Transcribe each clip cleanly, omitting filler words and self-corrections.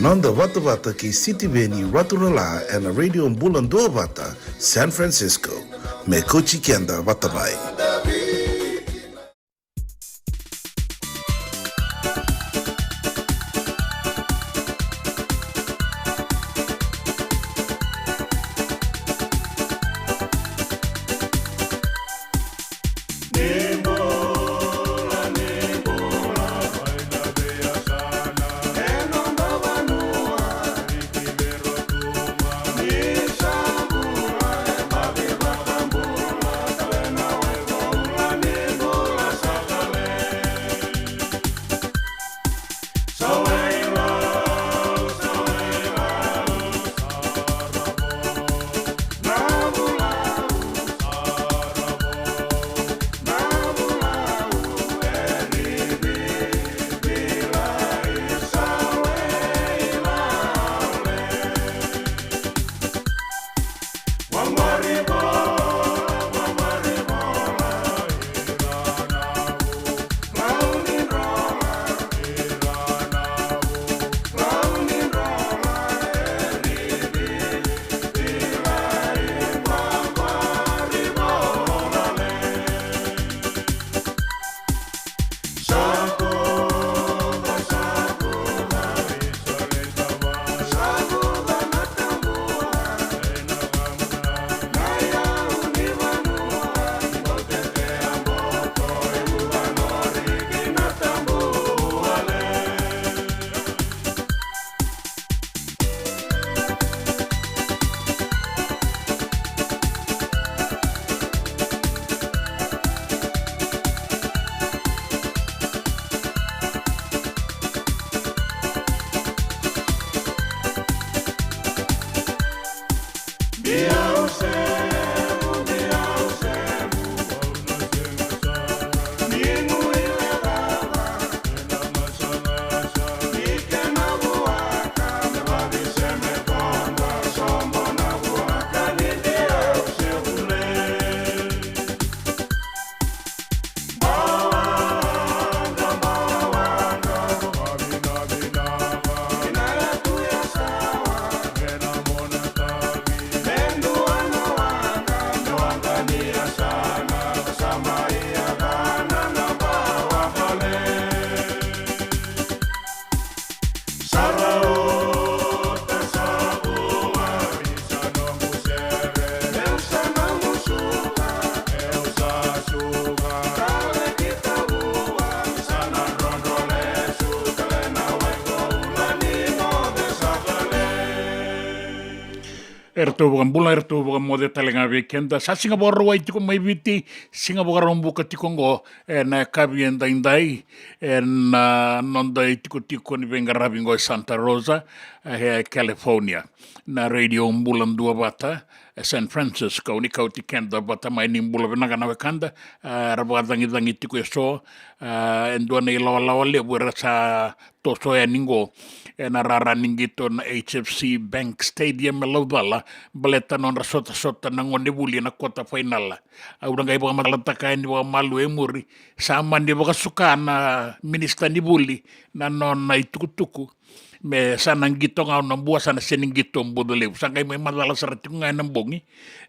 Nonda Vata ki City Veni Raturala and a radio Bula Duavata, San Francisco. Me Kochi Kenda Vatamai. Ertubukan bula ertubukan mode talenga weekenda sa Singapore wai tiko mai viti Singapore rombuka tiko ngo na kabienda indai na nonda tiko ni venga rabingo Santa Rosa California na radio Bula Duavata San Francisco ni Kauti Keda Vata mai ni Bula venanga na wekanda rabadangi tiko so endua nei lawa le buera sa toso ningo na rara ningito na HFC Bank Stadium Laudala baleta non sota na ngonde buli na kota final au ngai ba malataka ni wa malu emuri sama ni ba suka na minister ni buli na non na itukutuku me sana ngito nga na bua sana seningito mbodole sangai may madala sarati nga nambongi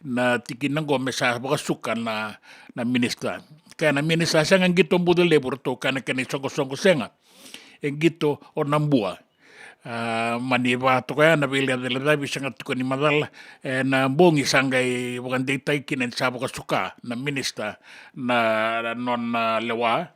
na tikinang go me sa ba suka na minister kaya na minister sa ngito mbodole burto kana songo senga engito o nambua mani Vata kaya na bilia de la bisanga tiko ni madala na bongi sangai bukan data kinen sa buka suka na minister na non lewa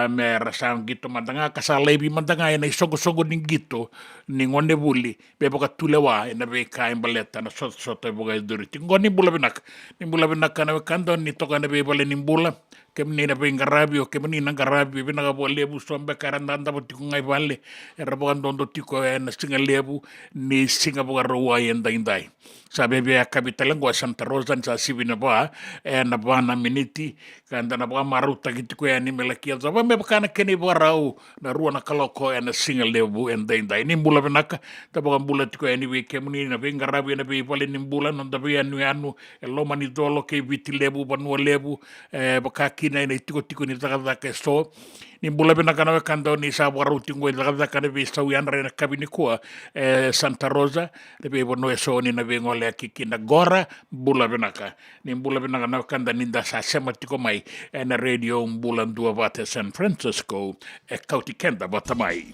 me rasang gito mandanga kasalebi mandanga na isongo ning gito ning onde buli be buka tulewa na be kai baleta na sot buka duriti ngoni bula benak na kando ni toka na be bale nimbula kemni na penga rabio kemni na garabi bina ga bolle bu sombe karanda nda boti ko ngai balle rabukan dondo tiko na singa lebu ni singa buka rowa yenda indai sabe be capital ngo Santa Rosa sa sibina ba na bana miniti kanda na ba maruta gitu ko ni melaki za ba me kana keni barau na ruana kaloko na singa lebu indai ni bula benaka ta ba bula tiko ni we kemni na penga rabio na be balle ni bula no da be anu elo mani dolo ke viti lebu banu lebu ba kina ina tiko ni taka so ni bula bena kana kando ni sa waru tingo i taka ne vista wi andre na kabini kua Santa Rosa le be bono so ni na vengo le kikina gora bula bena ka ni bula bena kana kanda ninda sa sema tiko mai na radio Bula Duavata San Francisco Kauti Keda Vata mai.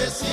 Yes.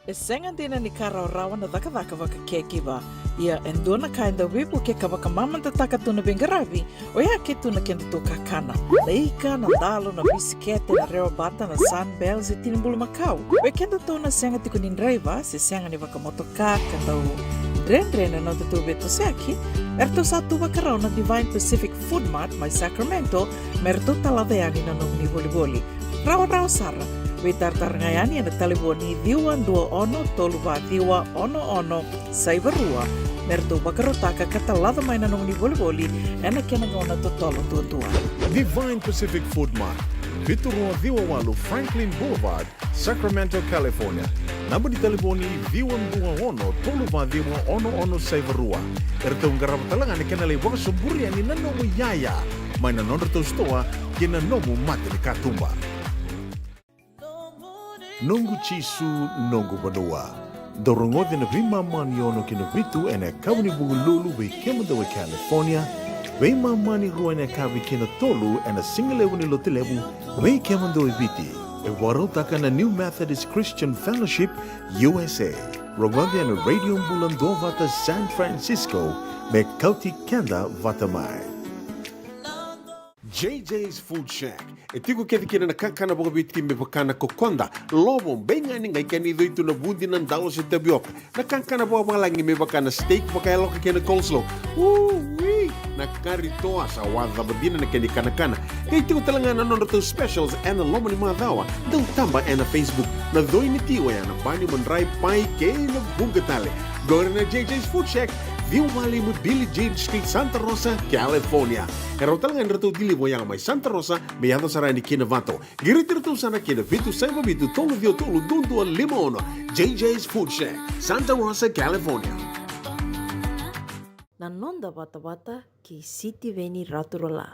E senga dina ni kara rawa na daka waka kekiwa. Ia endona ka inda wipu ke kawaka mamanta taka tuna bengaravi o ia ke tuna kenda to kakana. Leika na dalo na bisikete na reo bata na sunbells e tinimbulu makau. We kenda to na senga tiko ni driver se senga ni waka motoka kanda u Rendre na tutu beto seki. Erto satu wakarao na Divine Pacific Food Mart mai Sacramento merto taladeani na nung ni voliboli. Rawa sara. We tartarngayani na taliboni diwan dua ono toluwa diwa ono saivarua. Merto bakarotaka katalada mai na nung ni voliboli ena kenangona totolo tua. Divine Pacific Food Mart, Viturua Diwawalu Franklin Boulevard, Sacramento, California. Namba di taliboni diwan dua ono toluwa diwa ono saivarua. Erto ngarabatalangan kenale waka soburi ani nanomu yaya. Mai na nonreto stoa kina nomu mate ni katumba. Nungu chisu nungu badua. Dorongode na vima mani ono kina vitu ene kawani bugululu we kemandawe California. We mani rua ene kawi kina tolu ene singalewu ni lotilewu we kemandawe viti. E warotaka na New Methodist Christian Fellowship USA. Rongode ene Radio Bula Duavata San Francisco me Kauti Keda Vata mai. JJ's Food Shack. E tigo kedi kina na kakana boga biti me bakana kokonda. Lobo benga ni ngai kani doitu na bundi nan dalos e tabioka. Na kakana boga malangi me bakana steak baka eloka kena coleslaw. Wee! Na karitoa sa wadha badina na kani kana. Kaya tigo talanga na nonoto specials and lomo ni madawa. Daw tamba na Facebook. Na doi ni tiwa ya na bani mandrai pai kaya na bungatale. Gore na JJ's Food Shack. Viu Valley mo Billy Jean Street, Santa Rosa, California. Pero talagang rito dilibo yang may Santa Rosa, may ato sarani kinavato. Girit-rito sana kinavitu sa mabitu tolo dio tolo dundo limono. JJ's Food Shack, Santa Rosa, California. Nanonda Vata ki City Veni Raturola.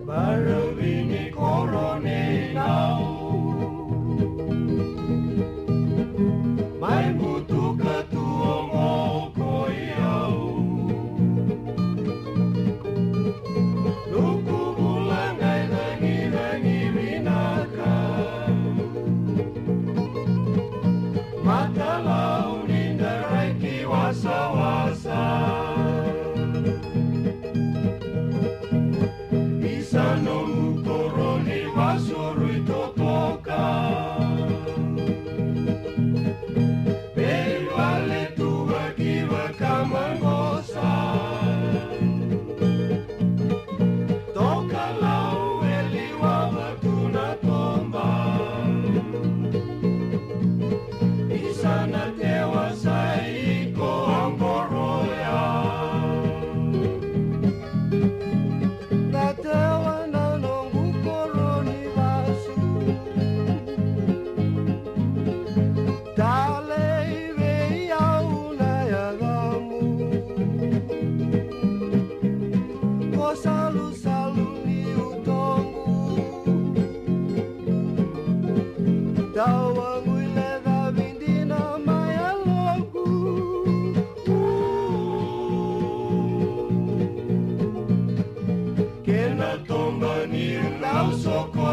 Baravini korone nau. Mai butuh ketua koyau.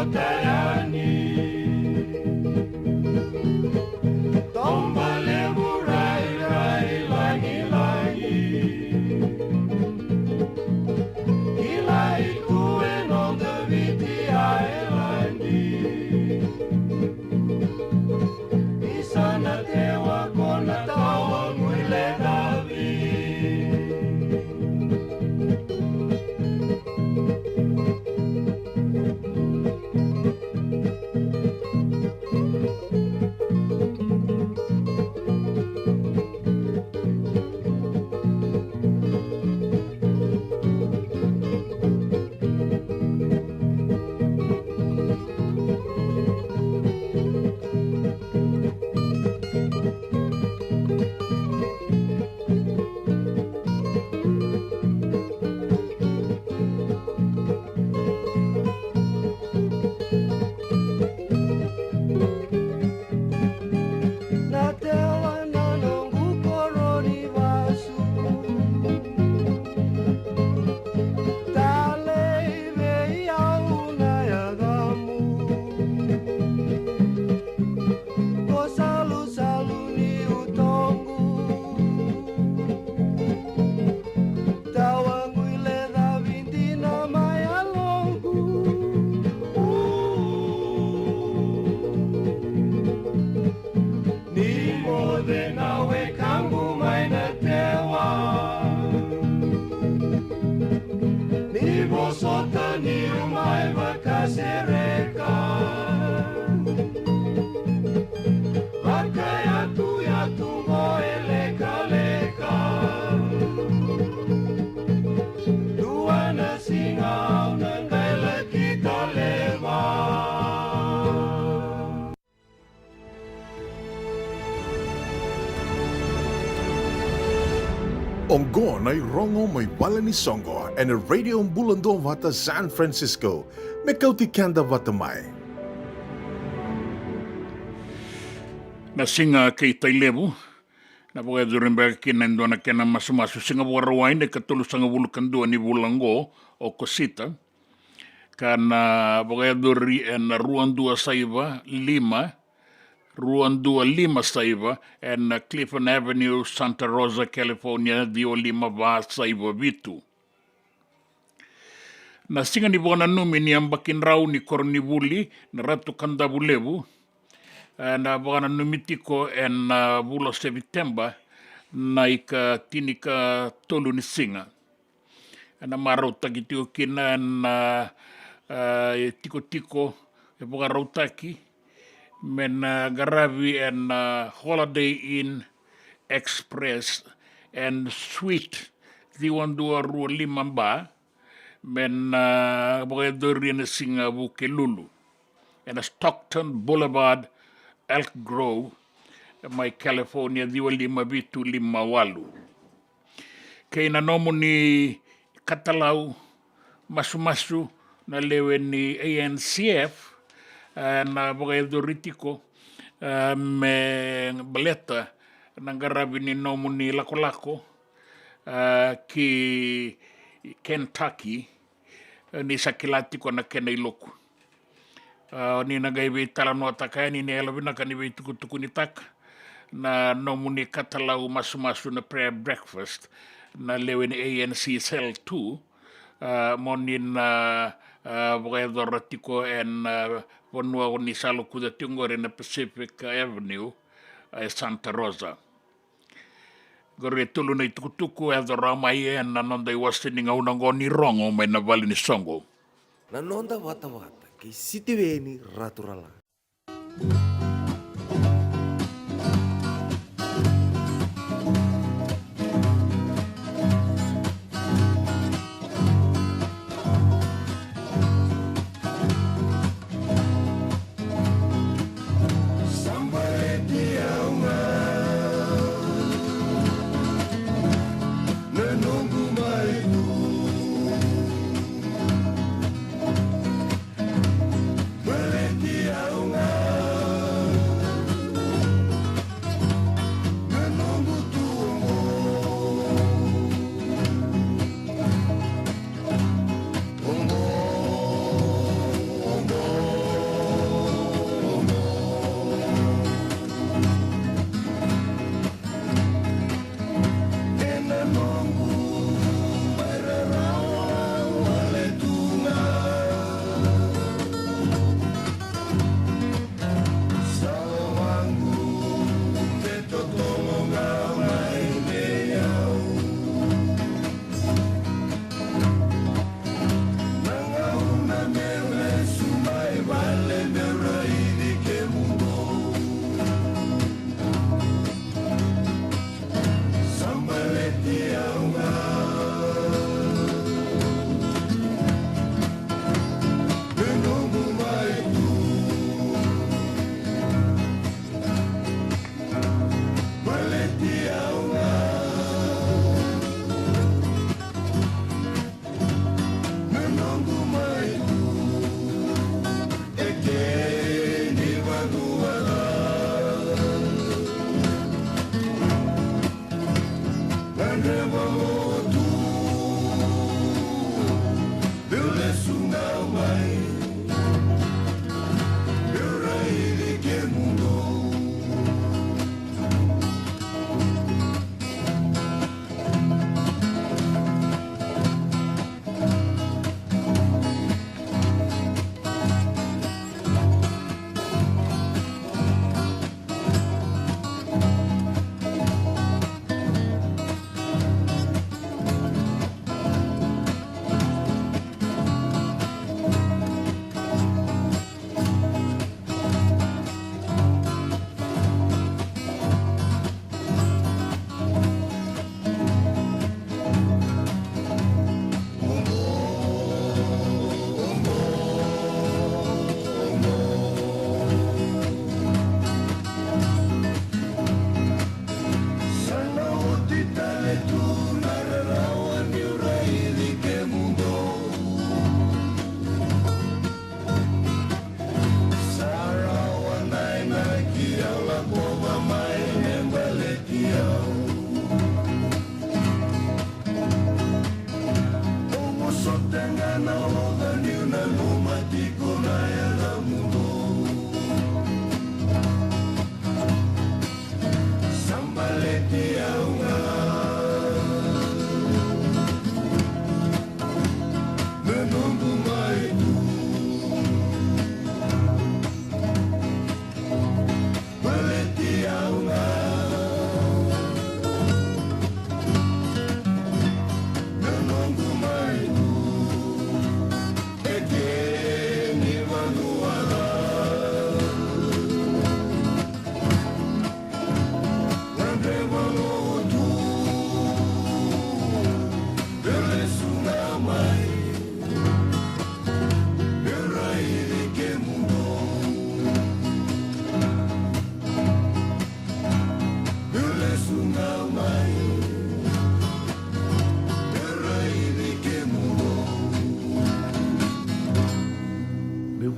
tayani Tomba levu rai rai langi langi Kilai tue non de viti aelandi Isana tewa kona tawa muile davi Ongon ay rongo may wala ni Songo and a radio ang Bula Duavata, San Francisco. May Kauti, Keda, Vata mai. Nasinga kay Tailebu, na po kayo rin ba kinendo na kena masumaso singa warawain na katulus ang wulukan doon ni Bulango o Kosita. Kana po kayo rin ruang dua saiba, Ruang Dua Lima Saiba and Clifton Avenue, Santa Rosa, California, Dio Lima Va Saiba Vitu. Na singa ni Bona Numi ni ambakin raw ni Kornibuli na Ratu Kandabulebu na Bona Numitiko and Bula September na ika tinika tolu ni singa. Na maraw tagitiyo kina na tiko-tiko e Bona raw taki men Garavi and Holiday Inn Express and Suite Diwan-Dua Rua Limamba men Bogedori na singa Bukelulu and Stockton Boulevard Elk Grove my California Diwa Lima Bitu Lima Walu kay nanomo ni Katalau masu-masu na lewe ni ANCF na Bogedoritico me baleta ng garabi ni nomo ni Lako-Lako ki Kentucky ni sakilati ko na kenailoku ni nagaybe talanota kaya ni nelabi na kanibe tuku-tuku ni tak na nomo ni Katalau masu-masu na prayer breakfast na lewe ni ANC Cell 2 monin Bogedoritico and Wanua ni salo kuda tingore na Pacific Avenue Santa Rosa. Gore tulu na itukutuku e ramai e na nonda iwasti ni ngaunango ni rongo may navali ni Songo. Nanonda Vata ki Sitiveni Raturala. Meleti aunga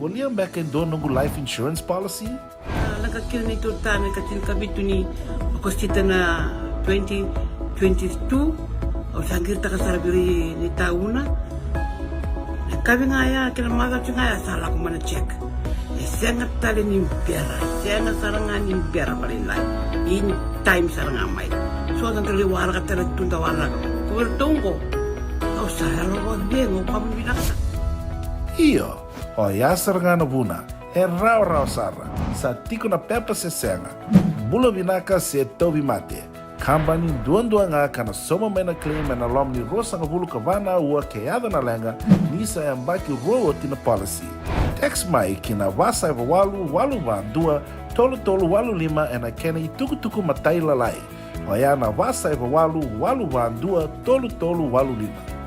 William back in doon nungu life insurance policy? Nakakil na ito tayo katil kabito ni akostita na 2022 o sagir ta kasarabiri ni tauna. Kabi nga ya kila maga nga ya sala ko mana check. Sengat tali ni pera, sengat sarangan ni pera palinlay. In time sarangan mai. So ang taliwara ka tala tunda wala ko. Kuwertongko. O sahalo ko bengo pambilaksa. Iyo. O yasar nga na buna, raw sara, sa tiko na pepa se senga, bula binaka se tobi mate, kambani duan nga ka na soma may na claim na lom ni rosa nga bulu kavana ua kayada na lenga, nisa yang baki rowo tina policy. Text mai kina wasa eva walu dua, tolu walu lima ena kena ituku matai lalai. O ya na wasa eva walu dua, tolu walu lima.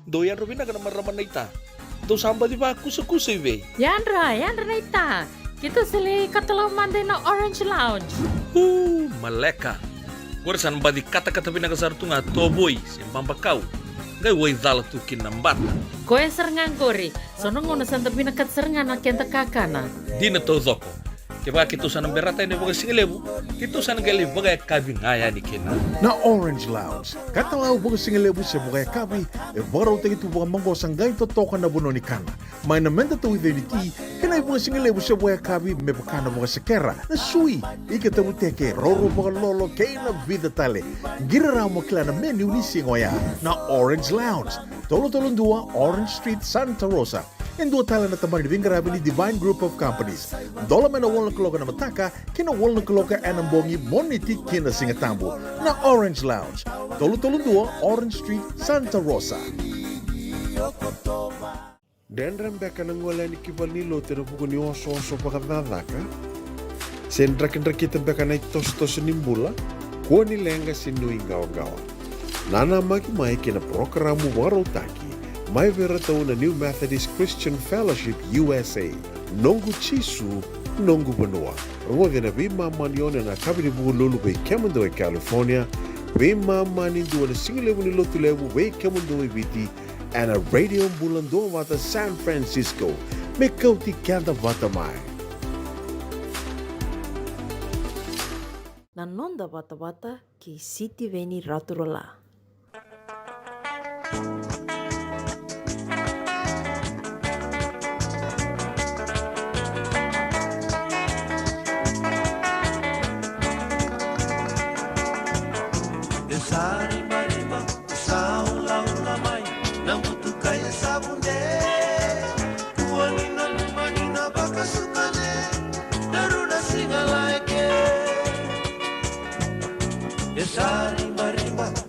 Doyan Robina ka naman raman na ita. Do samba di ba kusa-kusa iwe? Yanra na ita. Kita sili katalaw mande na Orange Lounge. Maleka. Gurasan ba di kata-kata pinakasar tu nga toboy, simpang pakaw. Ngay way dala tu kinambat. Koe serengan kori, sono ngono santa pinakat serengan na kenta kakana. Di na to zoko. Kaya kita sana berata ini bagai singelebu, kita sana gali bagai kabin ngaya ni kena. Na Orange Lounge, katalaw baga singelebu siya baga kabi, baraw tayo ito baga manggosang gay totokan na buno ni kana. May namenda to with ti, kanay baga singelebu siya baga kabi, may baka na baga sakera, na sui, ikatabuteke, roro baga lolo, kay na vida tale. Giraraw mo kila na menu ni singoya, na Orange Lounge, tolo-tolong dua, Orange Street, Santa Rosa. And dua tala na tamang ni Divine Group of Companies. Dola man na wala kaloka na mataka, kina wala kaloka anambongi moniti kina singatambo na Orange Lounge. Tolo-tolong dua, Orange Street, Santa Rosa. Den rembeka nang wala ni kibal ni lote na buko ni oso-oso pakadada ka? Sendrak-ndrak kita beka na itos-tos nimbula, kuha ni lenga sinui gawa-gawa. Nana maki-mai kina programo waro taki, mai vera tau na New Methodist Christian Fellowship USA. Nongu chisu, nongu banua. Ruwaga na bima manione na kabini buko lulu bei Kemando e California, bima mani dua na singilebu ni lotu lebu bei Kemando e Viti, and a radio Bula Duavata San Francisco. Me Kauti Keda Vata mai. Nanonda Vata ki City Veni Raturola.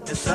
Esa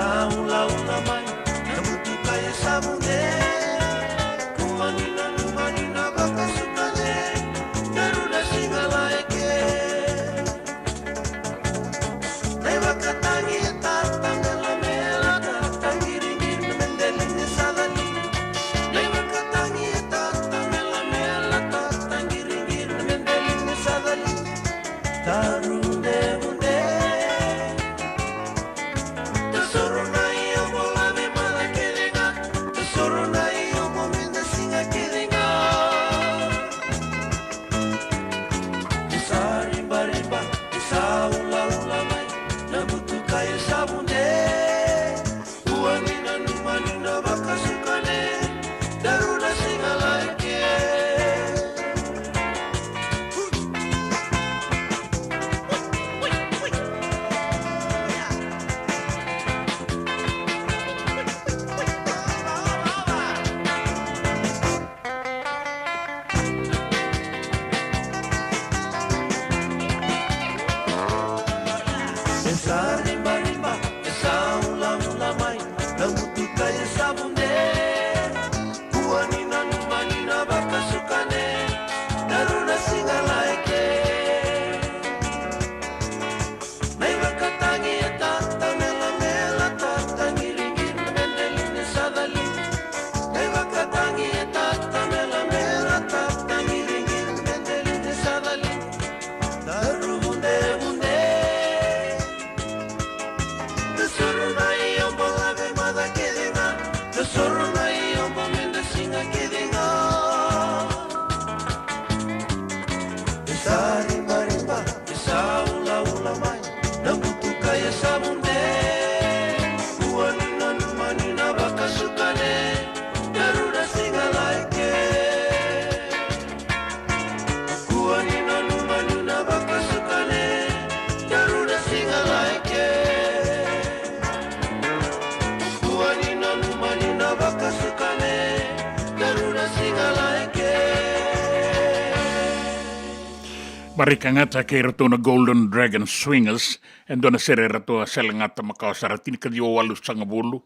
Marikangata kay rato na Golden Dragon Swingers and doon na sere rato selangata makawasara tinikadio walu sangabulu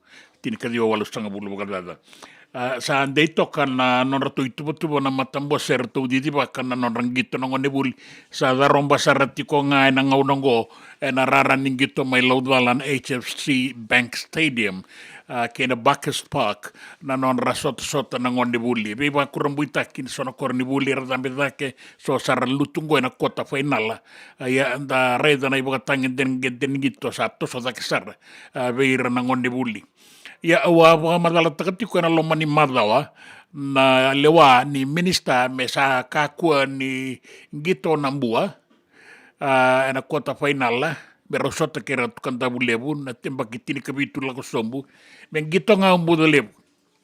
bagadada. Sa anday to kan non rato itubo na matambo ser to di ba kan non ranggito ng onebuli sa daromba sarati ko nga nang ngaunanggo nararaning gito may Lodwalan HFC Bank Stadium kena Bacchus Park na non rasot-sota ng onebuli biba kurang buita kin sono kornibuli radambe dake so sara lutungo na kota final ya anda reda na ibaga tangin den gito sa to so dake sara beira ng onebuli. Ya awa madala takati ko na lomani madawa na lewa ni minista mesa kakua ni gito nambua na kota final la berosota kera tukanta bulebu na temba kitini kabitu la kosombu men gito nga umbudo lebu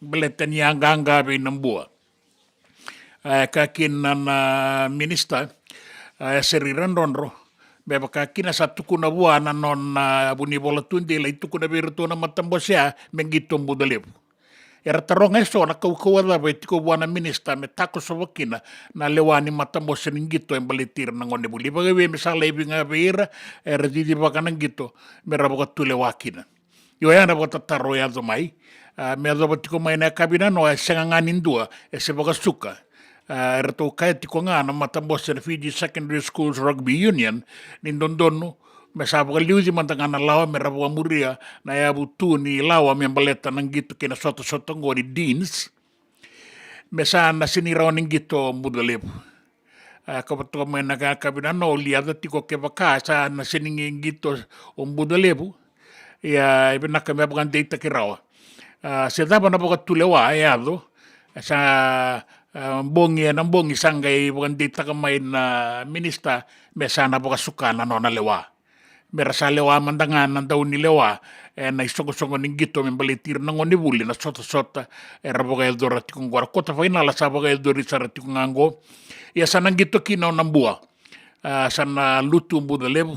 beletan yang ganga be nambua kakin na minista seriran ronro beba kakina satu kuna buana non buni bola tundi la itu kuna berto na matambosya mengito mbudalebu era tarong eso na kaukawa ba itiko buana minista me tako sobakina na lewani matambosya ngito embalitir na ngone buli bagawe misala ibinga beira era didi bakana ngito mera boka tule wakina yo yana boka taro ya domai me do batiko mai na kabina no senganganin dua ese boka suka Rato kaya tiko nga na matambos sa Fiji Secondary Schools Rugby Union nindondono masabo ka liuzi mantangan na lawa merabu muria na yabu tu ni lawa membaleta ng gito kina soto-soto ngo ni Deans mesa na siniraw ng gito mudalip kapag may nakakabinan no liada tiko kebaka sa na siningin gito mudalip ya ibinakami abagan data kirawa sa daba na baka tulewa ayado sa bongi sanggay bukan dita kamay na minista mesana buka sukana no na lewa merasa lewa mandangan ng daw ni lewa na isongo-songo ng gito membalitir ng onibuli na sota-sota era buka eldora tikong gwara kota final sa buka eldori sa ratikong anggo ya sanang gito kinaw ng buwa sana lutu mbuda lebu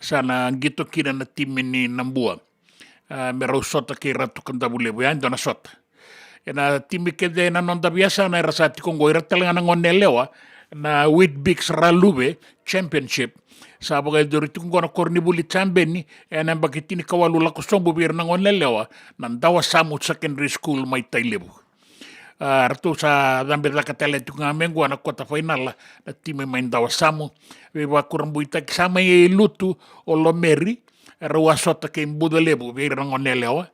sana gito kina na timini ng buwa meraw sota kay ratu kandabu lebu yan doon na sota na timi kede na nonda biasa na rasati kong goira talaga ng onelewa na Whitbix Ralube Championship sa bagay dorito kong na kornibuli chambeni na bakitini kawalula ko song bubir ng onelewa ng dawa samut secondary school may taylibu arto sa dambe la katele tu ngamen gua na kota final na timi may dawa samu biba kurang buita kisama lutu o lomeri rawasota kay mbudalebu bir ng onelewa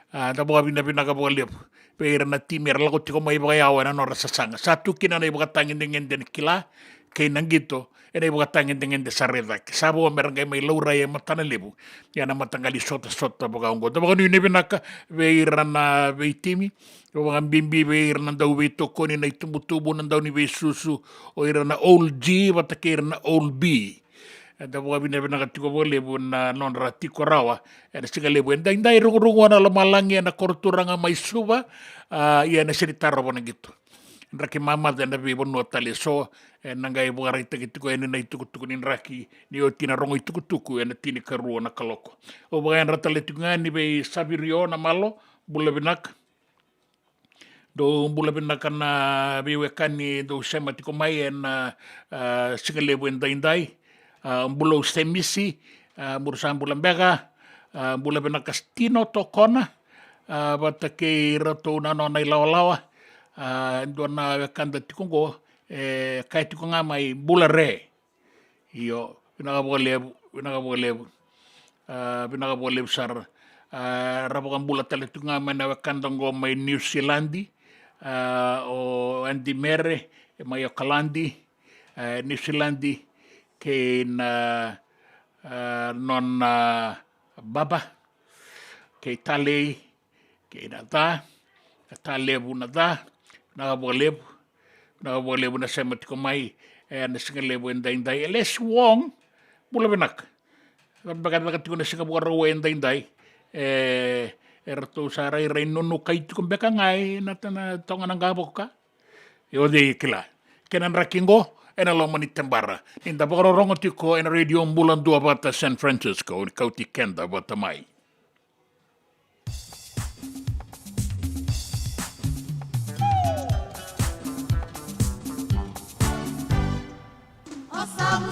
da boga bina kabolep pero na timer lago tiko may bagayawa na nora sa sanga satu kina na ibaga tangin dengan den kila kay nangito ina ibaga tangin dengan de sareda sabo merangay may laura ya matana lebu ya na matangali sota boga ungo da boga ni binaka beira na beitimi boga bimbi beira na daw beito ko ni na itumutubo na daw ni besusu o ira na old G batakira na old B da boga binaka tiko lebu na non ratiko rawa ada siga lebu endai rungu na lamalangi na korturanga may suba ia na sinitaro po na gitu raki mama da na bibo no tali so nangay buga rita gitu ko ena na itukutuku ni raki ni o tinarongo itukutuku ena tini karuo na kaloko o baga en ratale tunga ni be sabirio na malo bula binak do bula binak na biwe kani do sema tiko mai en siga lebu endai bulo semisi murusan bulan bega bulan bena kastino tokona bata ke rato na no na lawa do na kanda tikongo kai tikonga mai bulare io bina boleh sar rabokan bula tale tunga mana kanda ngo mai New Zealandi o andi mere mai Kalandi New Zealandi ke na non baba ke tale ke na ta talebu na ta na bolebu na semat ko mai na singalebu endai les wong bula benak bagat ko na singapura ro endai erto sarai reino no kai ko beka ngai na tonga nang gabok ka yo de kila kenan rakingo ena lomani tembara inda bogoro rongo tiko ena radio Bula Duavata San Francisco Kauti Keda Vata mai Osama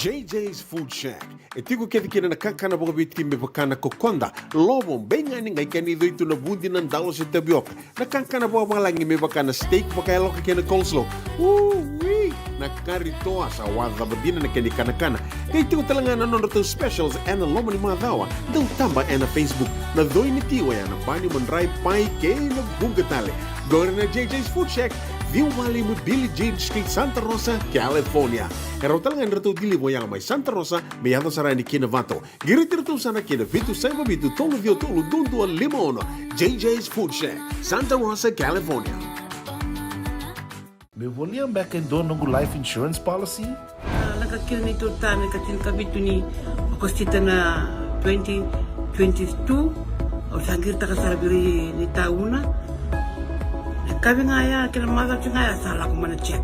JJ's Food Shack. E tiku kedi kina na kakana boka bitki me bakana kokonda. Lobo benga ni ngai kani do itu na bundi nan dalos e tabioka. Na kakana boka malangi me bakana steak baka loka kena coleslaw. Wee! Na karitoa sa wadha badina na kani kana. Kay tiku talangana non to specials and lomo ni mga dawa. Daw tamba na Facebook. Na doi ni tiwa ya na bani manray pai kay na bugatale. Gore na JJ's Food Shack. Viu Valley mo Billy Jean Street, Santa Rosa, California. Karo talagang rato dili mo yang may Santa Rosa, may yato sarani kina Vato. Giritiro sana kina Vitu Saiba Vitu Tolo Vio Tolo Dundua Limon. JJ's Food Shack, Santa Rosa, California. Me volia back in doon ng life insurance policy? Nakakil nito tani katil kabitu ni makostita na 2022 o sangir ta kasarabiri ni tauna. Kami nga ya, kinamata siya nga ya, sala ko mana check.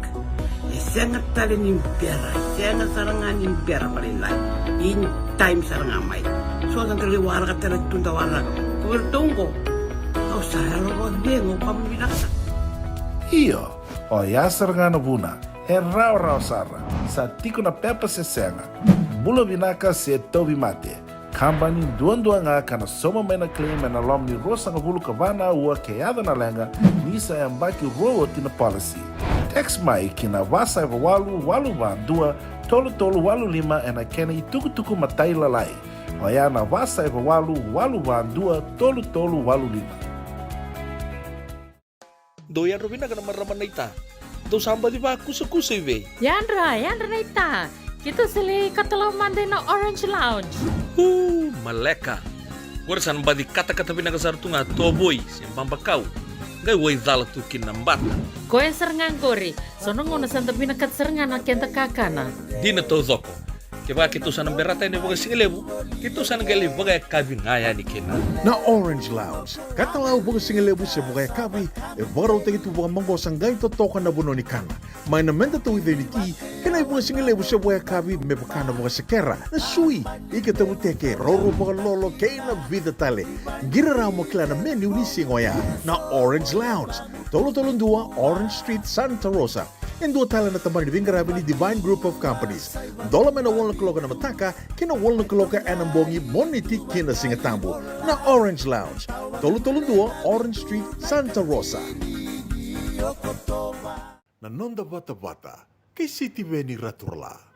Sengat tali ni pera, sengat sarangan ni pera palilay. In time sarang amay. So, ang kaliwara ka talaga itong tawara ka. Kuwertong ko. O, sarang ko din, o pamilaksa. Iyo, o yasar nga na buna, e raw sara, sa tiko na pepa se senga, bula binaka se tobi mate, kambani duan nga kana soma may na claim na lom ni rosa nga bulu kabana ua kayada na lenga, nisa e ambaki rowo tina policy. Text mai kina wasa eva walu ba dua, tolu walu lima e na kena ituku matai lalai. O ya na wasa eva walu ba dua, tolu walu lima. Doyan Robina ka naman raman na ita. Do samba di ba kusa iwe? Yandra na ita. Kita sili katalaw Monday na Orange Lounge. Maleka. Warasan ba di kata-kata pinakasarto nga toboy, simpang bakaw. Ngay way dala tukin ng bata. Koe serangan kori, sono ngona santa pinakat serangan na kenta kakana. Di na to zoko. Kaya kitusan ng berata ni baga singalebu, kitusan ng gali baga kabin ngaya ni kina. Na Orange Lounge, katalaw baga singalebu siya baga kabi, e baraw tayo ito baga manggos ang gayon totokan na buno ni kana. May namenda to ito ni ti, kanay baga singalebu siya baga kabi, may baka na baga sekera, na sui, ikatabu teke, roro baga lolo, kaya na vida tale. Giraraw mo kila na menu ni singoya, na Orange Lounge, tolo-tolong dua, Orange Street, Santa Rosa. And dua tala na taman ni Vingarabi ni Divine Group of Companies. Dola man na wala kaloka na mataka, kina wala kaloka anambongi moniti kina singatambo na Orange Lounge. Tolo-tolong dua, Orange Street, Santa Rosa. Nanonda Vata, kay City Veni Raturla.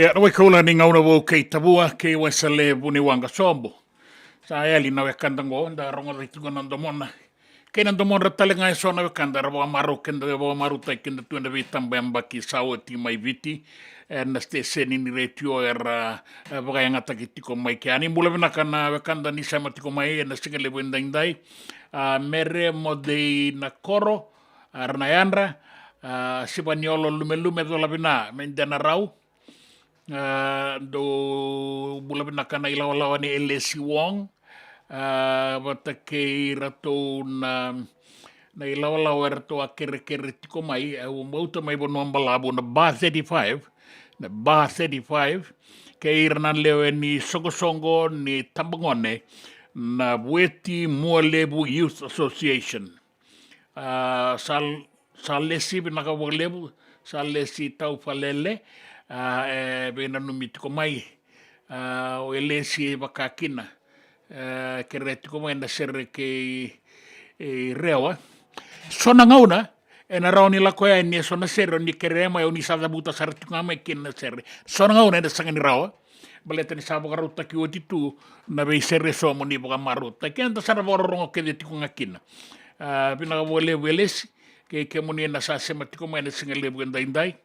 Ya, rawai kaula ni ngauna wau kei tabua, kei wasale buni wanga sombo. Sa eli na wekanda ngo, nda rongo ritunga nandomona. Kei nandomona tale ngai sona wekanda, rawa maru kenda, rawa maru tai kenda tuenda vitamba yambaki sawa ti mai viti. Na ste seni ni retio era wakai ngata ki tiko mai ke ani. Mula vinaka na wekanda ni sama tiko mai, na singa lebu indai. Mere mo dei na koro, arnayandra, sipaniolo lume-lume tola vina, mendana rau. Do bula binaka na ilaw-lawa ni Elesi Wong Vata kei rato na ilaw-lawa rato a kere-kere tiko mai umauta mai bono ambalabo na ba 35 kei rana leo ni Songosongo ni Tambangone na Weti Mualebu Youth Association salesi binaka walebu salesi tau falele bena numi tiko mai o elesi wakakina kere tiko mai na sere ke rewa sona ngauna na raoni la koya ni sona sere ni kere mai o ni sada buta sare tiko mai kina sere sona ngauna na sanga ni rawa baleta ni sabo garuta ki oti tu na be sere so mo ni boga maruta kenda sara borongo ke de tiko ngakina bina wole welesi ke mo ni na sa sema tiko mai na singa lebu ndai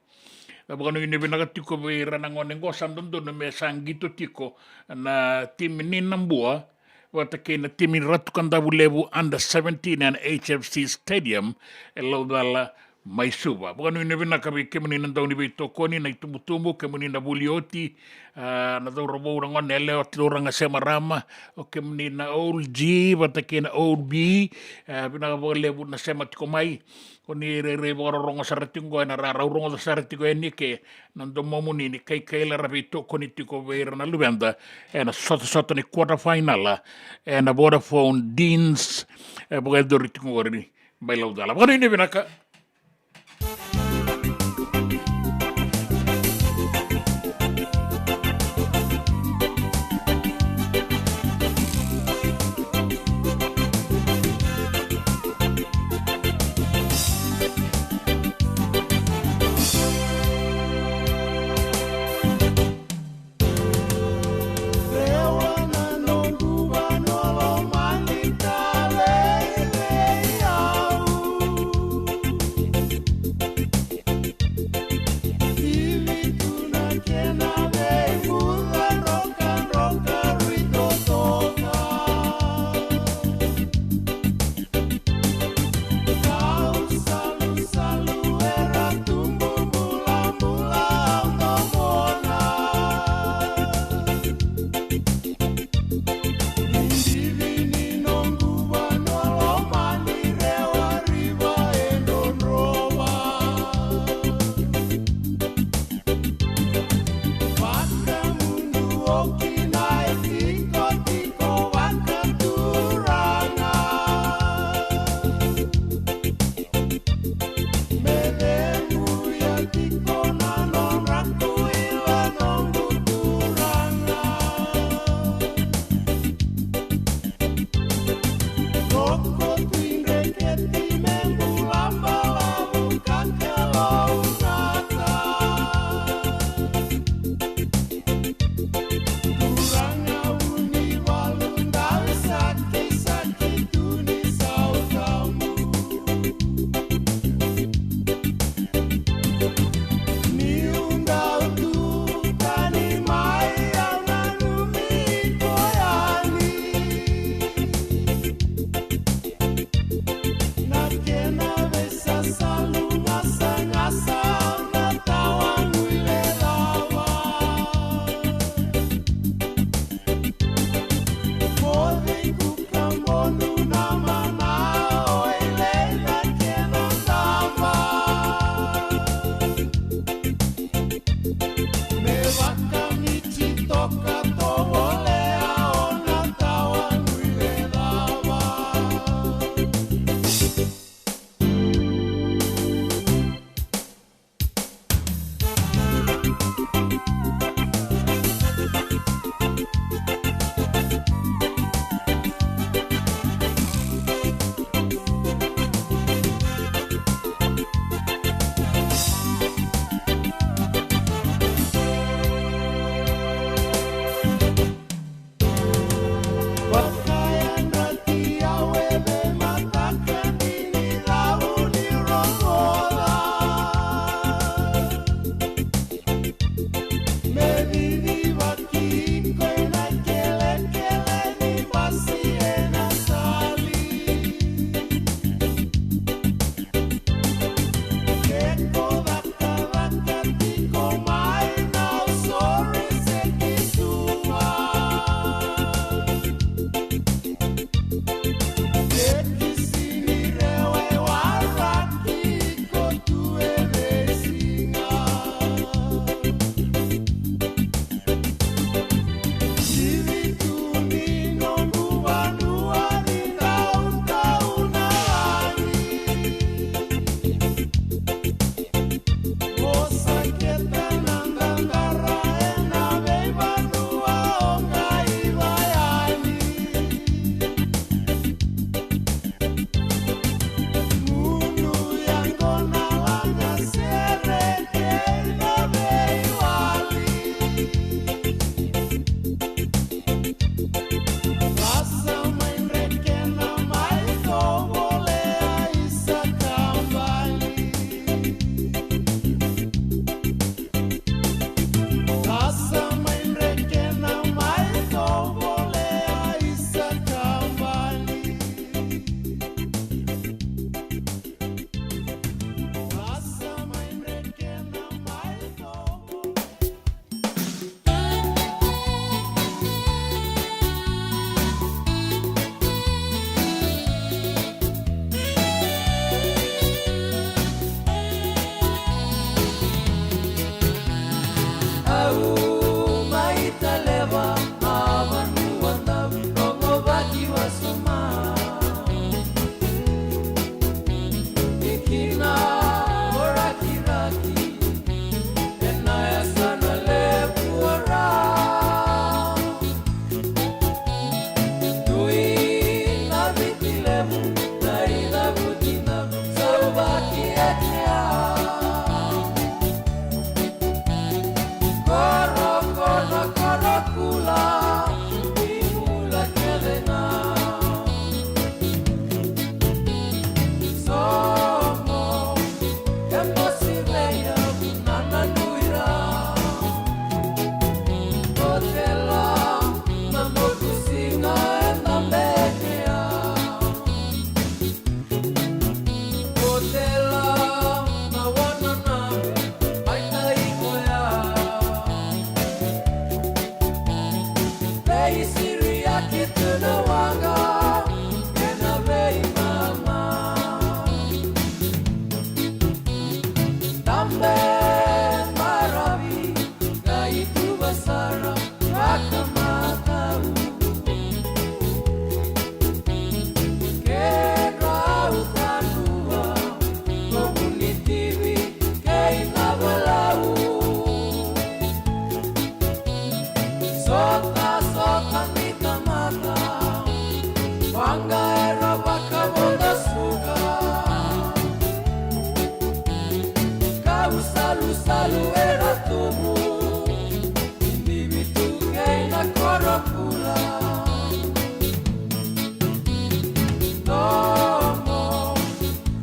Bukan ini binaga tiko be ranangon ngo sandondo na me sangito tiko na tim ni nambua wata ke na tim ratu kanda bulebu under 17 and HFC Stadium elodala Maisuba. Bukan ini binaga be kemuni nandau ni be tokoni na itumu-tumu kemuni na bulioti na do robo rangon eleo tiloranga semarama o kemuni na old G wata ke na old B binaga bulebu na sema tiko mai Koni re rongo saratingo na rongo saratingo ni ke nando momuni ni kai la rabito koni tiko vera na lubenda na soto ni quarter final na Vodafone Deans boga doritingo ri bailau dala. Bukan ini binaka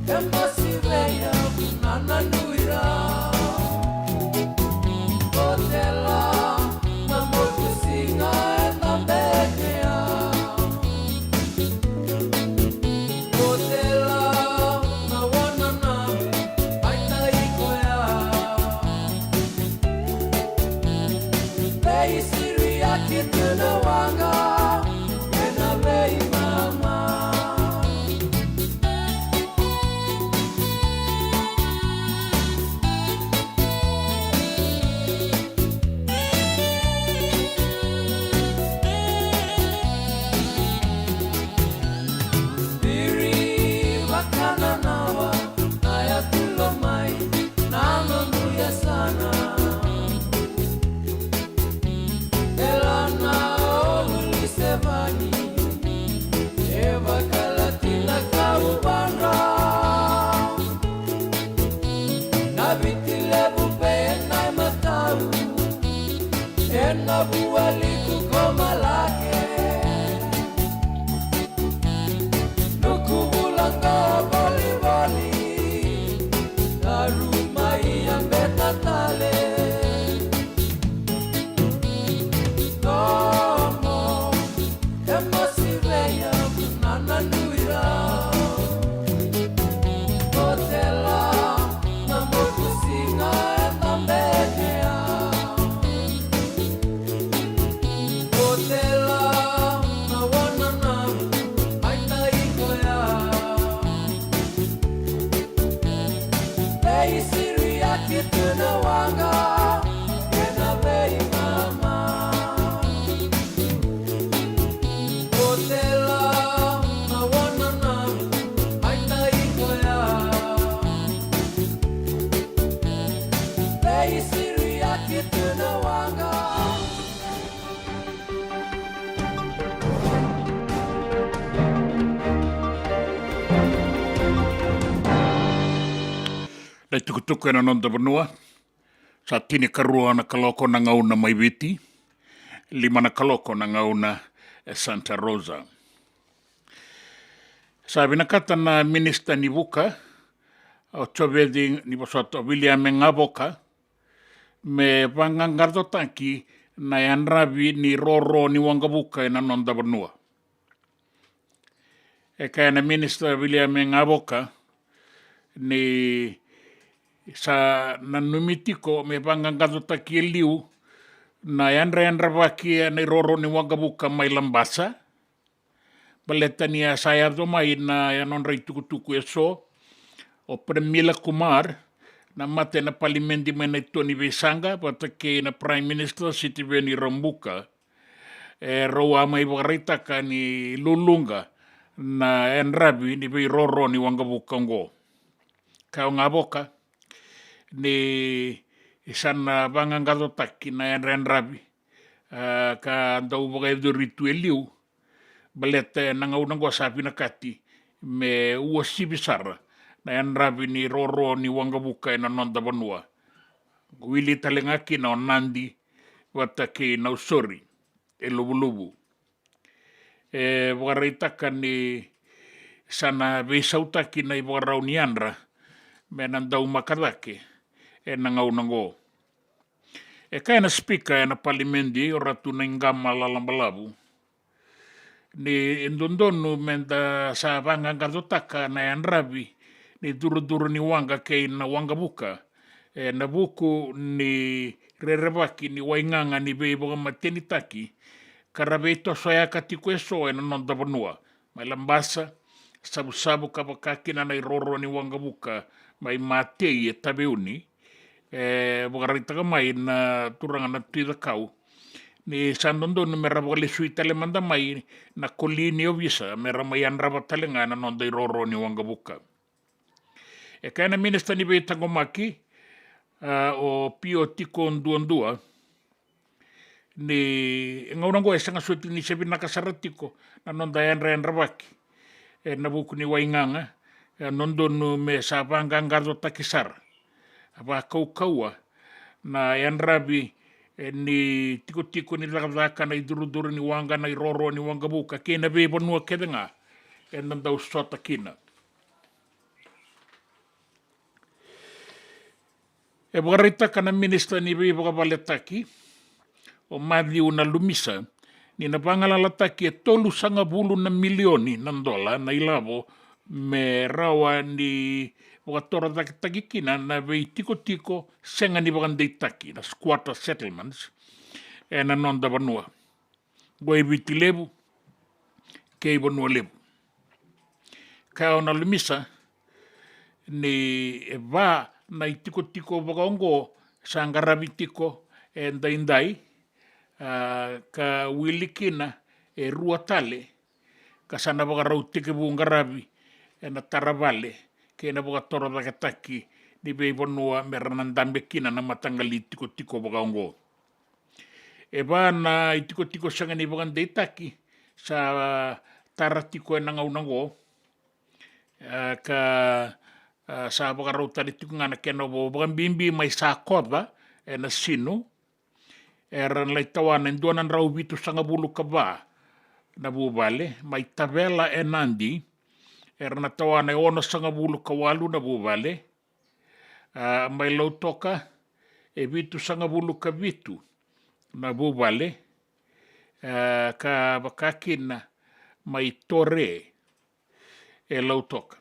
Impossível, não, não, não irá. Lai tukutuku ena nonda vanua, sa tini karua na kaloko na ngauna Maiviti, 5 na kaloko na ngauna Santa Rosa. Sa vinakata na minista ni Vuka, o tovedi ni vasoto William Ngavoka, me vangangardo tanki na yanravi ni roro ni wangavuka ena nonda vanua. E kaya na minista William Ngavoka, ni sa nanumitiko me vangangardo tanki liu, na yanra vaki ni roro ni wangavuka mai lambasa, baletania saya do mai na yanon rei tukutuku eso, o Premila Kumar, na mate na palimendi mai na Tony Vesanga, patake na Prime Minister Sitiveni Rambuka, roa mai wakaritaka ni Lulunga, na enrabi ni vei roro ni wangavuka ngo. Kau Ngavoka, ni isana vangangado taki na enrabi, ka andau wakaidu ritu eliu, balete nangaunang wasapi na kati, me uasi bisara, na enrabi ni roro ni wangavuka ena nonda vanua. Wili talengaki na onandi, watake na usori, lubulubu. Wakaritaka ni sana vesautaki na iwakarau ni andra, me nandau makadake, nangaunango. Kaya na speaker na palimendi, oratu na ingama lalambalabu, ni indondonu menda sa vangangadotaka na enrabi, ni duru-duru ni wanga kay na wangavuka, na buku ni rerevaki ni wainganga ni beiboga matenitaki, karabeito soya katiko eso na nonda vanua, mai lambasa, sabu-sabu kapakaki na roro ni wangavuka, mai matei tabeuni, wakaritaka mai na turanga na tuida kau, ni sandondo mera wale suita le manda mai na kolini o visa mera mai anrava talenga na nonda roro ni wangavuka. Kaya na minista ni Tangomaki, o pio tiko nduandua, ni ngaunango sanga suti ni sebi nakasaratiko na nonda enravaki, na buku ni wainganga, nondonu me sa vangangardo takisar, apa kau-kaua, na enrabi, ni tiko-tiko ni lakadaka na iduru-duru ni wanga na roro ni wangavuka, kena bebo nua kedenga, nandau sota kina. Wakaritaka na minista ni bebo kabaletaki, o madliu na lumisa, ni na pangalalaki 300 milioni ng dola na ilavo, me rawa ni wakatora takikina na vei tiko-tiko senga ni wakanditaki, na squatter settlements, na nonda vanua. Goe viti levu, kei vanua levu. Ka ona lumisa, ni va na i tiko wakaongo sa ngaravi tiko e ndaindai, ka wilikina e rua tale, ka sana wakarau tike vu ngaravi e na taravale, ke na wakatoro takataki, ni vei vanua me ranandambe kina na matangali tiko wakaongo. E va na i tiko sanga ni wakandeitaki, sa taratiko e nangaunango, ka sa wakarau tari tiko ngana kena wakambimbi mai sa koda e na sinu e ran lai tawana en duanan rau vitu sanga bulu ka va na vuvale mai tavela e nandi e ran tawana e ono sanga bulu ka walu na vuvale mai lau toka e vitu sanga bulu ka vitu na vuvale ka wakakina mai tore e lau toka.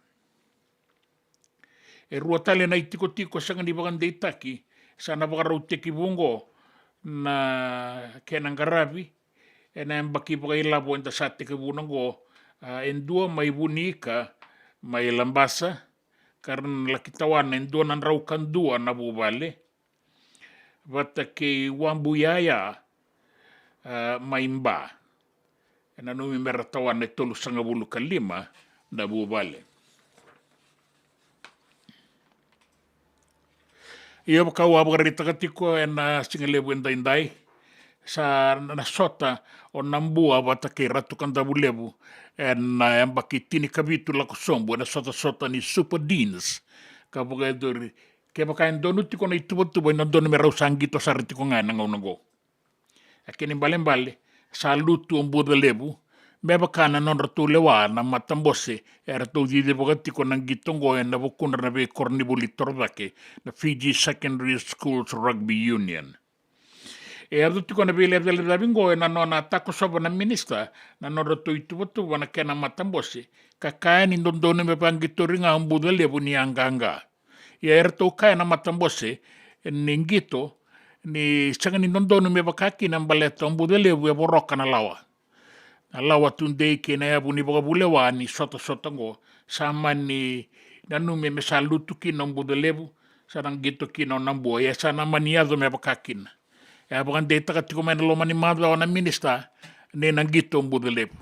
E rua tale na i tiko sanga ni wakandeitaki, sa na wakarau teki vungo na kena ngaravi, e na mbaki wakailavo enta sa teki vunango, en dua mai vunika, mai lambasa, karena laki tawana en dua nan raukan dua na vuvale, Vata ke wambuyaya mai mba, e na numi mera tawana e tolu sanga bulu ka lima na vuvale. Ia wakau awakarita tiko e na singalevu e ndaindai sa na sota o nambua wata ke ratu kandavulevu e na ambaki tini kavitu lako sombu e na sota ni super deans ka wakadori ke wakain donu tiko na ituwa e na donu me rau sangito sari tiko ngai na ngau. E keni mbale sa lutu o mbuda levu me wakana non ratu lewa na matambose e ratu dide wakatiko nang gitongo e na wakuna na ve kornibuli torodake na Fiji Secondary Schools Rugby Union. E adu tiko na vile vingo e na nona tako soba na minista na non ratu ituwa na kena matambose ka kaya ni dondone me pangitoringa o mbuda levu ni anganga. E ratu kaya na matambose ni ngito ni sanga ni dondone me wakaki na mbaleta o mbuda levu e boroka na lawa. Alawa tunde ke na yabu ni wakabulewa ni sota ngo sama ni nanu me sa lutu ki na mbuda levu sa nang gito ki na nambua ya sa namani yado me wakakin ya bukan data katiko may naloma ni madwa na minista ni nang gito mbuda levu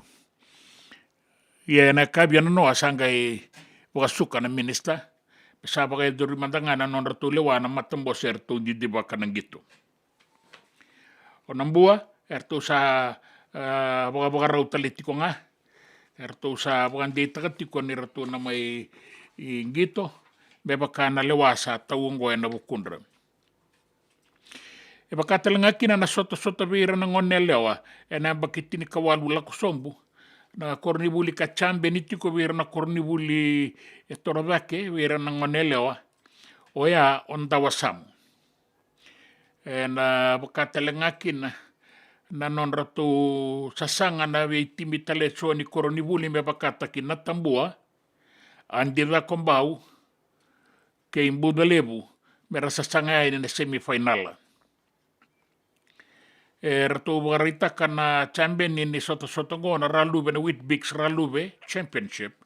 ya na kabya na no asanga wakasuka na minista sa bakay duri mandanga na non ratulewa na matambo serto di dibaka nang gito o nambua erto sa baka rau talitiko nga. Erto sa bakan data katiko ni rato na may ingito. Bebaka na lewasa tawungo na bukundra. E baka talanga kina na sota vira na ngonelewa. E na bakitini kawalu lako sombu. Na kornibuli ka chambe nitiko vira na kornibuli torodake vira na ngonelewa. Oya ondawasamu. E na baka talanga kina na non ratu sasanga na we timitale so ni koronibuli me bakata ki natambua andira kombau ke imbuda levu mera sasanga ni semifinal ratu barita kana champion ni soto go na ralube na Whitbix ralube championship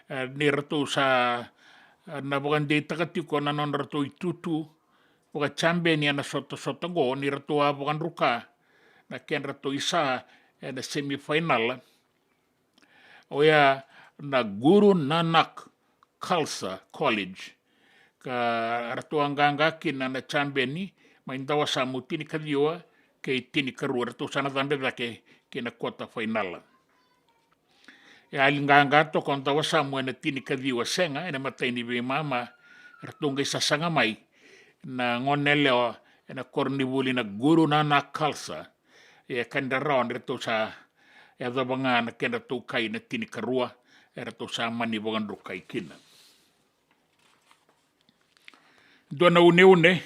ni ratu sa na bukan data katiko na non ratu itutu bukan champion ni na soto go ni ratu bukan ruka na ken rato isa na semifinal oya na Guru Nanak Khalsa College ka rato anganga kina na champion ni maindawa sa mutini kadiwa ke tini karua rato sana tambe dake kina quarter final ya alinganga to konta wasa mo na tini kadiwa senga na matay ni mama rato ngai sasanga mai na ngonele na kornibuli na Guru Nanak Khalsa e kandarao nito sa e dabanga na kenda to kai na tini karua era to sa mani bogan rukai kina dona une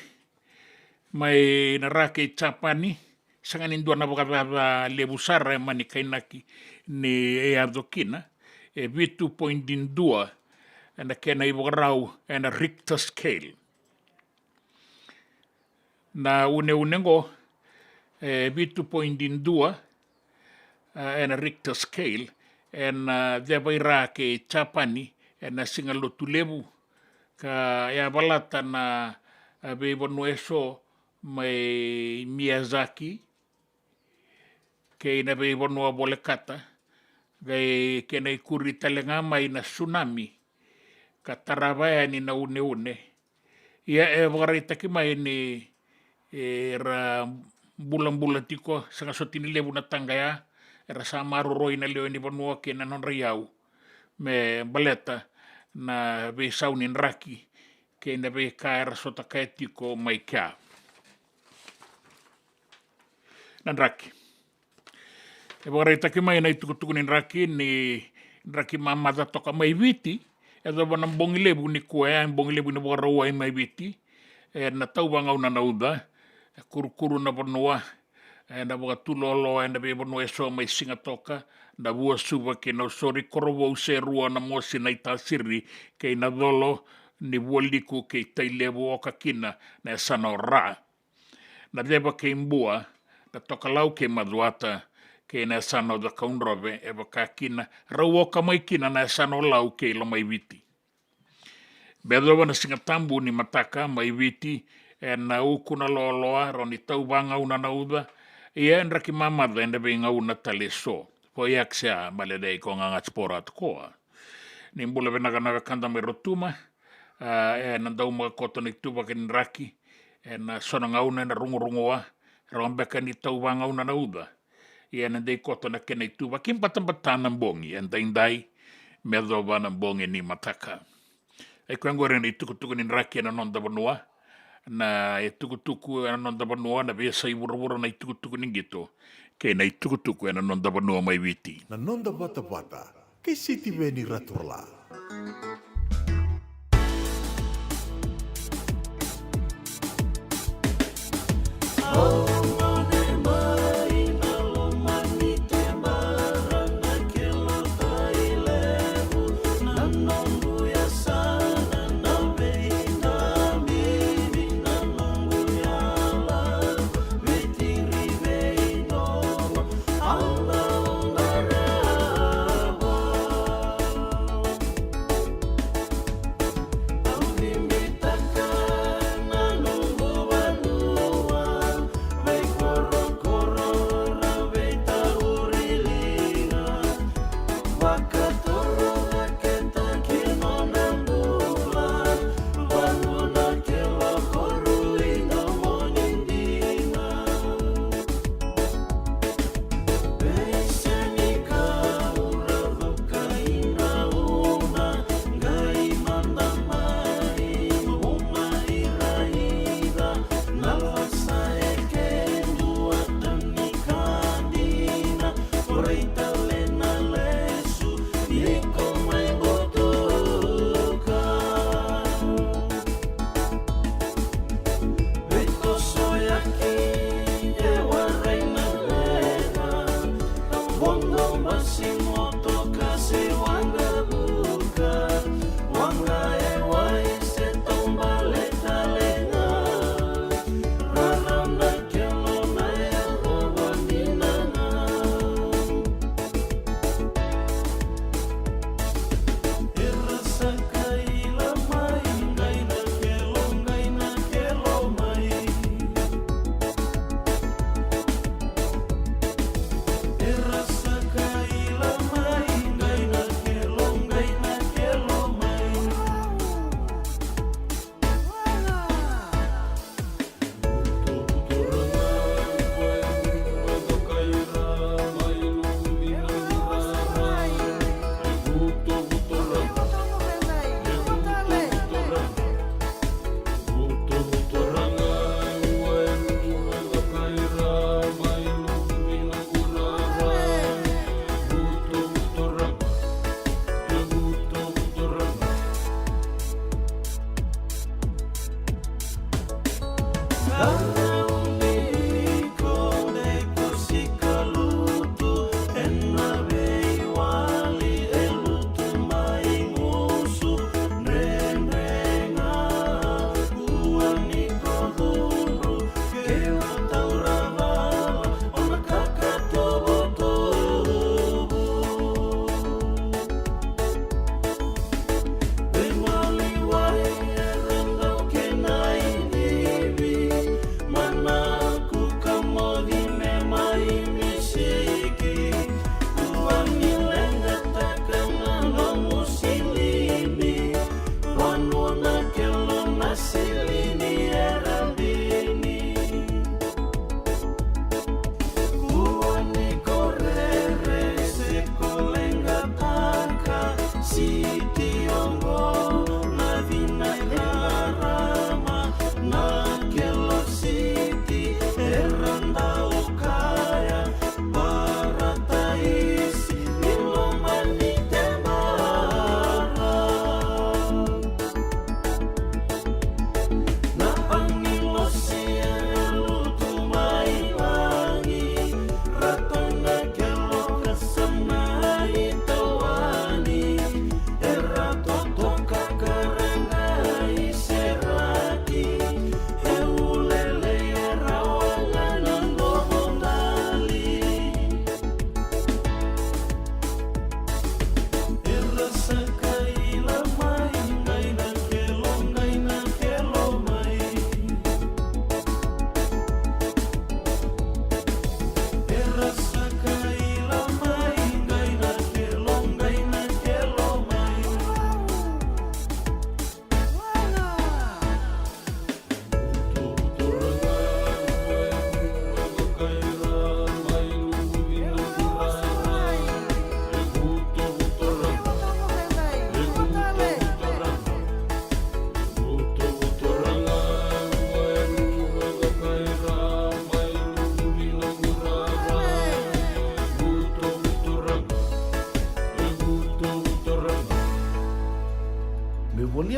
mai narake chapani sanganin dona boga lebusara mani kainaki ni e ardokina e vitu point in dua na kena iborau na Richter scale na une ngo 2.2 en Richter scale en deba ira ke Japani en singalotu lebu ka ya balata na be bonu eso mai Miyazaki ke na be bonu bolekata gai ke nei kuri talenga mai na tsunami ka tarawaya ni na une ia varita ki mai ni ra bulan-bulan tiko sanga sotini lebu na tangaya era sama roroi na leo ni bonu ke na non riau me baleta na be saunin raki ke na be kaera sota kaetiko mai kia nan raki e vorrei taki mai nei tukutukunin raki ni raki mamada toka mai viti e do bana bongi lebu ni koe bongi lebu ni bora mai viti e na tau wanga una nauda kuru na bonua e na boga tulolo e na be bonua so mai singa toka na bua suwa ke no sori korowo se rua na mosi na itasiri ke na dolo ni woliku ke tai lebu o kakina na sana ra na deba ke imbua na toka lau ke maduata ke na sana da kaunrobe e baka kina rawo ka mai kina na sana lau ke lo mai viti bedo na singa tambu ni mataka mai viti e na ukuna loloa roni tau banga una nauda e en raki mamada ende be ngauna taleso po yaksia maledei ko nga sporat ko ni mbula benaga kanda me rotuma e na dau ma kotoni tuba ken raki e na sona ngauna na rungu rombeka ni tau banga una nauda e na dei kotona ken tuba kim patambatan bongi en dai medo bana bongi ni mataka e kwangore ni tukutuku ni raki na non da bonua na e tukutuku na non da bonua na be sai buruburu na tukutuku ni gito ke na tukutuku na non da bonua mai viti Na non da Vata, ke City Veni Raturla.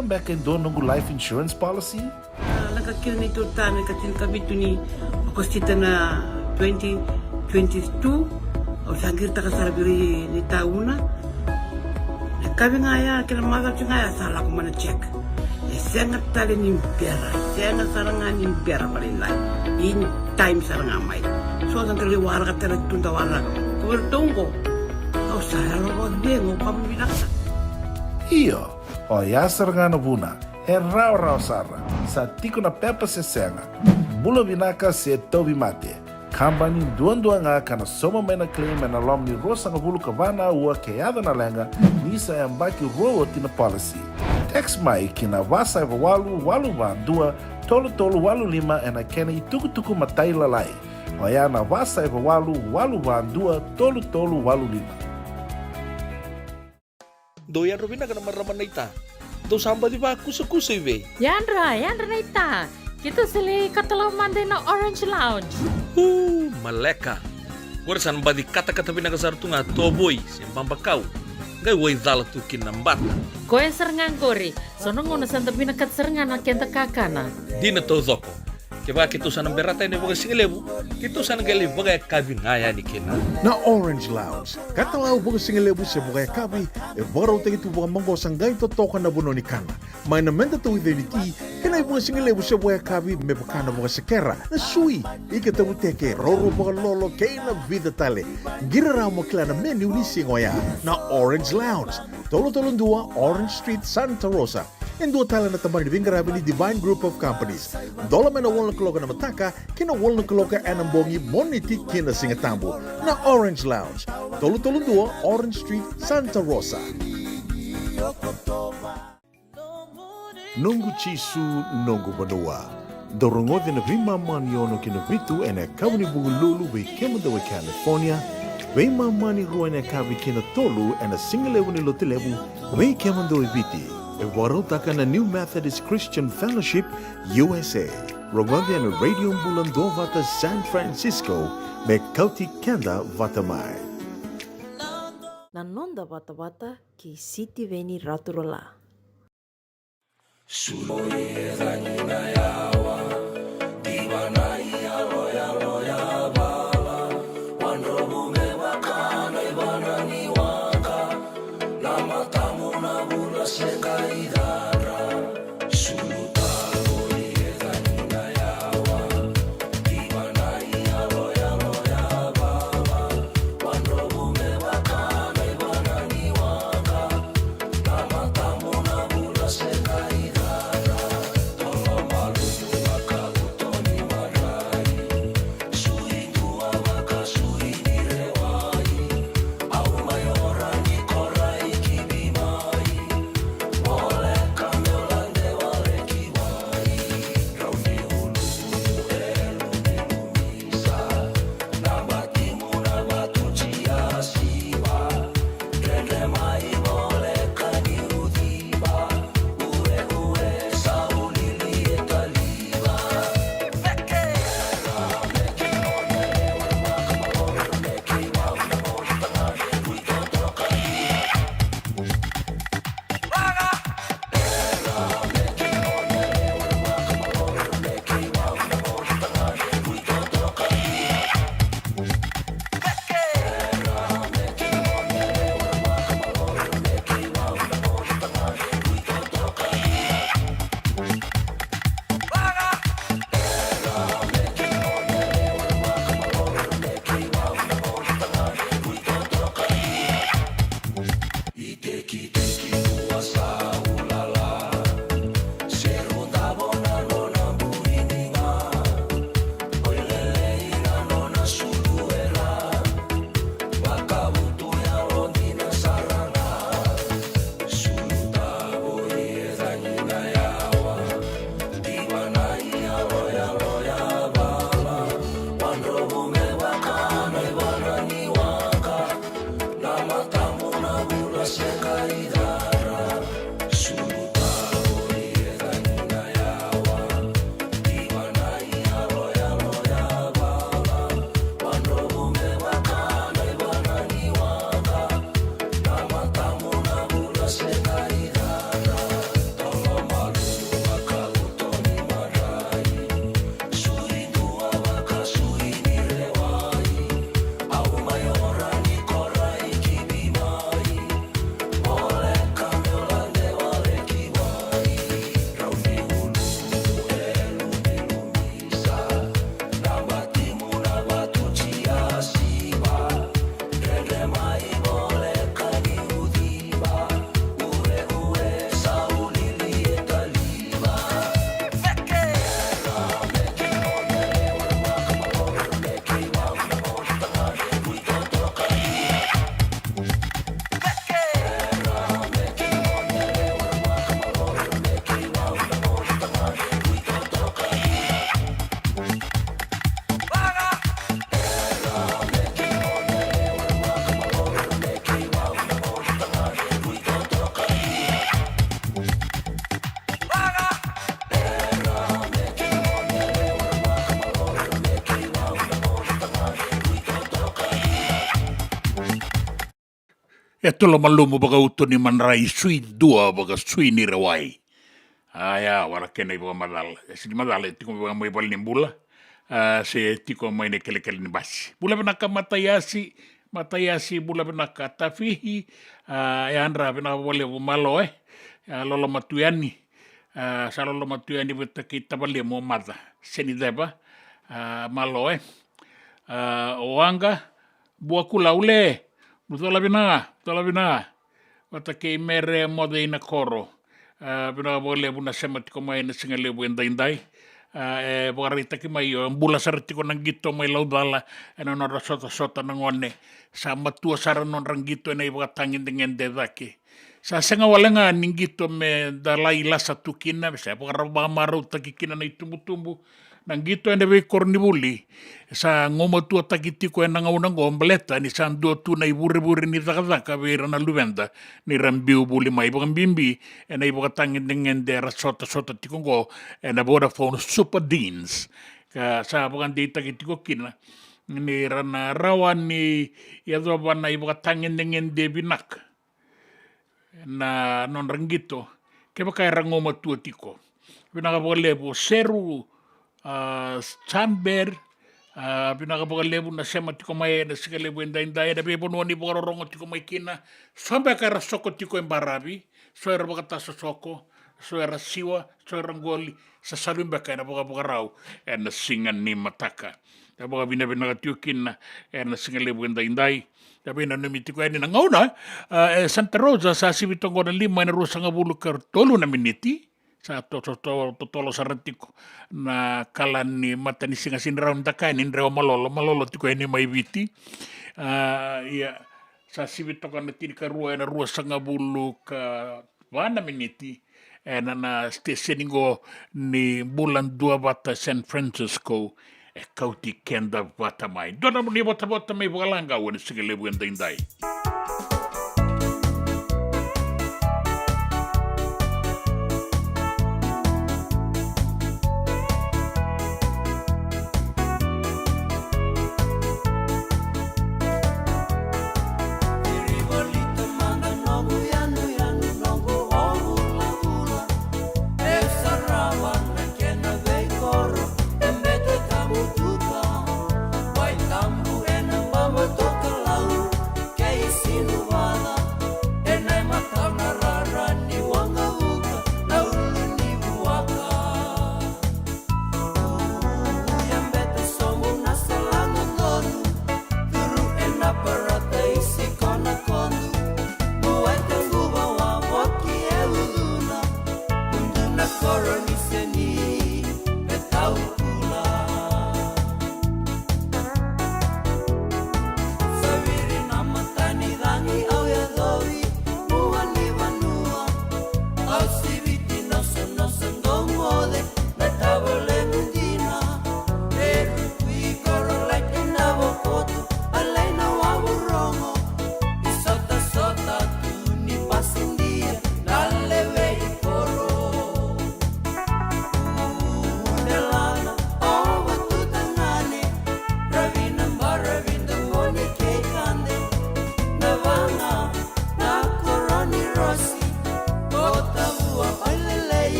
Kia back in Donongu life insurance policy? Laka kira ni tutana katil kabitu ni okostita na 2022 o sangir ta kasara biri ni tauna. Kabi ngaya kira maga ngaya sala ko mana check. Sengat tali ni biara, sengat sarangan ni biara paling lain. In time sarang amai. So kan kali warga tera tunda warga. Kau tunggu. Kau saya lo dengo kamu bilang. Iyo, o ya sarangana buna, rau sara, sa tiko na pepa se senga. Bula vinaka se tobi mate. Kambani duan nga kana soma mena claim na lom ni rosa nga bulu kabana ua keada na lenga nisa yang baki roa tina policy. Text mai kina wasa eva walu van dua tolu walu lima ena kena i tuku matai lalai. Oya na wasa eva walu van dua tolu walu lima. Doyan Robina kana marama naita. Do samba di ba kusa iwe. Yandra naita. Kita sili katalau mande na Orange Lounge. Maleka. Gorsan badi kata-kata pinagasar tunga toboy sempang bakau. Gai woi dala tukin nambata. Koe serengan kori, sono ngono santa pinakat serengan na kenta kakana. Dina to zoko. Keba kitu sana berata ini boga singelebu. Kitu sana gali boga kabin ngaya ni kena. Na Orange Lounge, katalau buka singelebu se buka kabi, baro te tu buka mango sanggai to toka na buno ni kana. Mai na menda tu identity, kena buka singelebu se buka kabi me buka na buka sekera. Na sui, ika te buteke roro buka lolo keina vida tale. Gira ramo kila na menu ni singoya. Na Orange Lounge, tolo dua Orange Street, Santa Rosa. En dua tala na tamani di bingarabi ni Divine Group of Companies. Dola mena wala kaloka na mataka, kina wala kaloka anambongi moniti kina singatambo. Na Orange Lounge, tolo dua Orange Street, Santa Rosa. Nungu chisu nungu banua. Dorongo de na vima maniono kina vitu ene kawani bugululu be kemada we California. Vima mani ruane kavi kina tolu ene singalewu ni lotilewu we kemando we viti. E warotaka na New Methodist Christian Fellowship, USA. Rongwande na Radio Bula Duavata, San Francisco, me Kauti Keda, Vata mai. Nanonda Vata ki City Veni Raturola. E tolo malumu baga uto ni manrai sui dua baga sui ni rawai. Aya, wala kena ibu madal. Sini madal tiko baga mai bal ni bula. Se tiko mai ne kele ni basi. Bula benaka matayasi bula benaka tafihi. Ya andra benaka wale malo lolo matuyani. Sa lolo matuyani beta kita bali mo mata. Seni deba malo oanga bua kula ule. Mutola bina. Wata ke mere mode ina koro. Bina wale buna sema tiko mai na singa lebu indai. Bukarita ki mai bula sartiko nang gito mai laudala ena no sota nangone sa matua sara non rangito ena iba tangin dengan dedake sa senga walenga ningito me dalai lasa tukina sa bukaraba maru takikina na itumbu nang gito ena be kornibuli sa ngoma tua takitiko ena ngauna ngombleta ni sa ndo tu na iburi ni takataka be na luvenda ni rambiu buli mai bukan bimbi ena iba tangin dengan dera sota tikongo ena Vodafone Super Deans ka sa bukan di takitiko kina ni rana rawan ni yadoba na iba tangin dengan debinak na non rangito ke baka rangoma tua tiko pinaka bo seru chamber pinaka lebu na sema tiko mai na sika lebu indai na bebo ni borongo tiko mai kina sampai ka rasoko tiko embarabi so era baka soko so era siwa so era ngoli sa salumba ka na baka rau na singa ni mataka ta baka bina tio kina na singa lebu indai tapi na numitiko ni ngauna Santa Rosa sa sibitongo na 5 na rusa nga bulu tolu na miniti sa tolo sarantiko na kalan ni mata ni singa sinraun takai ni ndrewa malolo tiko ni mai viti ya sa sibitongo na tini ka rua sanga bulu ka wana miniti na stationingo ni Bula Duavata San Francisco Kauti Keda Vata mai. Dona ni bota mai bukalanga wani sige lebu indai. Toca lau, que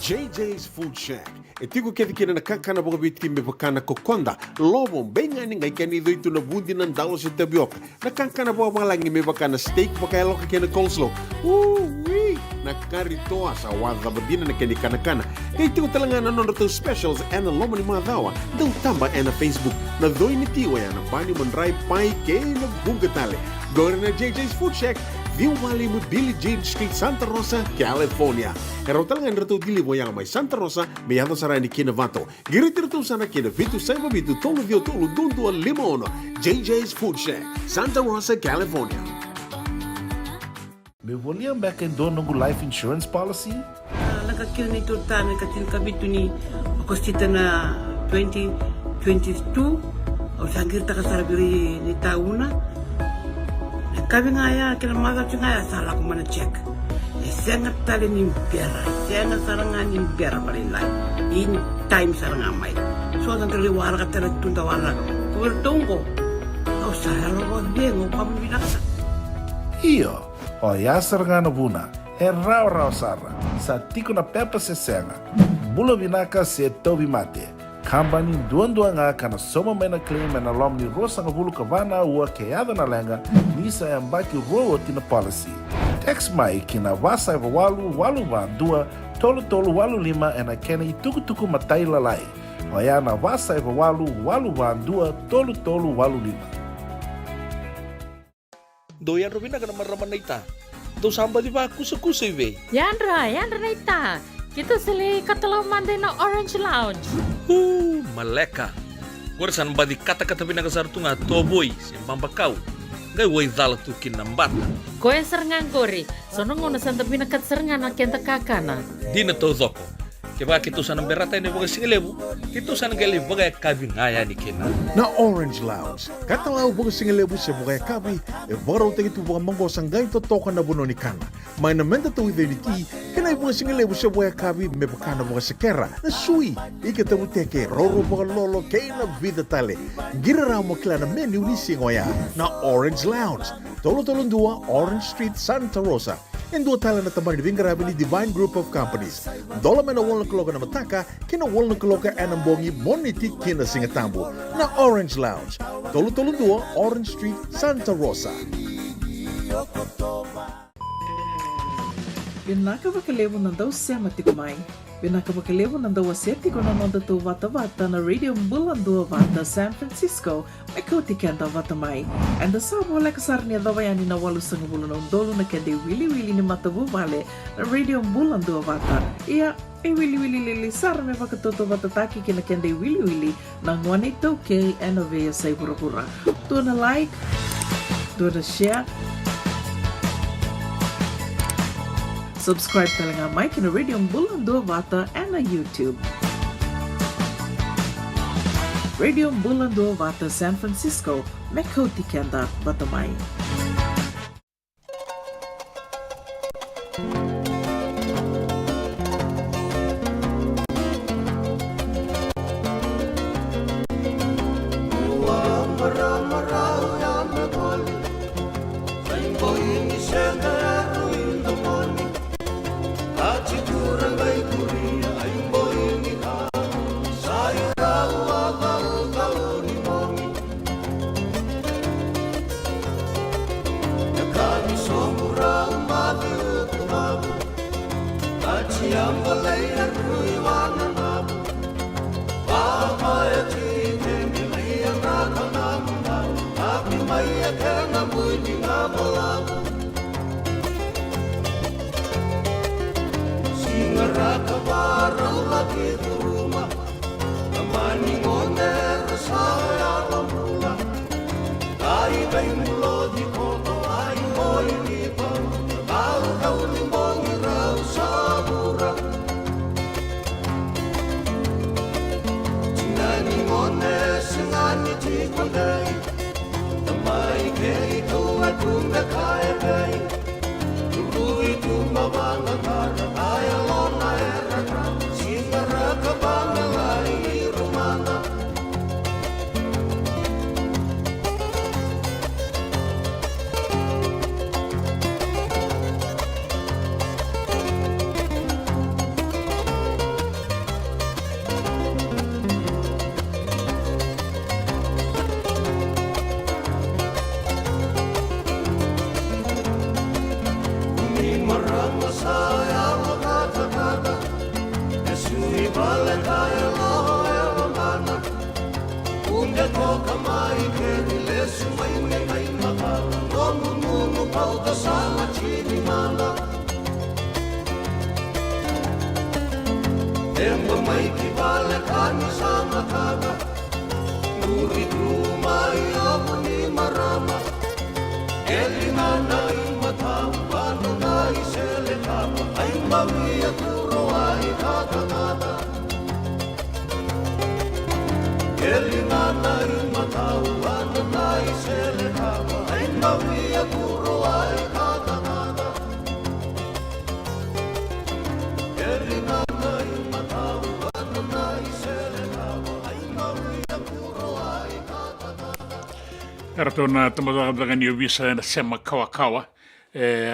JJ's Food Shack. E tiku kedi kina na kakana boka biti me pakana kokonda. Lobo benga ni ngai kani doi tu na bundi na ndalo se tabioka. Na kakana boka malangi me pakana steak pakai loka kena coleslaw. Woo-wee! Na kari toa sa wadha badina na kani kana. Kaya tiku talangana nono to specials and the lomo ni madawa. Dau tamba and na Facebook. Na doi ni tiwa ya na bani manrai pai kaya na bunga tale. Go na JJ's Food Shack. Viu Valley mo Billie Jean Street, Santa Rosa, California. Pero talagang rito dili mo yang may Santa Rosa, may yato sarani kina Vato. Giritirito sana kina Vitu Saiba Vitu Tolo Dio Tolo Dundu Limono. JJ's Food Shack, Santa Rosa, California. Me volia back in dono ng life insurance policy? Nakakil ni Turtana katil kabitu ni akostita na 2022 o sagir ta kasarabiri ni tauna. Kami ngaya kila mada ngaya salah ko mana check. Sengat tali ni biara, sengat sarangan ni biara paling lain. In time sarangan mai. So ang terliwara ka tala tunda wala. Kuwertongko. Kau saya lo dengo kamu binasa. Iyo, o ya sarangan buna. E rau sara. Sa tiko na pepa se senga. Bula binaka se tobi mate. Kambani duan nga kana soma mena claim na lom ni rosa nga bulu kabana ua keada na lenga nisa e ambaki roa tina policy. Text mai kina wasa eva walu ba dua tolu walu lima e na kena i tuku matai lalai. Oya na wasa eva walu ba dua tolu walu lima. Doyan Rubina kana maraman naita. Do samba di ba kusa iwe. Yandra naita. Kita sili katalau mande na Orange Lounge. Maleka. Gorsan badi kata-kata pinakasar tunga toboy simpang bakau. Gai wai dala tukin nambat. Koe serengan gori. Sono ngono santa pinakat serengan na kenta kakana. Dina to zoko. Keba kitu sana berata ini bagai singelebu. Kitu sana gali bagai kabin ngaya ni kena. Na Orange Lounge, katalau bagai singelebu se bagai kabi, e baro tegi tu bagai manggo sanggai to toka na buno ni kana. Mai na menda tu ide ni ki, kena bagai singelebu se bagai kabi me bakana bagai sekera. Na sui, ike tabu teke, roro bagai lolo kei na vida tale. Gira ramo kila na menu ni singoya. Na Orange Lounge, tolo dua Orange Street, Santa Rosa. En dua tala na tamani di vingarabi ni Divine Group of Companies. Dola mena wala kaloka na mataka, kina wala kaloka anambongi moniti kina singatambo. Na Orange Lounge. Tolo dua Orange Street, Santa Rosa. Binaka bakalevo nandau sema tikumai. Binaka bakalevo nandau aseti ko na nanda tu Vata na Radio Bula Duavata, San Francisco, may Kauti Keda Vata mai. And the sabo la kasar ni adawayani na walu sang bulu na undolo na kende wili ni matabu vale na Radio Bula Duavata. Ia e wili sar me vakatoto vatataki kina kende wili na ngwane toke enovea say pura. Do na like, do na share. Subscribe talaga Mike na Radio Bula Duavata and na YouTube. Radio Bula Duavata, San Francisco, may Kauti Keda Vata mai. rauda sala chini mala Temba mai ki vale kani sama kaga Nuri kumai amuni marama Elina nai matau Pano nai sele kama Ai mawia kuro ai kata kata Elina nai matau Pano nai sele kama Ai mawia kuro ai kata kata Elina nai matau Pano nai sele kama Ai mawia kuro ai kata kata Rato na tamadagaga ni visa na sema kawa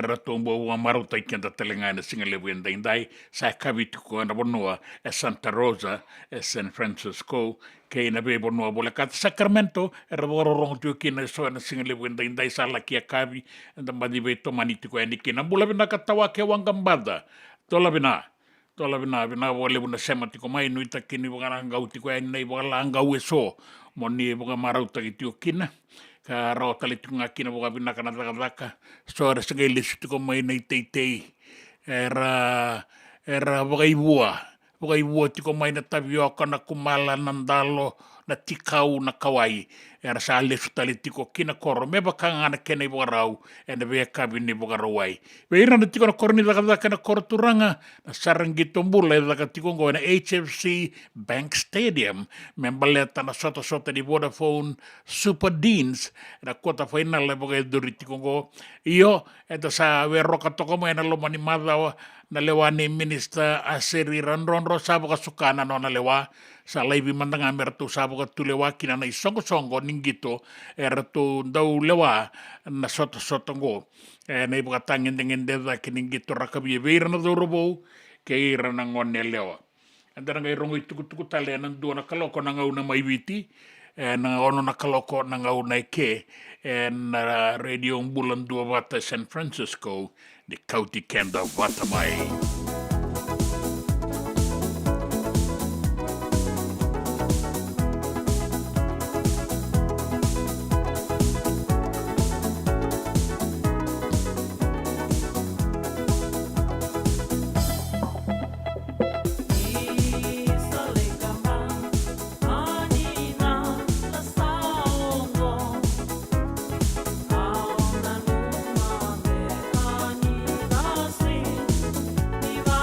rato mbo wa maruta ikenda telenga na singa lebu ndai sa kavitu ko na bonua Santa Rosa San Francisco ke na be bonua bola kat Sacramento reboro rong tu kina so na singa lebu ndai sa la kia kavi nda madi be to maniti ko ni kina bula bina katawa ke wangambada tola bina wale buna sema tiko mai nuita kini bugana ngau tiko ai nei bugala ngau eso moni buga marauta ki tio kina ka rao tali tunga kina buga bina kana taka so ara sega ili tiko mai nei teitei era buga ibua tiko mai na tavioka na kumala na ndalo na tikau na kawai era sa le tali tiko kina koro me baka ngana kene buga rau ena be kabini buga rawai be ira na tiko na koroni taka na koro turanga na sarangi tombula taka tiko ngo na HFC Bank Stadium membaleta na soto di Vodafone Super Deans na kota final le buga duri tiko ngo iyo eta sa we roka toko mo ena lo mani madao na lewa ni minister aseri ranron sabu kasukana no na lewa sa laivi mandanga mertu sabu ka tulewa kina na isongo ningito ertu dau lewa na soto ngo na ibu katangin dengan deda kiningito rakabi beira na dorobo ke ira na ngone lewa andara ngai rongo tuku tale na do na kaloko na ngau na maibiti na ono na kaloko na ngau na ke na radio Bula Duavata San Francisco di Kauti Keda Vata mai Viva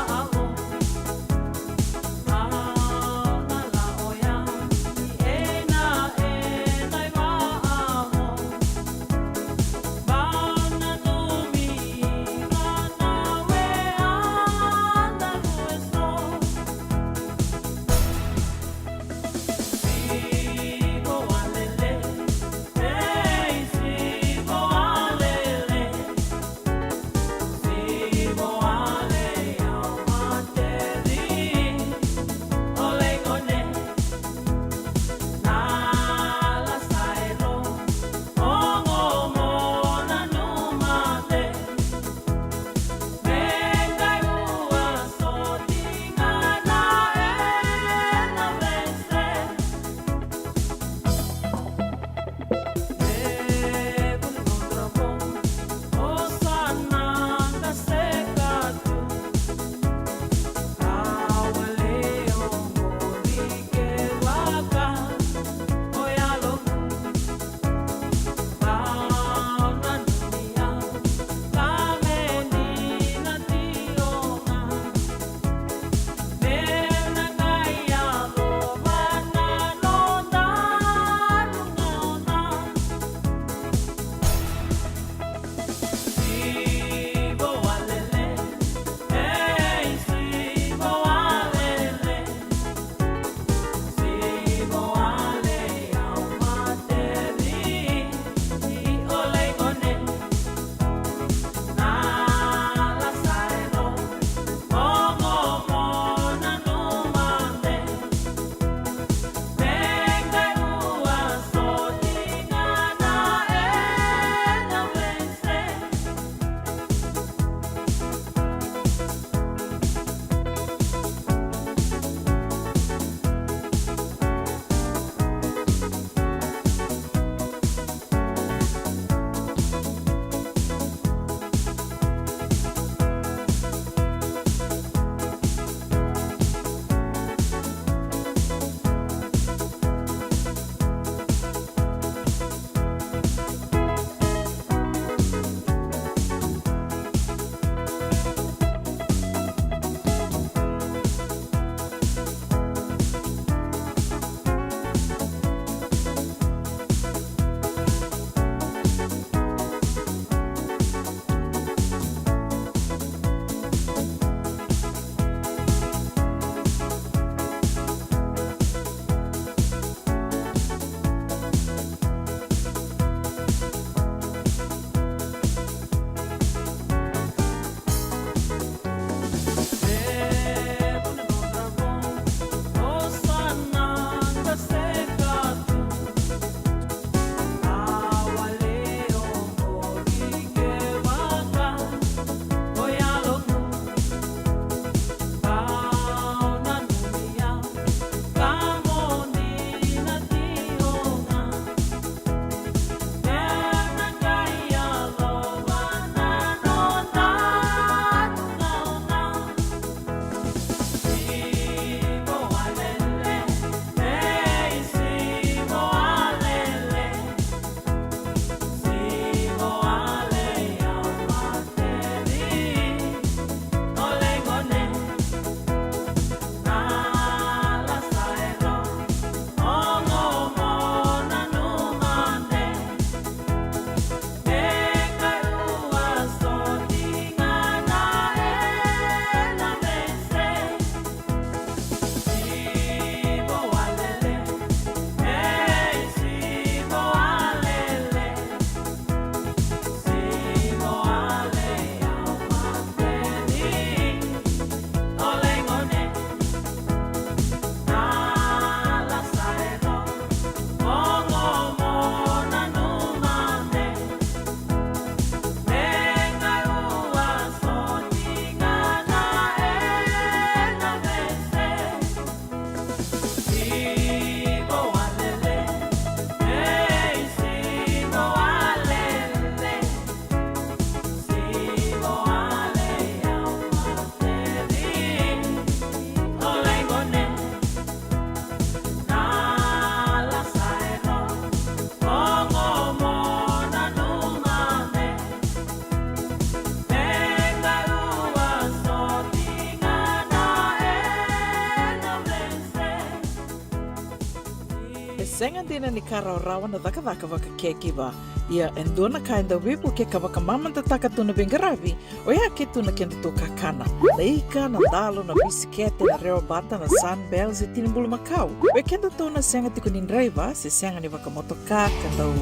dina ni kara rawa na daka waka kekiwa. Ia endona kainda wipu ke kawaka mamanta taka tuna bengaravi o ia ke tuna kenda tō kakana. Leika na dalo na bisikete na reo bata na sunbells e tinimbulu makau. We kenda tōna senga tiku ni driver se senga ni waka motoka kandau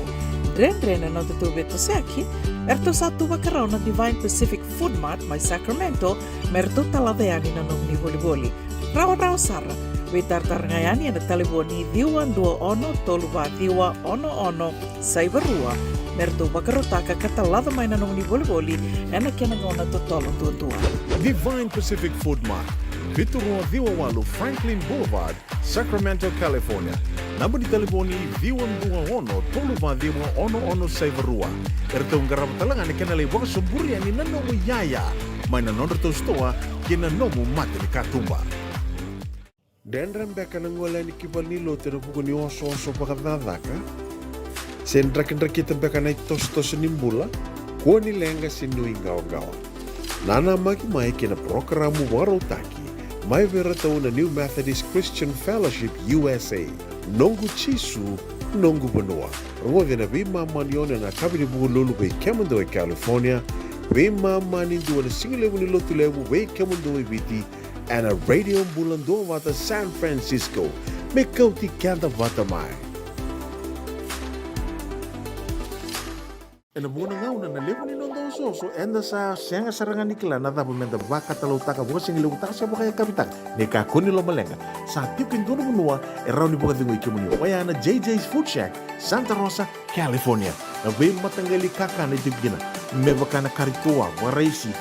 Drendre na te tū beto seaki, erto sa tū wakarau na Divine Pacific Food Mart mai Sacramento, merto taladeani na nung ni voliboli. Rawa sara, we tartarangayani na taliboni diwa ndua ono toluwa diwa ono saivarua, merto wakarotaka katalada mai na nung ni voliboli, ena kena ngona totolo tua. Divine Pacific Food Mart, Vitorua Diwawalu Franklin Boulevard, Sacramento, California. Namba di telefoni ono toluwa diwa ono saivarua. Erto ngarap talangan ni kena lewang sumburi ani na nomu yaya, mai na nondor to stoa kena nomu mate ni katumba. Dendram beka na ngola ni kibalilo te rupuko ni oso pakadadaka. Sen drakin beka na tos nimbula, ko ni lenga sinui gawa. Nana maki mai kena programu warotaki, mai vera tau na New Methodist Christian Fellowship USA. Nongu chisu, nongu banua. Rode na bima manione na kabini bugululu bei kemundo e California, bima mani dua na singilewu ni lotulewu bei kemundo e viti, and a radio Bula Duavata San Francisco, me Kauti Keda Vata mai. E na muna ngau na lewa ni nondo soso enda sa senga sarangan nikla na dabu menda baka talau taka buka singi lewu taka siapa kaya kapitang ne ka kuni lo malenga sa tipin dono bunua e rau ni buka tingu ikimuni waya na JJ's Food Shack Santa Rosa, California na bei matangali kaka na itibigina me baka na karitua waraisi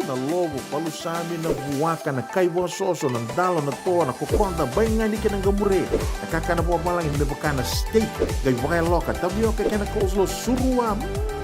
na lobo palusami na buwaka na kaiwa soso na dalo na toa na kukonda bainga ni kena gamure na kaka na buwa malang me baka na steak gai baka loka tabioka kena coleslaw surua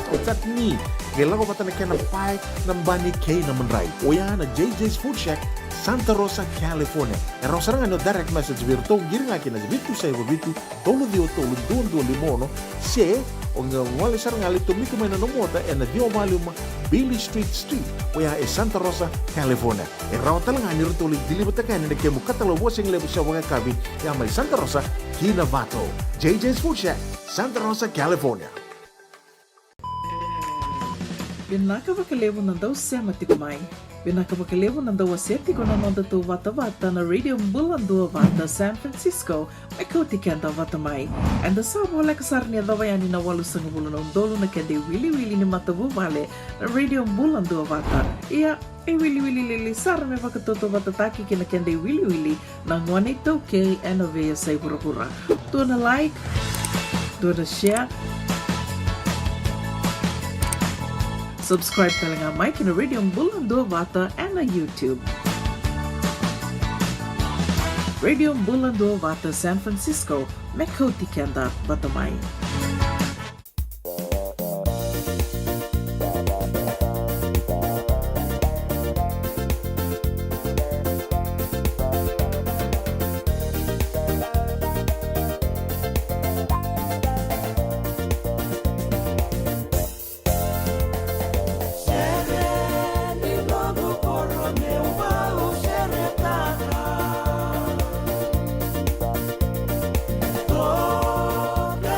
Otat ni, kailangan ko pa na pie ng bani kay na manray. O yan na JJ's Food Shack, Santa Rosa, California. E raw sarang ano direct message virto, giring akin na bitu sa iba bitu, tolo duon limono, se, o nga wali sarang alito mito may nanumota, e na diyo mali Billy Street, o yan e Santa Rosa, California. E raw talaga ni rito ulit dilibata kayo na nagkemo katalawa sing lebo sa mga kabi, yan may Santa Rosa, Kinavato. JJ's Food Shack, Santa Rosa, California. Binaka wakalevo na daw sema tikumay. Binaka wakalevo na daw aseti ko na nonda to Vata na radio Bula Duavata San Francisco may Kauti Keda Vata mai. And the sabo like kasar niya daw yan na walu sa ngubulo ng dolo na kende wili ni matabu vale na radio Bula Duavata. Iya wili sar me wakatoto watataki kina kende wili na ngwanito kay enovea sa iburapura. Tuwa na like, tuwa na share, subscribe talaga Mike na Radio Bula Duavata and na YouTube. Radio Bula Duavata San Francisco, may Kauti Keda Vata mai. Toca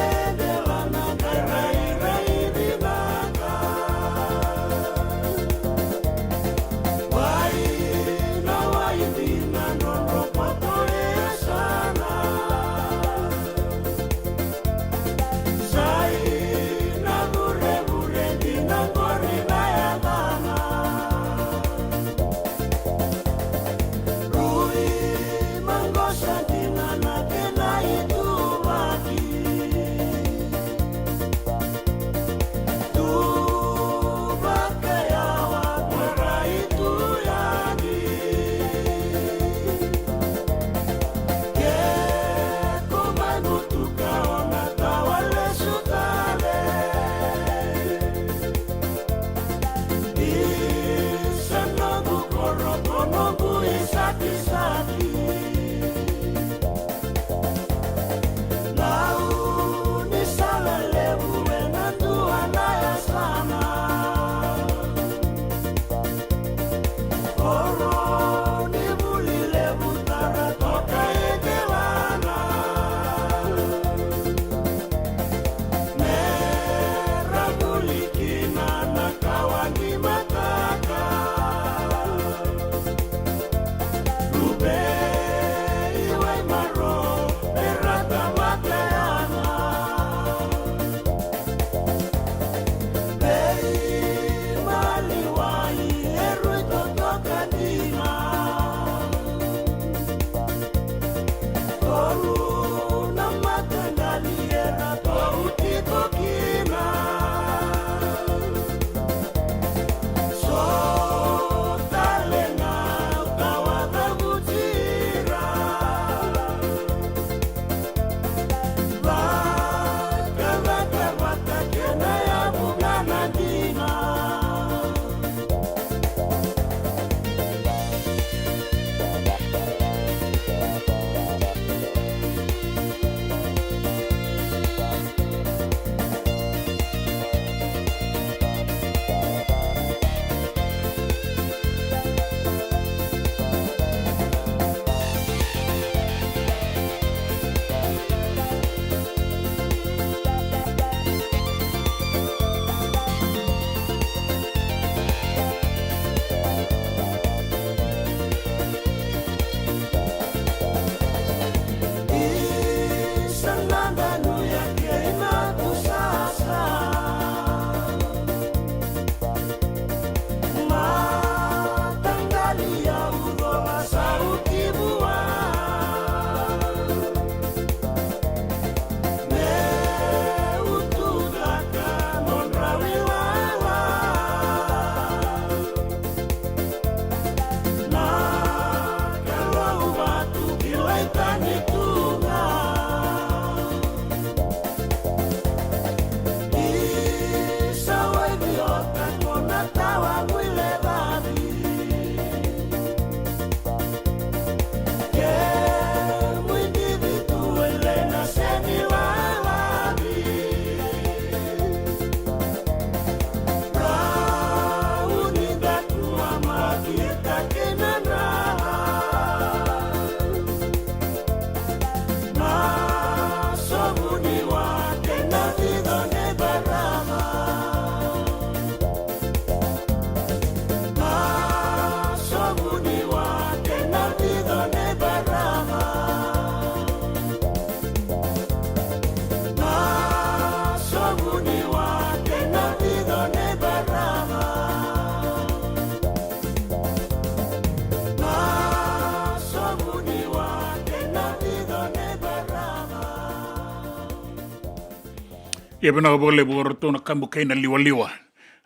Ia pena wale boroto na kambu kaina liwa.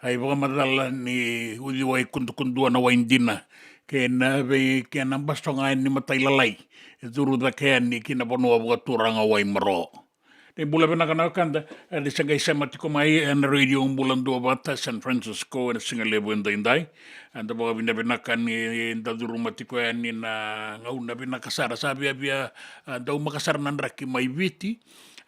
Ai waka madala ni uliwa i kundukundua na waindina. Ke na vei ke na bastonga ni matailalai. E turu da kea ni kina ponua waka turanga wai maro. Te bula pena kana kanda, di sangai sama tiko mai na radio Bula Duavata, San Francisco, na singa lebu indai. Anda waka pina pena kani ndaduru matiko ya ni na ngauna pena kasara. Sabi abia dau makasara nandraki mai viti.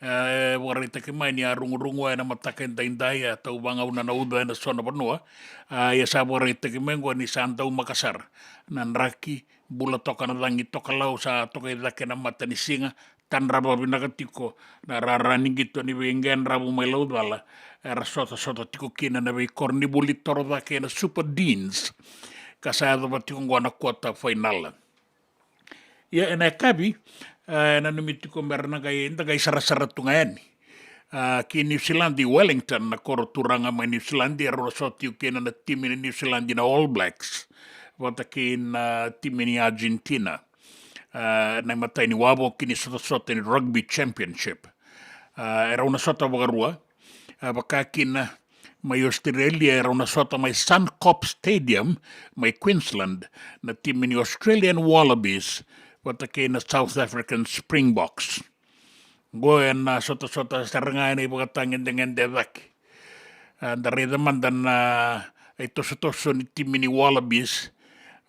Warita ke mai ni a rungu na mataka indai atau banga una na uda na sona panua. Ia sa warita ke mengo ni sa andau makasar. Nandraki bula toka na dangi toka lau sa toka idake na mata ni singa. Tan raba binaka tiko na rarani gitu ni wengen rabu mai lau dala. Era sota tiko kina na wei korni buli toro dake na super deans. Kasaya ba tiko ngwana kuota final. Ia ena kabi na numitiko merna kai inta kai sara-sara tungayani. Ki New Zealand di Wellington na koro turanga mai New Zealand di ero soti ukena na timi ni New Zealand na All Blacks. Wata ki na timi ni Argentina. Na matai ni wabo kini sota ni Rugby Championship. Era una sota wagarua. Baka kina mai Australia era una sota mai Suncorp Stadium mai Queensland na timi ni Australian Wallabies. Wata ki na South African Springboks. Goe na sota sarangai ni bakatangin dengan devak. Dari teman dan itu soto ni timi ni Wallabies.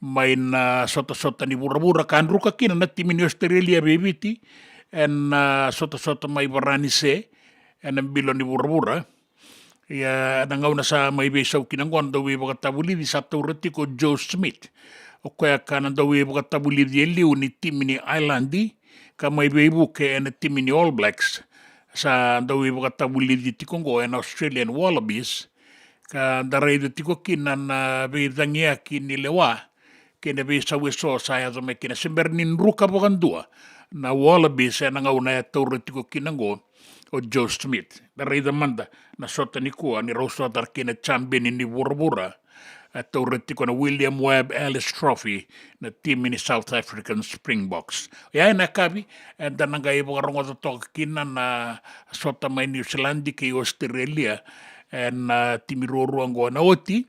Main sota ni bura-bura kan ruka kina na timi ni Australia bebiti. En sota mai barani se. En bilo ni bura-bura. Ya nangau na sa mai besau kinangwan daw bakatabuli di satu retiko Joe Smith. O kaya kanan daw bakatabuli di liu ni timi ni Islandi. Kamai beibu ke na timi ni All Blacks. Sa daw bakatabuli di tikongo en Australian Wallabies. Ka daray di tiko kinan bedangia kini lewa. Kena besau eso saya to mekina sembernin ruka bakandua. Na Wallabies na ngau na tawre tiko kinango o Joe Smith. Daray manda na sota ni kuwa ni rosa tar kina champion ni bura-bura. Tawre tiko na William Webb Ellis Trophy na timi ni South African Springboks. Ya na kabi dan nga ibo karongo to kina na sota mai New Zealand ke Australia en timi roruango na oti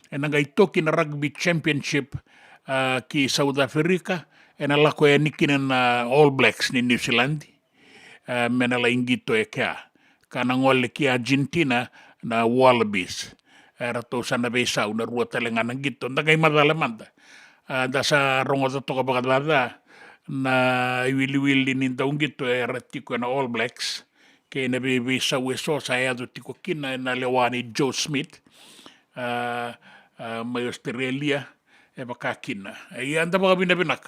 en nga itoki na Rugby Championship ki South Africa en alako ya nikina na All Blacks ni New Zealand menala ingito e kea kana ngole ki Argentina na Wallabies rato sana besau na rua talengan gitu ndagai madala manda dasa rongo to ka bakadada na wili ni daung gitu ratiko na All Blacks ke na besau eso saya do tiko kina na lewani Joe Smith mai Australia bakakina anda baka binabinak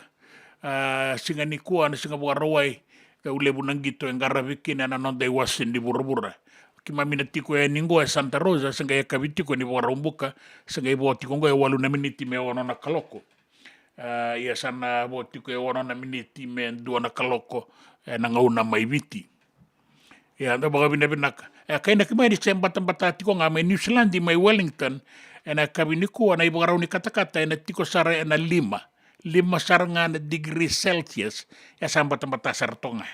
singa ni kuan singa buarawai ka ulebu nang gitu engarabikina na nonde wasin di bura-bura kima minatiko ya ningo ya Santa Rosa sanga ya kabitiko ni buarumbuka sanga ibo tiko ngo ya walu na miniti me wono na kaloko ya sana bo tiko ya wono na miniti me dua na kaloko na ngauna mai viti ya anda baka binabinak kaina kima di sembata tiko nga mai New Zealand di mai Wellington ena kabiniko na ibo ni kata-kata ena tiko sara ena 5 saranga na degree Celsius ya sambata sartonga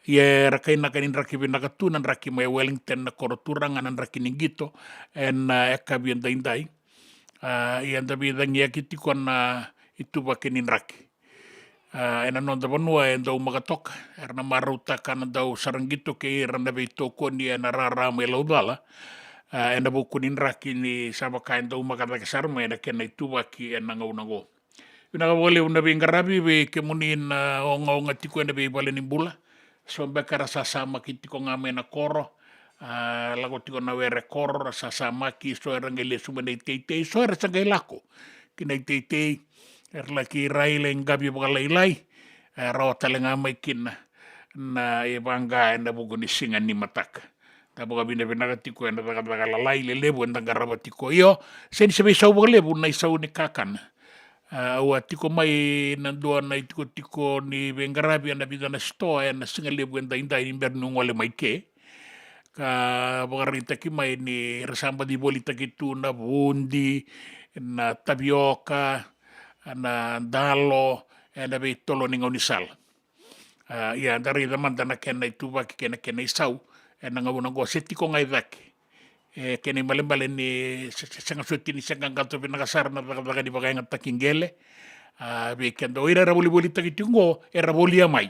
ya rakai na kanin raki binakatunan raki may Wellington na koroturangan ang raki ningito en ekabi ang dainday yan dabi dang yakitikon na itu ba kinin raki en anon da banua en daw magatok erna maruta kan daw saranggito kay erna dabi toko ni en rarama ilaudala en daw kunin raki ni sabakain daw magatakasarma en ken itu ba ki en nangaw pinakawali una bingarabi be kemunin onga tiko en dabi balen Bula so bekara sasama kiti ko ngame na koro lago tiko na were koro sasama ki so erangele sumene tei so era sangai lako kinai tei erla ki raile ngabi balailai rawa talenga mai kin na ibanga enda bugo ni singa ni matak ta buga bina tiko enda daga lalai lelebu enda garaba tiko yo sen sebe so lebu na isau ni kakan wa tiko mai nandua na tiko ni bengarabi na bida na stoa na singa lebu enda inda inverno ngole mai ke ka bagarita ki mai ni resamba di bolita gitu na bundi na tapioca na dalo na be tolo ni ngonisal ya dari zaman dana kena itu ba kena isau nanga una go seti ko ngai vake kene malembale ni sanga suti ni sanga gato vina kasar na vaga di vaga ngata kingele be kendo ira boli takitingo era bolia mai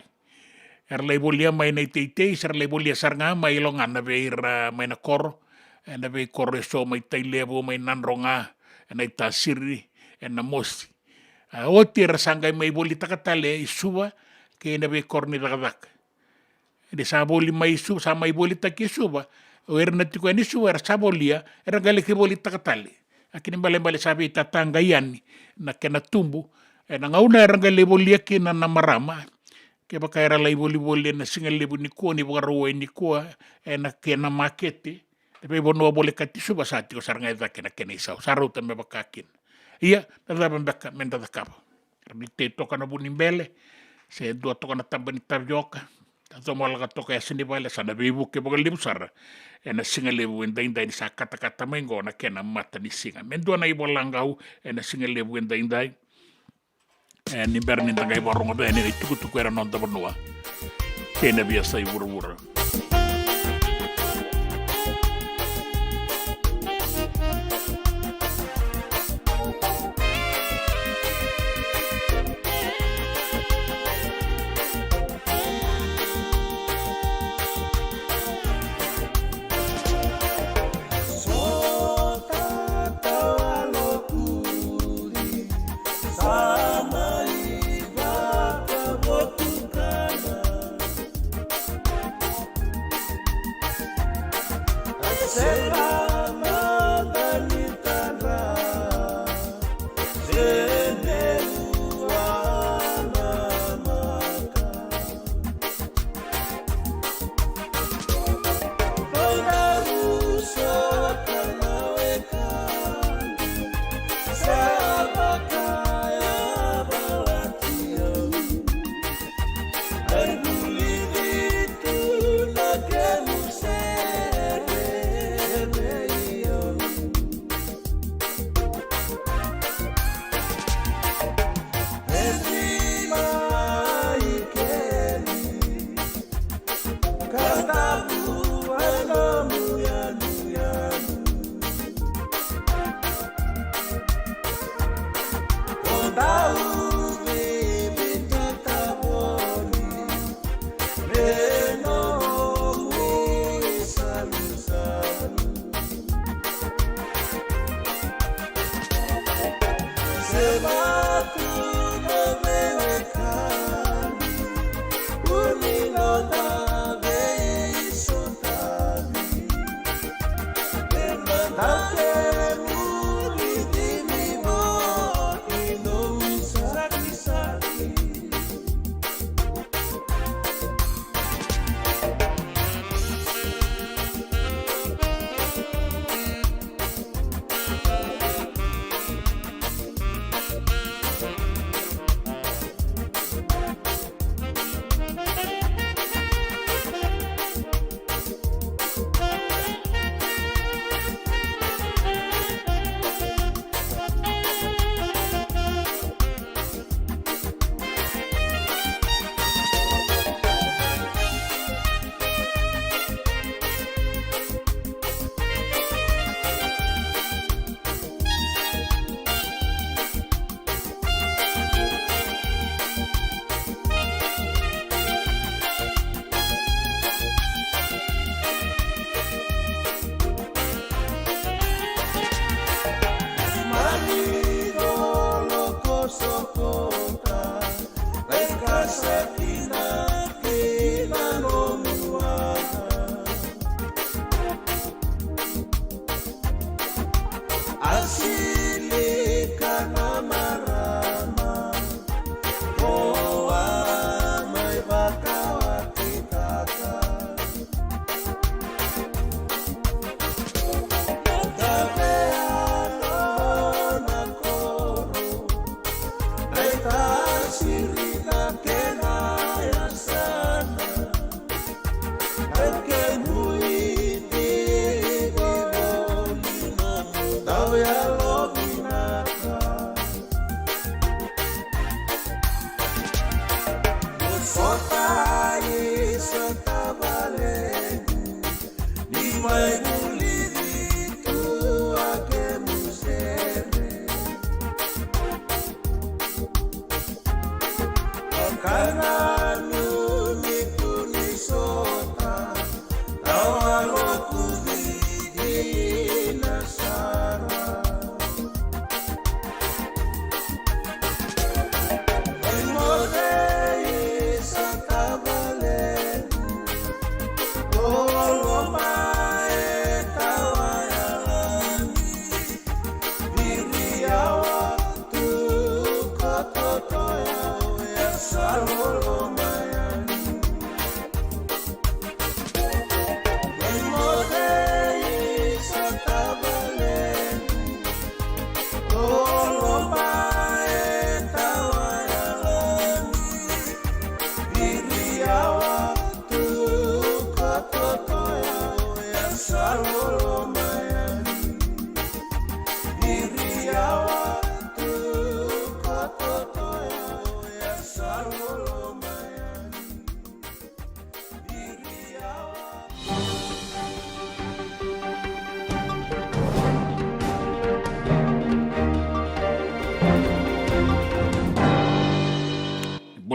era le bolia mai nei teitei ser le bolia sarnga mai longana be ira mai na kor na be kor so mai tailevo mai nanronga na ita siri na mosi o tira sanga mai boli takatale isuwa ke na be kor ni vaga de sa boli mai su sa mai boli takisuba o era na tiko ni su era sabolia era gale ke boli takatali akini bale sabi tatanga yani na kena tumbu na ngauna era gale boli akina na marama ke baka era lai boli na singa lebu ni ko ni baro ni ko na kena makete pe bono bole katisuba sa tiko sarnga eda kena isa saruta me bakakin ia da baka menda da kapa te toka na bunimbele se do toka na tabani tabjoka tato malaga toka ya sini vale sana bibu ke bogal libusara ena singa lebu enda ni sa kata mengo na kena mata ni singa mendo na ibo langau ena singa lebu enda ni berni tanga ibo rongo be ni tuku era non da bonua kena biasa ibura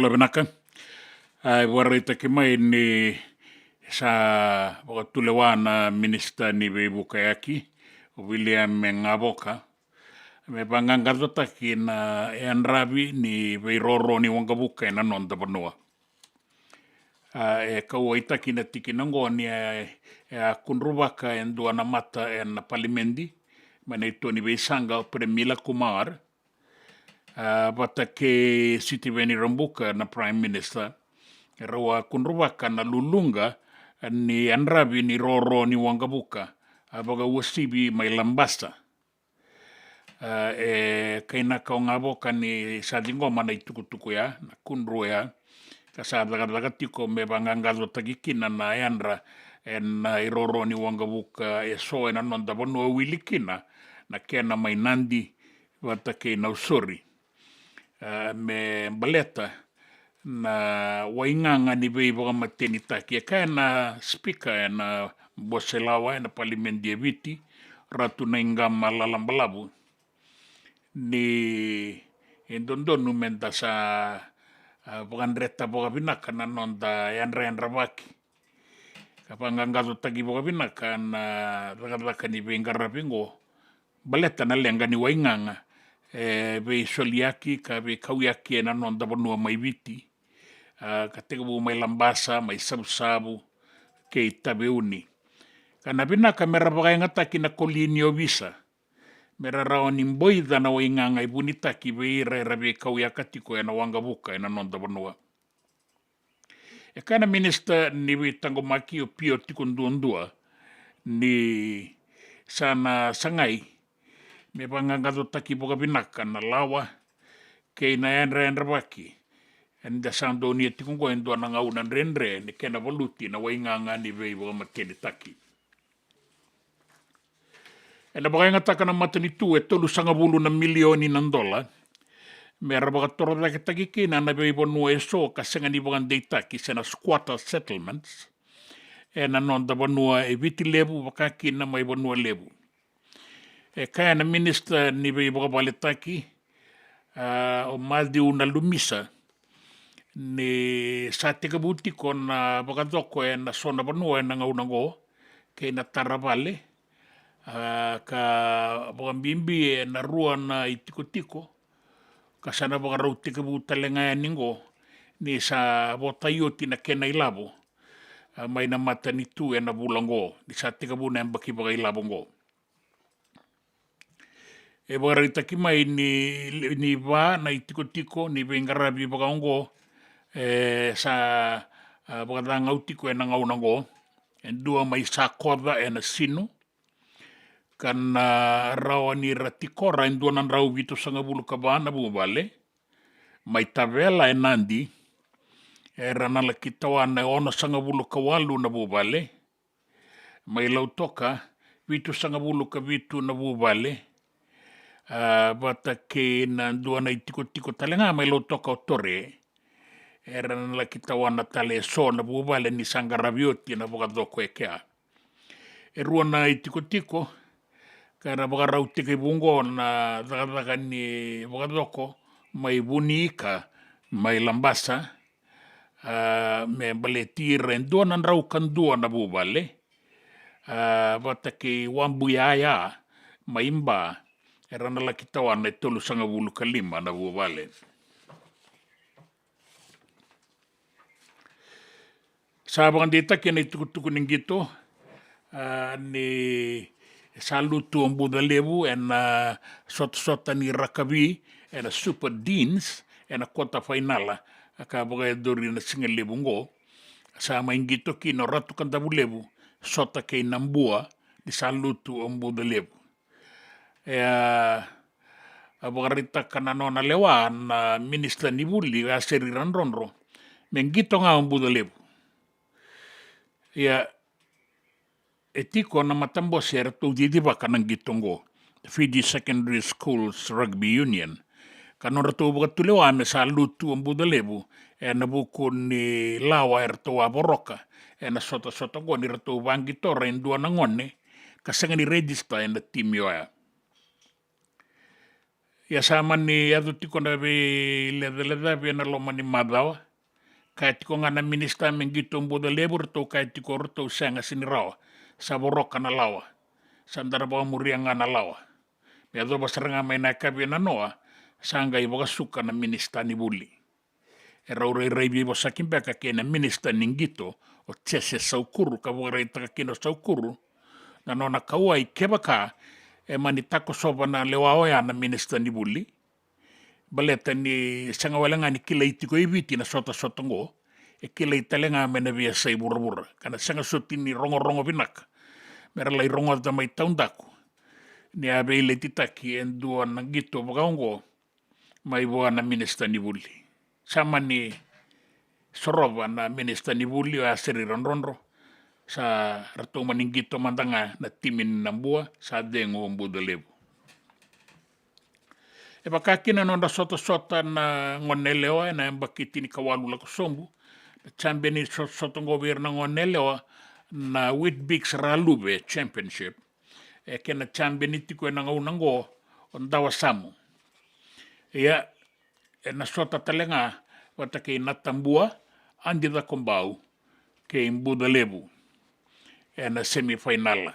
bula binaka. Warita kimai ni sa wakatulewana minister ni Bukayaki, William Mengaboka. Me bangangadota kina Enrabi ni Veiroro ni Wangabuka na nonda banua. Kauaita kina tikinango ni kunrubaka endua na mata na palimendi. Mana ito ni Beisanga Premila Kumar. Vata ke Siti Veni Rambuka na Prime Minister. Rawa kunrubaka na lulunga ni Enrabi ni Roro ni Wangabuka. Baga wasibi may lambasta. Kaina kaungaboka ni sadingoma na itukutuku ya, na kunro ya. Kasadagatiko me bangangalo tagikina na Enra na Iroro ni Wangabuka so na nonda bono wilikina na kena may nandi wata ke na usuri. Me baleta na wainganga ni beibo matenita kia kaya na speaker na boselawa na palimendia viti ratu na ingama lalambalabu ni indondonu menta sa pagandreta boga binaka na nonda yanra baki kapangangalo tagi boga binaka na dagadaka ni bengara bingo baleta na lenga ni wainganga be soliaki ka be kauyaki na nonda bonua mai viti kategu mai lambasa mai sabu ke tabeuni kana binaka merabaga ngata kina kolinio visa mera raoni mboida na wainganga ibunita ki beira rabe kauyakati ko na Wangabuka na nonda bonua kana minister ni witango maki o pio tikundundua ni sana sangai me bangangado taki boga binaka na lawa ke na enra baki enda sando ni tikungo endo na ngauna rendre ni kena voluti na wainganga ni vei boga makeni taki enda boga ngata na matani tu tolu sangabulu na milioni na dola me rabaga toro la taki kina na vei bonu eso kasenga ni boga data ki sena squatter settlements na nonda bonua e viti lebu bakaki na mai bonua lebu kaya na minister ni vei boga baletaki o maldi una lumisa ni sa teka buti kon na bakadoko na sona bonua na ngaunango ke na taravale ka bogambimbi na rua na itiko kasana bagarau teka buta lenga ningo ni sa botayoti na kena ilabo mai na mata ni tu na bulango ni sa teka bu na baki bagai labongo bagarita ki mai ni va na itiko ni bengarabi bagaongo sa bagadanga utiko na ngaunango dua mai sa koda na sino kana rawa ni ratikora dua nan rau vitu sangabulu kabana bubale mai tavela nandi rana la kitawana ona sangabulu kawalu na bubale mai lautoka vitu sangabulu ka vitu na bubale Vata ke na dua na itiko talenga mai lautoka o tore rana la kitawana tale so na bubale ni sangarabioti na bogadoko kea rua na itiko kara bagarau tike bungo na dagadaka ni bogadoko mai bunika mai lambasa me baletira dua nan rau kan dua na bubale vata ke wambuyaya maimba erana la kitawana tolu sanga bulu kalima na bubale sabang dita kena tuku ninggito ni salutu ombuda lebu ena sota ni rakabi ena super deans ena kota finala aka baga dori na singa lebu ngo sama ingito kino ratu kantabu lebu sota ke nambua di salutu ombuda lebu abagarita kananona lewa na minister ni buli aseriran ronro mengito nga ombuda lebu etiko na matambo ser tu di baka nang gitongo Fiji Secondary Schools Rugby Union kanora tu buka tulewa me salutu ombuda lebu na buku ni lawa erto aboroka na sota go ni ratu bangi torre indua nangone kasanga ni register na team yoya Ia sa mani adu tiko na ve leda ve na lo mani madawa. Kai tiko ngana minista mengito mbuda lebur to kai tiko roto sanga sinirawa. Sa boroka na lawa. Sa ndarabawa muria ngana lawa. Me ado basaranga mai na kabe na noa. Sanga i boga suka na minista ni buli. E raure reibi bo sakimbeka ke na minista ningito o tese saukuru ka boga reitaka kino saukuru. Na nona kaua i kebaka e mani tako soba na lewa oia na minista ni buli. Baleta ni sanga walanga ni kila itiko ibiti na sota ngo. E kila italenga mena via say burabura. Kana sanga soti ni rongo binaka. Mera lai rongo da mai taundaku. Ni abe ile titaki en dua na gito bagaungo. Mai boa na minista ni buli. Sama ni soroba na minista ni buli o aseri ronronro. Sa rato maningito mandanga na timin nambua sa dengo mbuda lebu. E bakakina nonda sota na ngonelewa na mbakiti ni kawalu la kusombu. Na championi sota governa ngonelewa na Whitbix Ralube Championship. E kena championi tiko na ngaunango ondawa samu. Ia e na sota talenga wata kei natambua andi da kombau kei mbuda lebu. E na semifinala.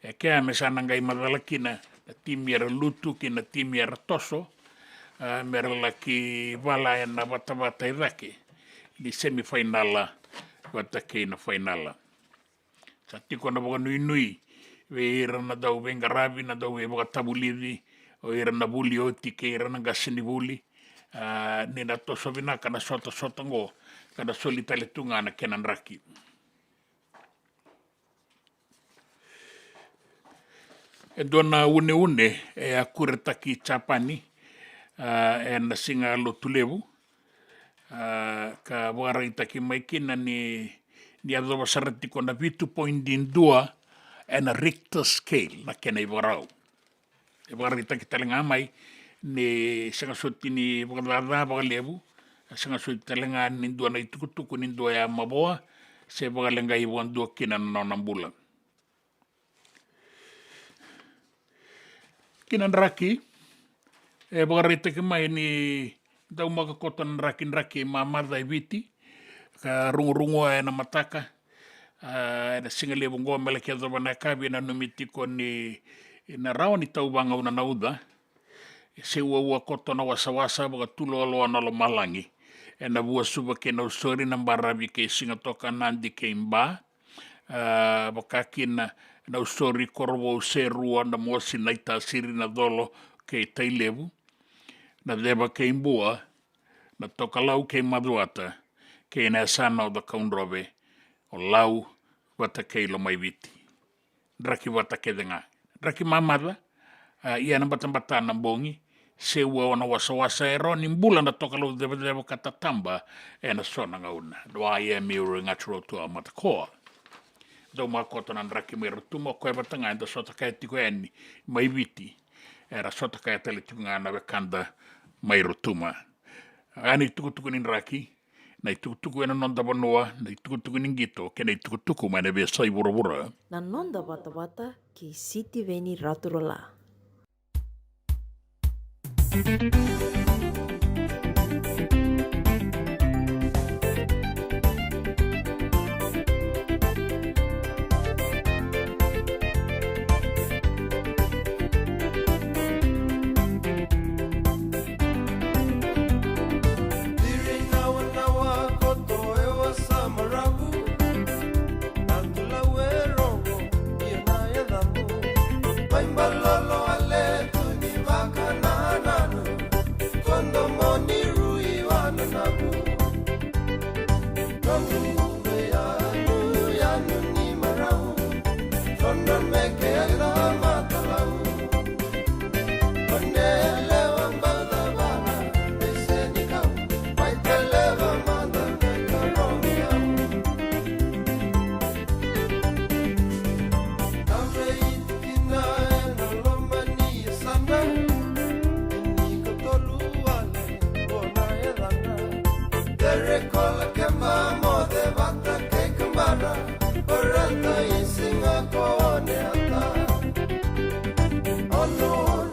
E kea me sana ngai madalakina na timi era lutu ki na timi era toso. Mera laki wala e na Vata idake. Ni semifinala wata kei na finala. Sa tiko na boga nui. We ira na dau vengarabi na dau e boga tabulidi. O ira na buli oti ke ira na gasini buli. Ni na toso vinaka na sota ngo. Kada solitale tunga na kenan raki. E dona une e a kuretaki Japani e na singa lotulevu ka waraitaki maikina ni adoba saratiko na 2.2 e na Richter scale na kena i warau. E waraitaki talenga mai ni sanga soti ni wakadada wakalevu sanga soti talenga ni dua na itukutuku ni dua ya maboa se wakalenga i wandua kina na nambula. Kinan raki, e bagarita ke mai ni dau makakota na raki mamada i viti, ka rungo e na mataka, e na singalevu ngoa mele kia zawa na kabi na numitiko ni na rawa ni tau banga una nauda, se ua koto na wasawasa baga tulo aloa na lo malangi, e na bua suba ke na usori na mbarabi ke singatoka nandi ke imba, bakakina na usori korwo userua na mosi na itasiri na dolo ke tailevu, na deba ke imbua, na toka lau ke maduata, ke na sana o da kaunrobe, o lau wata ke ilo mai viti. Draki wata ke denga. Draki mamada, ia na batambata na bongi, se ua wana wasa ero, ni mbula na toka lau deba katatamba, e na sona ngauna. Doa ia mirroring natural to a matakoa. Dau makota na nraki mai rutuma koe batanga enda sota kai tiko eni mai viti. Era sota kai tele tiko ngana wekanda mai rutuma. Ani tukutuku ni nraki, na tukutuku ena nonda wanoa, na tukutuku ni ngito, kena tukutuku mai na vea sai wura. Na nonda Vata ki Siti Veni Raturola. Oh, no,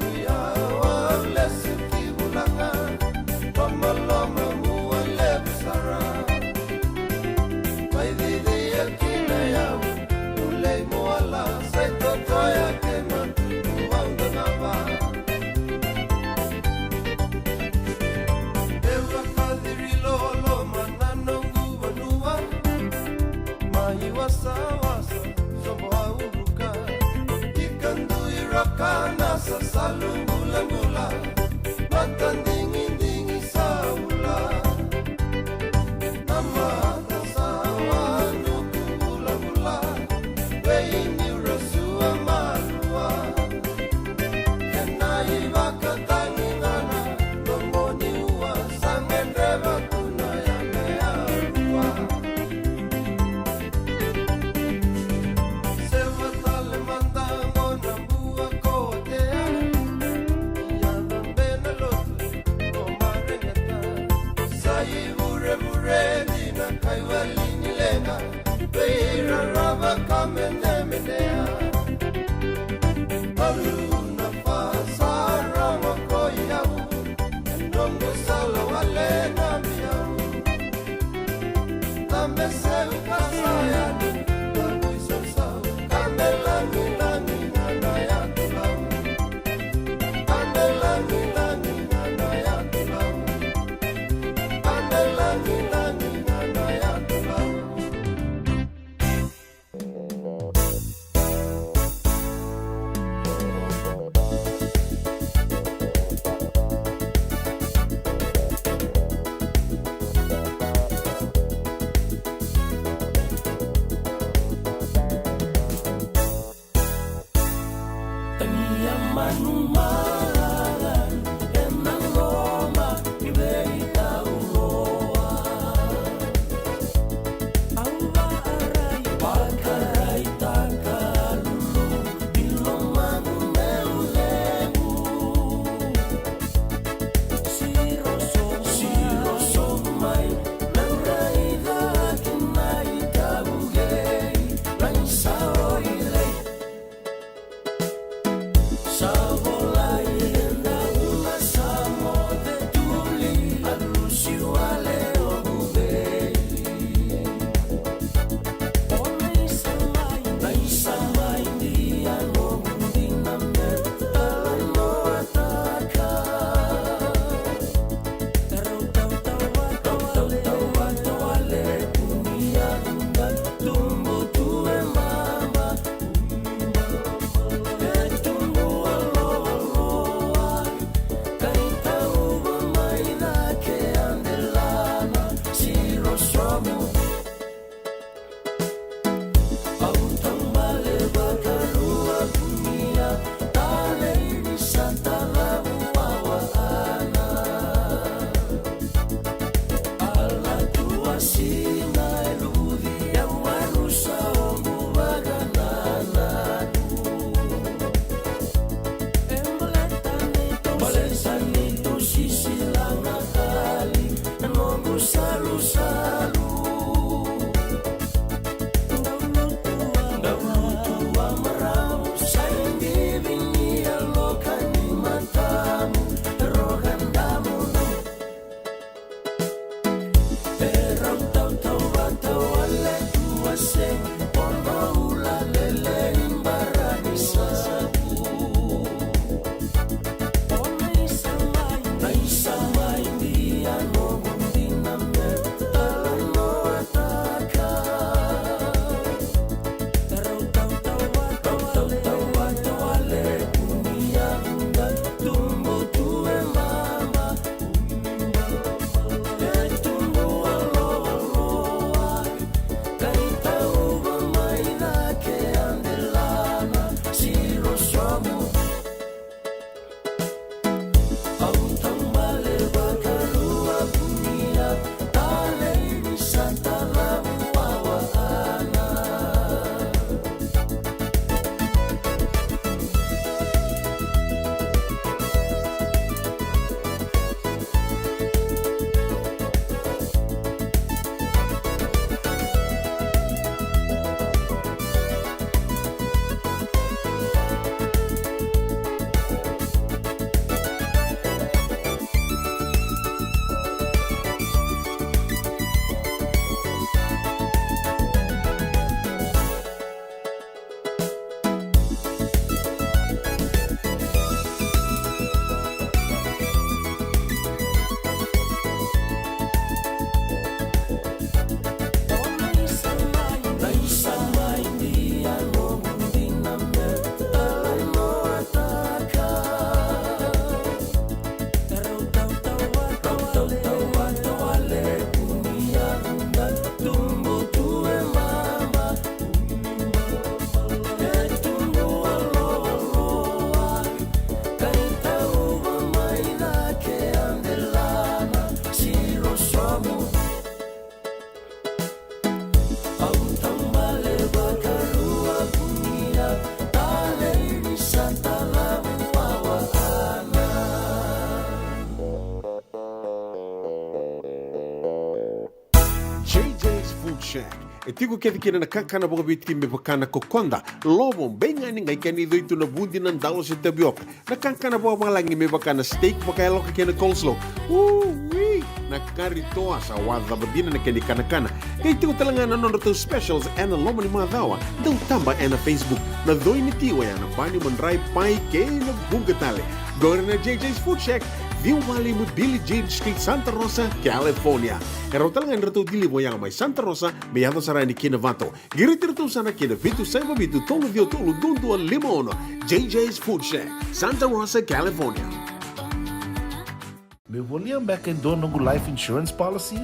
Shack. E tiku kedi kina na kakana boka biti me pakana kokonda. Lobo benga ni ngai kani doitu na bundi na ndalo se tabioka. Na kakana boka malangi me pakana steak baka eloka kena coleslaw. Wee! Na kari toa sa wadha badina na keni kana. Kay tiku talangana nono to specials and loma ni madhawa. Dau tamba na Facebook. Na doi ni tiwa ya na bani mandrai pai kena bungatale. Gore na JJ's Food Shack. Viu Valley mo Billy Jane Street, Santa Rosa, California. Kaya talagang nito dilibo yang may Santa Rosa, may yato sa rani kina Vata. Giritirito sana kina Vitu Saiba Vitu, Tolo Vio Tolo, Dundu Limono. JJ's Food Shack, Santa Rosa, California. Me volia back in dono life insurance policy?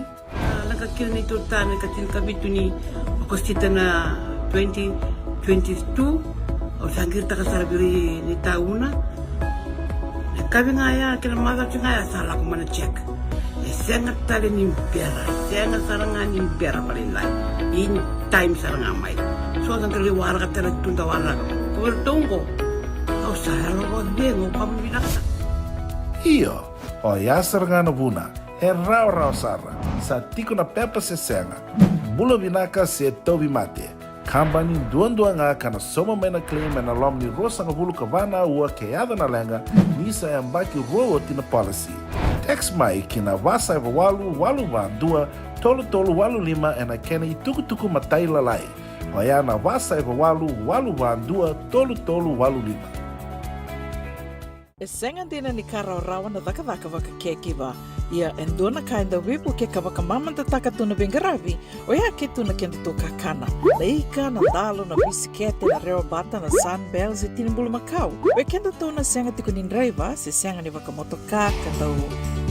Nakakil nito tani katil kabitu ni akostita na 2022 o sangir takasarabiri ni tauna. Kami ngaya kila mara ngaya salah ko mana check. Sengat tali nimpera, sengat sarangan nimpera paling lain. In time sarangan mai. So ang kaliwara ka tala tunda wala. Kuwertongko. Kau sahara ko dengo kamu binaksa. Iyo, o ya sarangan buna. E rau sara. Sa tiko na pepa se senga. Bula binaka se tobi mate. Kambani duan nga kana soma mena claim na lom ni rosa nga bulu kabana ua keada na lenga nisa e ambaki roa tina policy. Text mai kina wasa eva walu dua tolu walu lima e na kena i tuku matai lalai. Oya na wasa eva walu dua tolu walu lima. E senga dina ni kara rawa na daka waka kekiwa. Ia endona kainda wipu ke kawaka mamanta taka tuna bengaravi o ia ke tuna kenda to kakana. Leika na dalo na bisikete na reo bata na sunbells e tinimbulu makau. We kenda tona senga tiku nindraiva se senga ni waka motoka kandau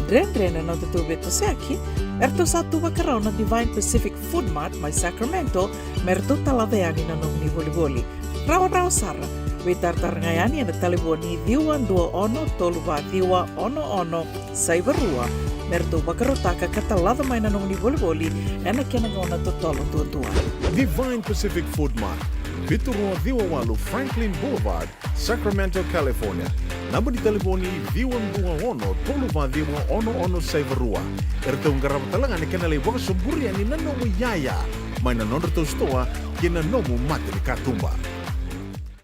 drena na tutu beto seaki. Erto satu wakarau na Divine Pacific Food Mart mai Sacramento merto talaveani na nung ni voli. Rawa sara. We tartar ngayani na taliboni diwan dua ono toluwa diwa ono saibarua merto bakarotaka katalada mai na nung ni voli ena kena ngona totolo tua. Divine Pacific Food Mart, Viturua Diwawalu Franklin Boulevard, Sacramento, California. Namba di taliboni diwan dua ono toluwa diwa ono saibarua. Erto ngarap talanga ni kena lewa sumburi ani nanomu yaya. Mai na nondo to stoa kena nomu mate ni katumba.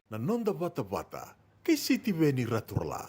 Na nonda Vata, kay City Veni Raturla.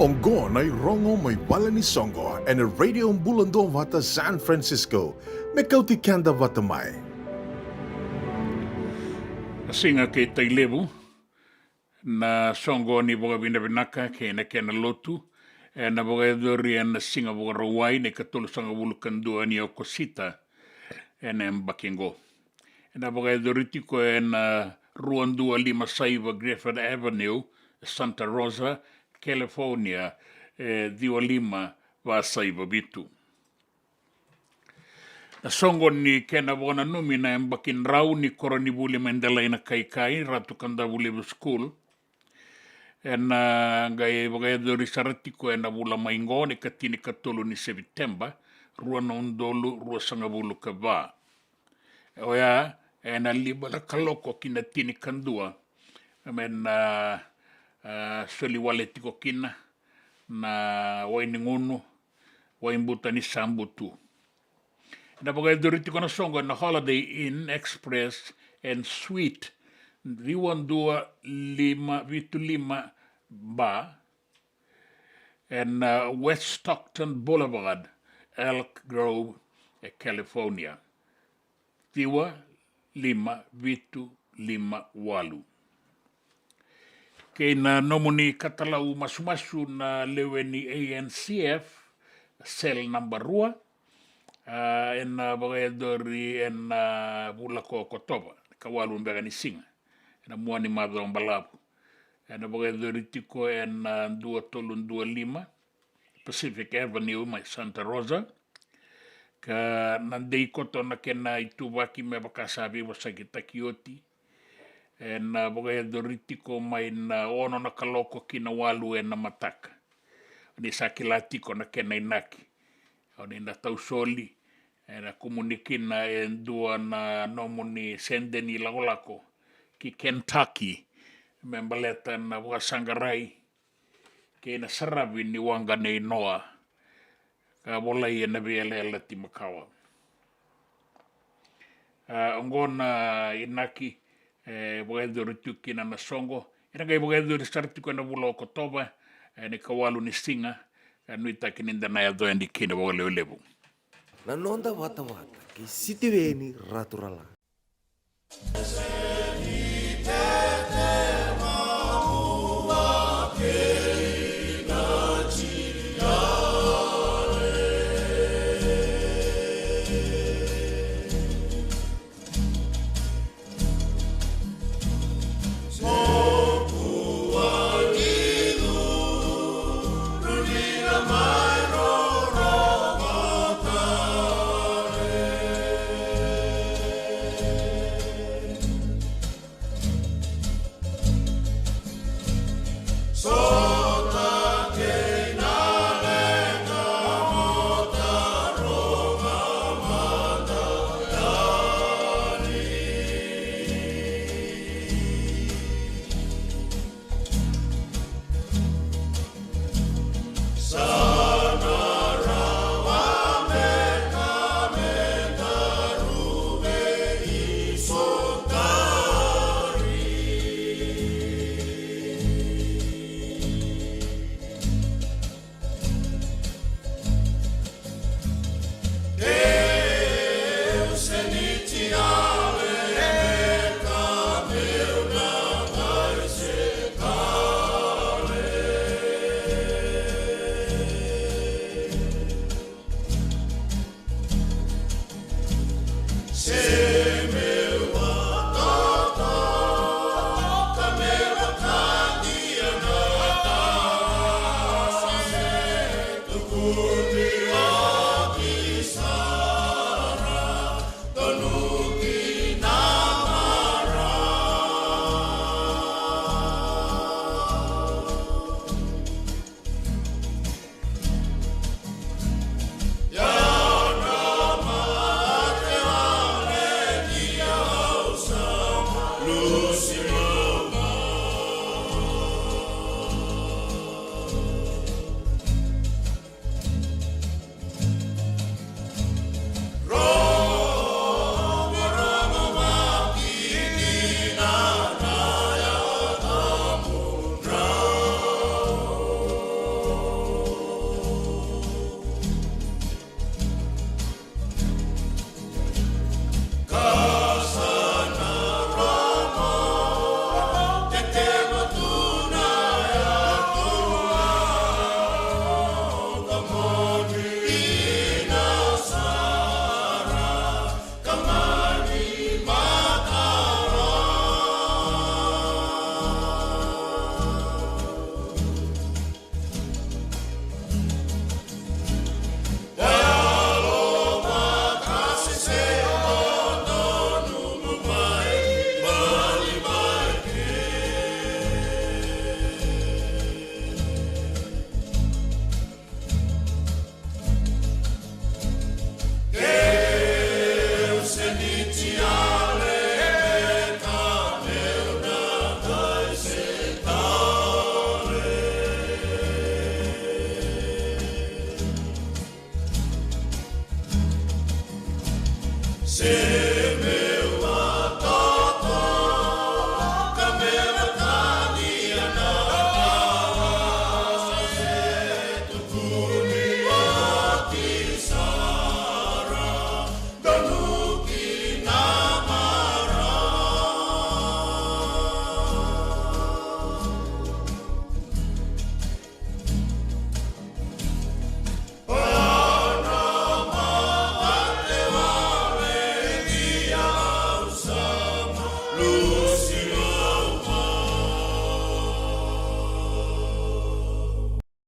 Ongo na rongo may bala ni Songo and a radio ang Bula Duavata, San Francisco. May Kauti Keda Vata mai. Singa kay Tailebu na Songo ni boga binabinaka kay na kena lotu na boga dorian na singa boga rawai na katulusang abulukan dua ni Okosita na Bakingo. Na boga doritiko na ruan 256 Griffith Avenue, Santa Rosa, California, 256 bitu. Na Songo ni kena bona numi na bakin rau ni koroni buli mendelay na kai ratu kanda buli school. Na gaya bagay dori saratiko na bula maingo ni katini katulu ni September, rua na undolu, rua sangabulu ka ba. Oya, na libala kaloko kina tini kandua. Amen soli waletiko kina na wainingunu, waimbuta ni sambutu. Na bagay doritiko na Songo na Holiday Inn Express and Suite 225 ba and West Stockton Boulevard, Elk Grove, California. 225 kay na nomoni katalau masumasu na lewe ni ANCF cell number 2 en bagayadori en bulako kotoba kawalu mbega ni singa en muani madong balapu en bagayadori tiko en 225 Pacific Avenue my Santa Rosa ka nandei koto na kena itubaki me bakasabi wasagita kioti en bagayadori tiko may na ono na kaloko kinawalu en na mataka ni sakilatiko na kena inaki Oni na tausoli, na komunikin na dua na nomoni sende ni lakolako ki Kentucky, membaleta na wasangarai, kaya na sarabi ni wanga na inoa, ka bolay na biyalela ti makawa. Ongo na inaki, bagayadori tuki na Songo, inagay bagayadori sartiko na bula Okotoba, ni kawalu ni Singa, Nuita kininda na yado endi kina wale lebu. Nanonda Vata ki siti veni raturala.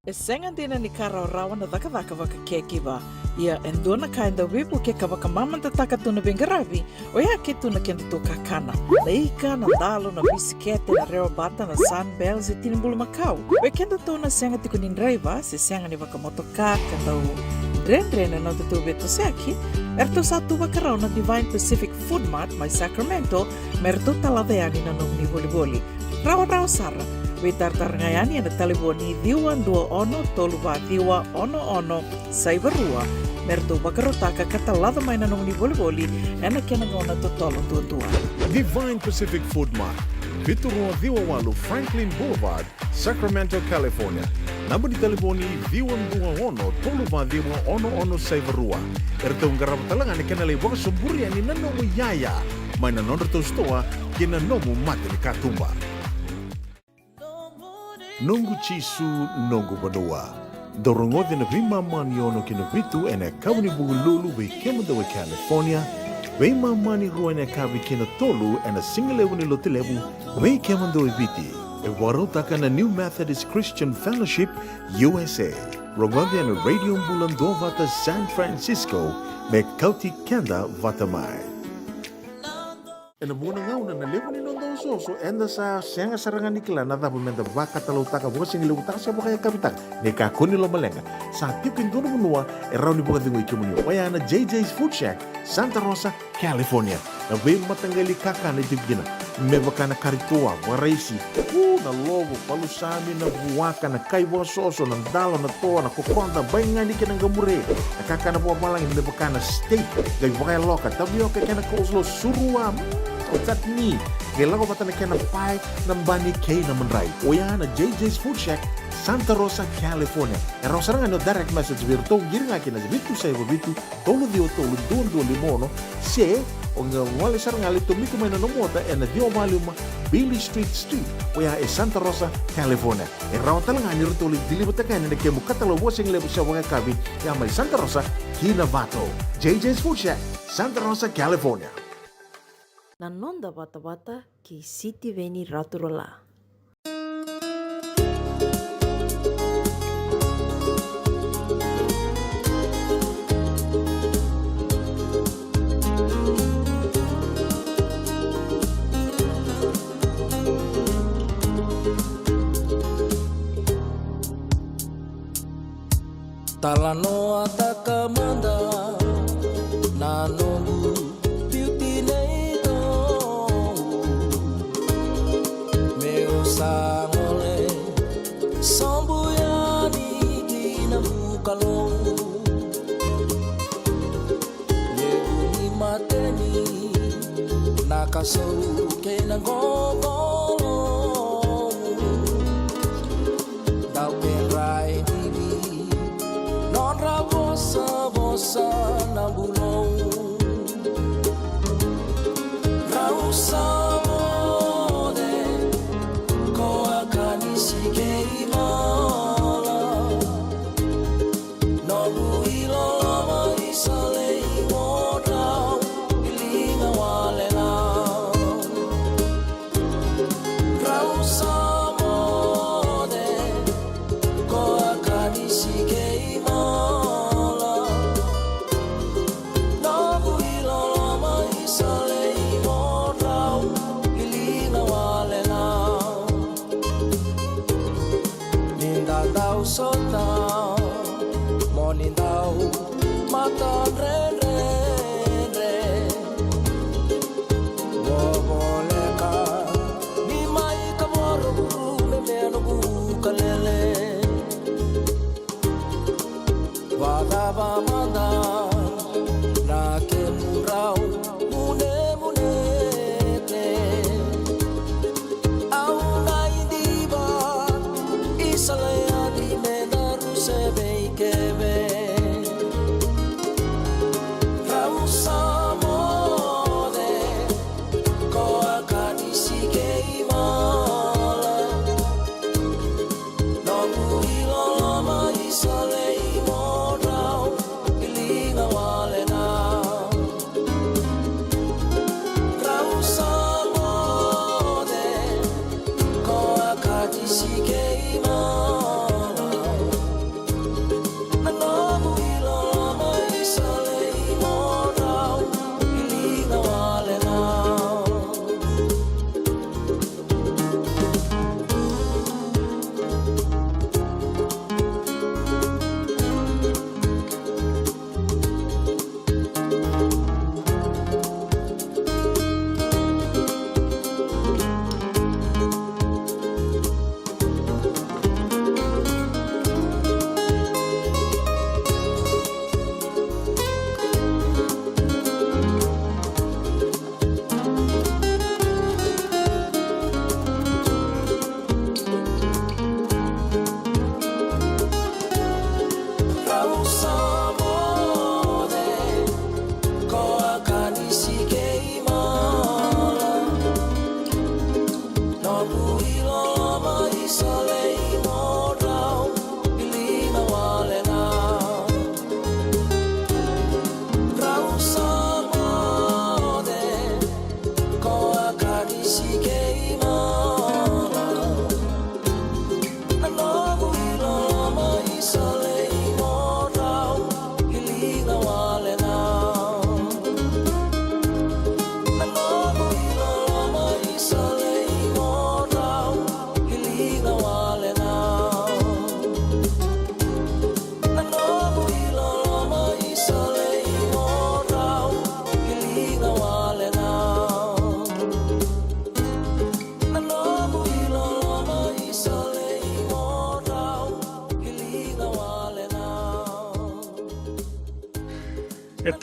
E senga dina ni kara rawa na dhaka waka kekiwa. Ia endona ka enda wipu ke ka waka mamanta taka tuna bengaravi o ia ke tuna kenda tō kakana. Na ika, na dalo, na bisikete, na reo bata, na sunbells e tini bulu makau. We kenda tō na senga tiko ni nreiva se senga ni waka motoka kandau Ren no te tō beto seaki. Erto sa tu waka rau na Divine Pacific Food Mart mai Sacramento merto talaveani na nung ni voliboli. Rawa sara. We tartarangayani na taliboni diwa dua ono toluwa diwa ono saivarua merto bakarotaka katalada mai na nung ni voliboli ena kenangona totolo tua. Divine Pacific Food Mart, Vitorua Viwawalu Franklin Boulevard, Sacramento, California. Number di telefoni Viwan21 Toluwa Diwa ono Saivarua. Erto ngarapatalangan ikanalay waka sumburi ani nanomu yaya. May nanondo to stoa kina nomu mate ni katumba. Nongu chisu nongu badua. Dorongote na vima mani ono kina vitu ene kawni bugululu we kemadawa California. We mani rua ene kawi kina tolu ene singalewu ni lotilewu we kemadawa viti. E warotaka na New Methodist Christian Fellowship USA. Rongote ene Radio Bula Duavata San Francisco me Kauti Keda Vata mai. E na muna ngau na lewa ni nondo soso enda sa senga sarangan nikla na dapat menda vaka talutaka buka singi lewutaka siya buka ya kapitak ni kakuni lo malenga sa tipin dono menua e rauni buka tingo ikimunyo waya na JJ's Food Shack Santa Rosa, California na we matanggali kaka na itibigina me baka na karitoa waraisi na logo palusami na buwaka na kaiwa soso na dalo na toa na kukonda bainga ni kinang gamure na kaka na buwa malang me baka na steak gay baka loka tabioka kena coleslaw surua o tatni kailangan pa tayo na pie ng bani kay na manray o yan na JJ's Food Shack Santa Rosa, California. E raw sarang ano direct message virto giring nga kina bitu sa iba bitu tolo dio tolo doon limono se o nga wali sarang ali tumiko may nanomota e na dio maluma Billy Street o ya e Santa Rosa, California. E raw talang ani rito ulit dilibot ka na nagkemo katalo wasing lebo sa mga kabi ya may Santa Rosa, Kinavato. JJ's Food Shack, Santa Rosa, California. Nanonda Vata ki City Veni Raturola. Talano ataka manda nanongu beauty neito meu samole sambuyani dina mukalo yegu ni mateni nakasou ke na gogolo dau perai bosa na bulong rausa mode ko akani sige mala no builo ma isale moda ilinga wale la rausa mode ko akani sige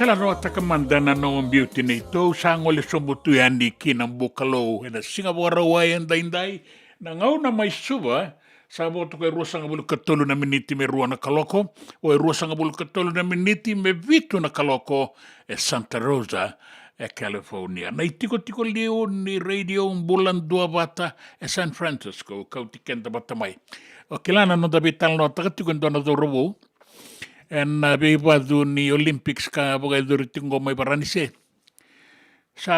tala no takamandana no beauty nei to sangole somutu andi kinang bukalo na Singapore way and dainday na ngau na may suba sa boto kay rusa nga bulu katolo na miniti me ruwa na kaloko o rusa nga bulu katolo na miniti me vitu na kaloko Santa Rosa California. Na itiko-tiko leo ni radio Bula Duavata San Francisco Kauti Keda Batamay. O kilana no dabital no tagatikon do na do robo. En bebado ni Olympics ka bagay duritingo may baranise. Sa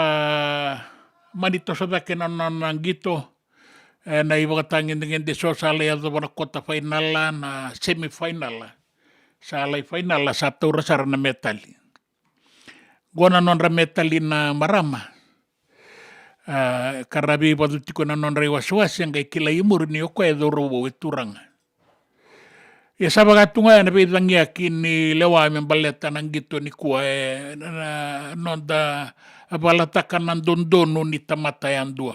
manito sa dakin ang gito na ibagatangin dengan deso sa alay ato para kota final na semifinal. Sa alay final sa taura sar na metal. Gona non ra metal na marama. Karabi badutiko na non ra waswas yang kay kilay imur ni oko edoro iturang. Ya sabaga tunga na bidang yakin ni lewa men baleta nang gito ni kuwa na nonda balatakan ng dondono ni tamatayan dua.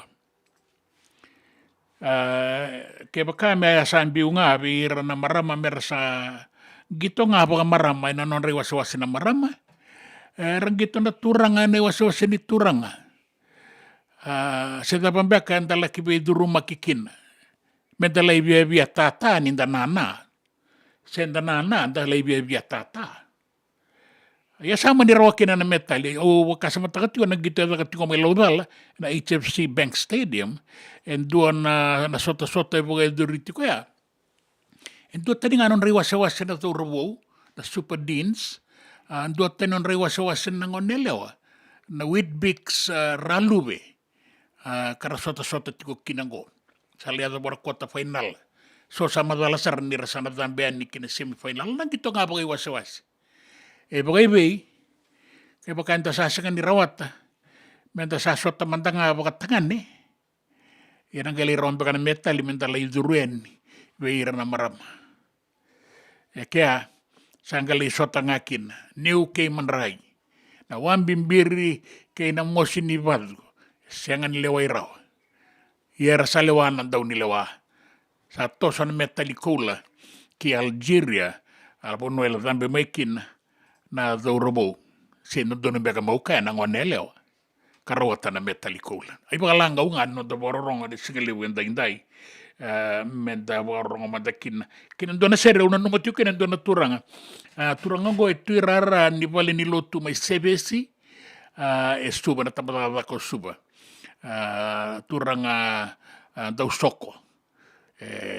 Kaya baka may asan biyo nga bira na marama mer sa gito nga baka marama na non rewaswasin na marama. Rang gito na turanga na waswasin ni turanga. Sa pambaka ang dalaki biduro makikin. Medalay biya tata ninda nana. Senda nana dalay biya tata. Ya sama ni rawakin na metal o kasama takatiwa nagita takatiwa may lodal na HFC Bank Stadium and doon na sota-sota yung duriti ko ya. And doon tani nga nung rewasawasan na to robo na Super Deans and doon tani nung rewasawasan ng onelewa na Whitbix Ralube kara sota-sota tiko kinanggo sa liado para kota final. So sa madalasar ni rasana dambean ni kina semifinal nang gito nga bagay wasawas. Bagay bay kaya baka enta sasangan ni rawata menta sasota manda nga baka tangan yan ang galiron baka na metal menta lay duruen bayira na marama. Kaya sa ang gali sota ngakin new kay manray na wambimbiri kay na mosin ni Valdo siyangan leway raw. Yera sa lewanan daw nilewa. Sa tosan metalikula ki Algeria albono el dambe makin na dorobo sino doon beka mau kaya nang oneleo karawatan na metalikula ay baka lang nga no do borong adi sigili wenda inday menda borong madakin kinando na sere una nungo tiu kinando na turanga turanga go itu rara ni vale ni lotu mai sebesi estuba na tabada ko suba turanga dau soko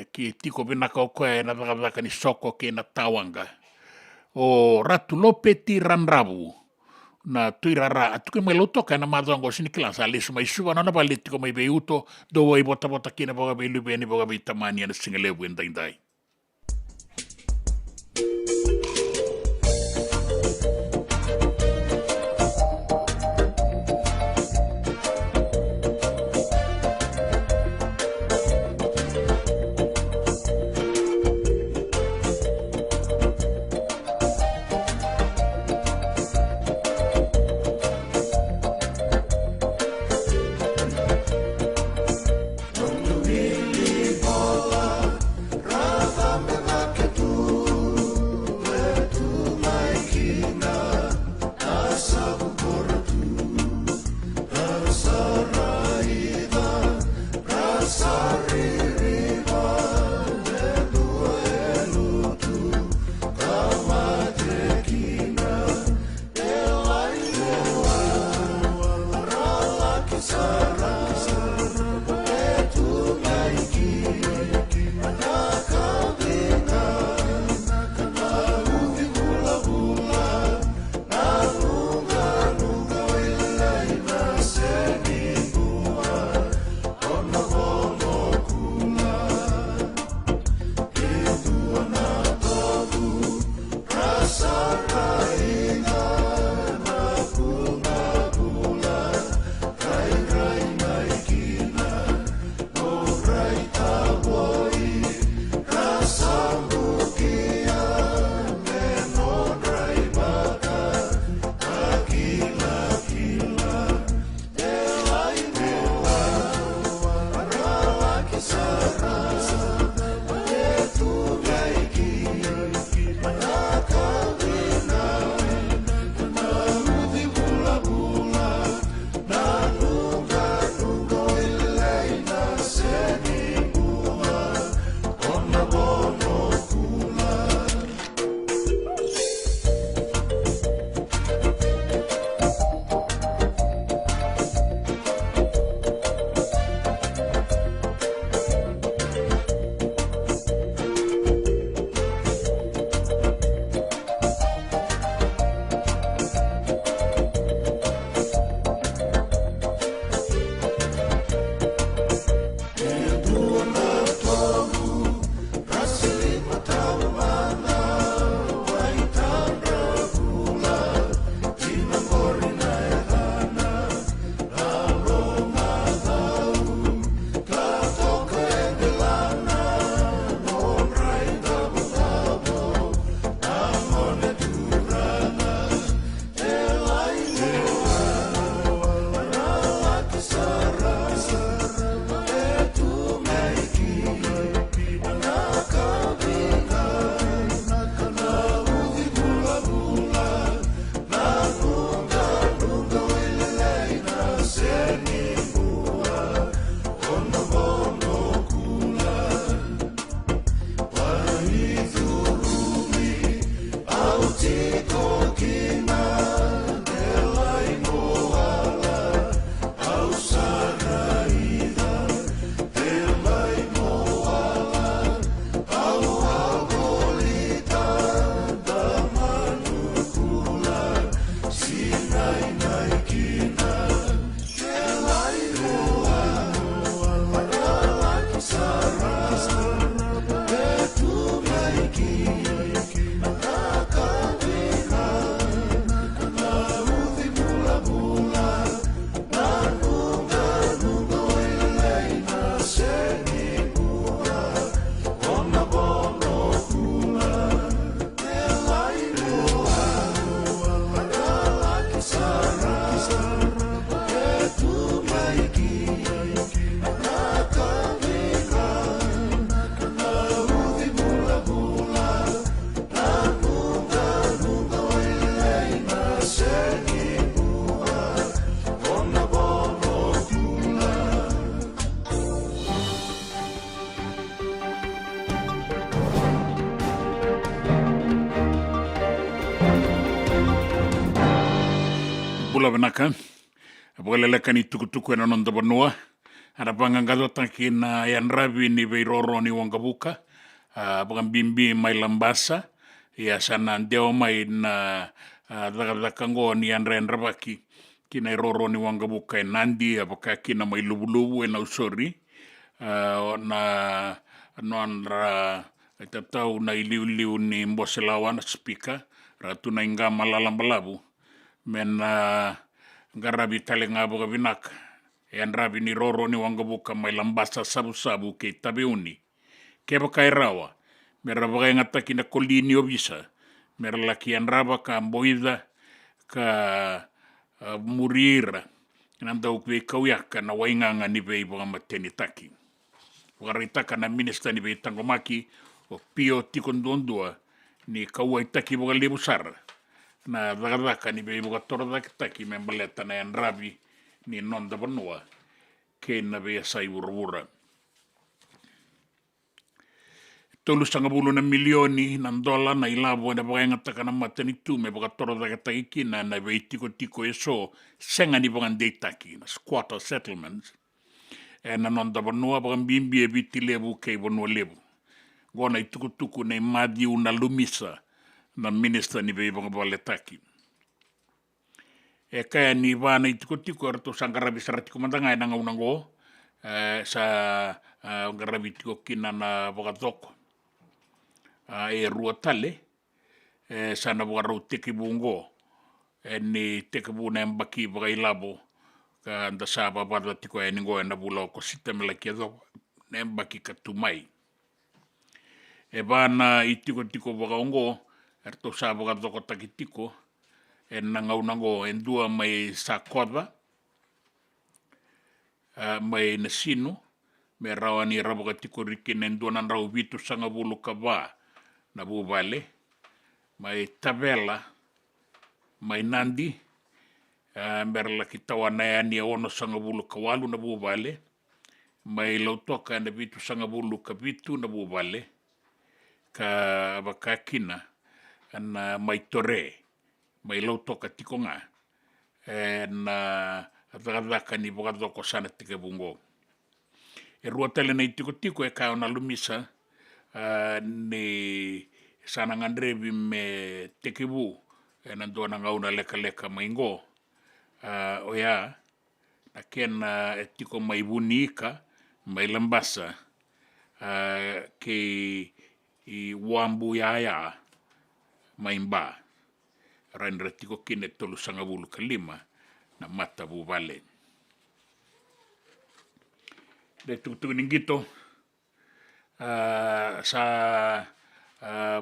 ki tiko binaka o koe na takabaka ni soko ke na tawanga. O ratu lopeti ranrabu na tuirara atuke mai lotoka na madongo sinikila sa lesu mai suwa na bali tiko mai beuto do wai bota kina boga belu beni boga bitamani na singalebu indai. bula benaka. Abuelelekan itukutuku na nonda banua. Ada pangangalota kina yan rabi ni Veiroro ni Wangabuka. Bagan bimbi may lambasa. Ya sana deo may na dagadakango ni Andren Rabaki. Kina Roro ni Wangabuka nandi apaka kina may lubulubu na usori. Na noandra itatau na iliu-liu ni Mboselawan speaker. Ratu na inga malalambalabu. Men garabi talenga boga binak. Yan rabi ni Roro ni Wangabuka may lambasa sabu-sabu ke tabeuni. Keba kay rawa. Mera bagay ngata kina kolini obisa. Mera laki yan raba ka amboida ka murira. Nandaw kwe kawyaka na wainganga ni bay boga mateni taki. Wakaritaka na minista ni bay tangomaki o pio tikondondua ni kawai taki boga lebusar. Na dagadaka ni bay boga torodaki taki membaleta na yan rabi ni nonda banua ke na bay asay wura-wura. $3.5 milioni ng dola na ilabo na bagay nga taka na matanitu may baga torodaki taki kina na bay tiko-tiko eso senga ni bagang deytaki na squatter settlements. Na nonda banua bagang bimbi e biti lebu kay banua lebu. Gona ituku-tuku na imadiu na lumisa na minister ni bay bagang baletaki. Kaya ni Vana itiko-tiko erto sa garabi sarati kumandangay na ngaunango sa garabi tiko kina na bagadoko. Rua tale sana bagarau tekibungo ni tekibu na mbaki bagailabo ka anda sa babada tiko eningo na bula ko sistema laki do na mbaki katumai. Vana itiko-tiko bagaungo erto sa bagadoko takitiko nangaunango endua may sakoda may nasino may rawani rabagatiko rikin endua nan raw vitu sanga bulu kaba na bubale may tabela may nandi merla kitawa na yani ono sanga bulu kawalu na bubale may lautoka na vitu sanga bulu kabitu na bubale ka bakakina na may tore may lauto ka tiko nga na atagaka ni bagadoko sana tikabungo. Rua tele na itiko-tiko kao na lumisa ni sana ngandrebi me tekibu nando na ngauna leka-leka maingo oya na kena tiko may bunika may lambasa ke wambu yaya maimba. Rain ratiko kine $3.5 na mata bubale. De tukutukin gito sa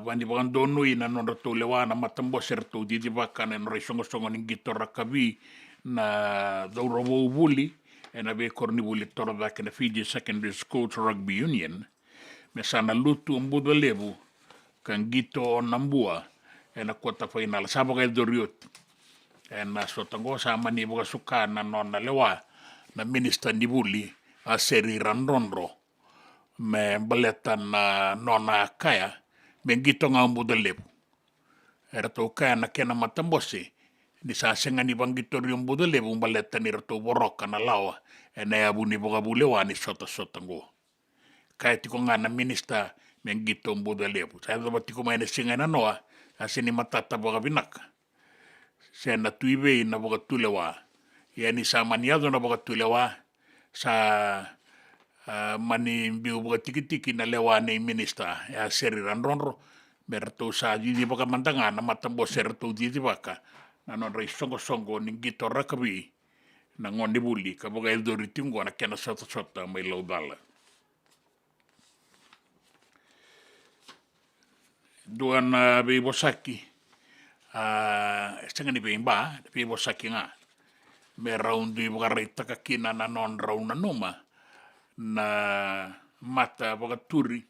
bandi bagan donui na nonrato lewa na matambo serto didi baka na nrisongo-songo ning gito rakabi na daurawo buli na be korni buli torodake na Fiji Secondary Schools Rugby Union me sana lutu ambudo lebu kan gito nambua na kota final sabo kay doriot na so tango sama ni boga suka na non na lewa na minister ni buli a seri randonro me baleta na nona kaya bengito nga umbudo lebu erato kaya na kena matambosi ni sa senga ni bangito ri umbudo lebu baleta ni rato boroka na lawa na yabu ni boga bulewa ni sota tango kaya tiko nga na minister bengito umbudo lebu sa do batiko may na singa na noa asini matata boga binaka. Siya na tuibe na boga tulewa. Yani sa maniado na boga tulewa sa mani biu boga tiki-tiki na lewa na minister. Ya seri randronro. Berto sa didi boga mandanga na matambo serto didi baka. Na non rei songo-songo ning gito rakabi na ngondi buli. Kaboga eldori tingo na kena sota-sota may laudala. Duan bibosaki sanga ni bimba bibosaki nga me round di bogarita kakina na non round na numa na mata bogaturi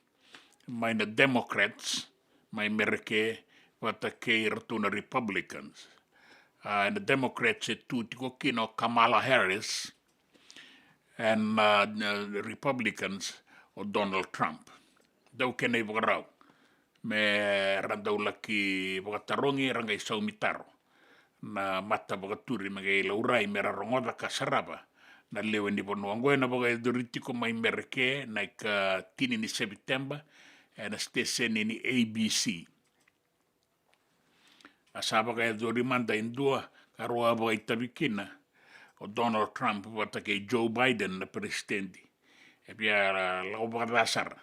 may na Democrats may merke Vata ke na Republicans and the Democrats tuti ko kino Kamala Harris and the Republicans o Donald Trump daw kenay bogaraw me randaw laki bogatarongi rangay sa umitaro na mata bakaturi magai laurai mera rongoda ka saraba na lewe ni bono angoe na bagai doriti ko mai merke na ka tini ni September na station ni ABC asaba ka dori manda indua karoa bagai tabikina o Donald Trump wata ke Joe Biden na presidenti e pia la obadasar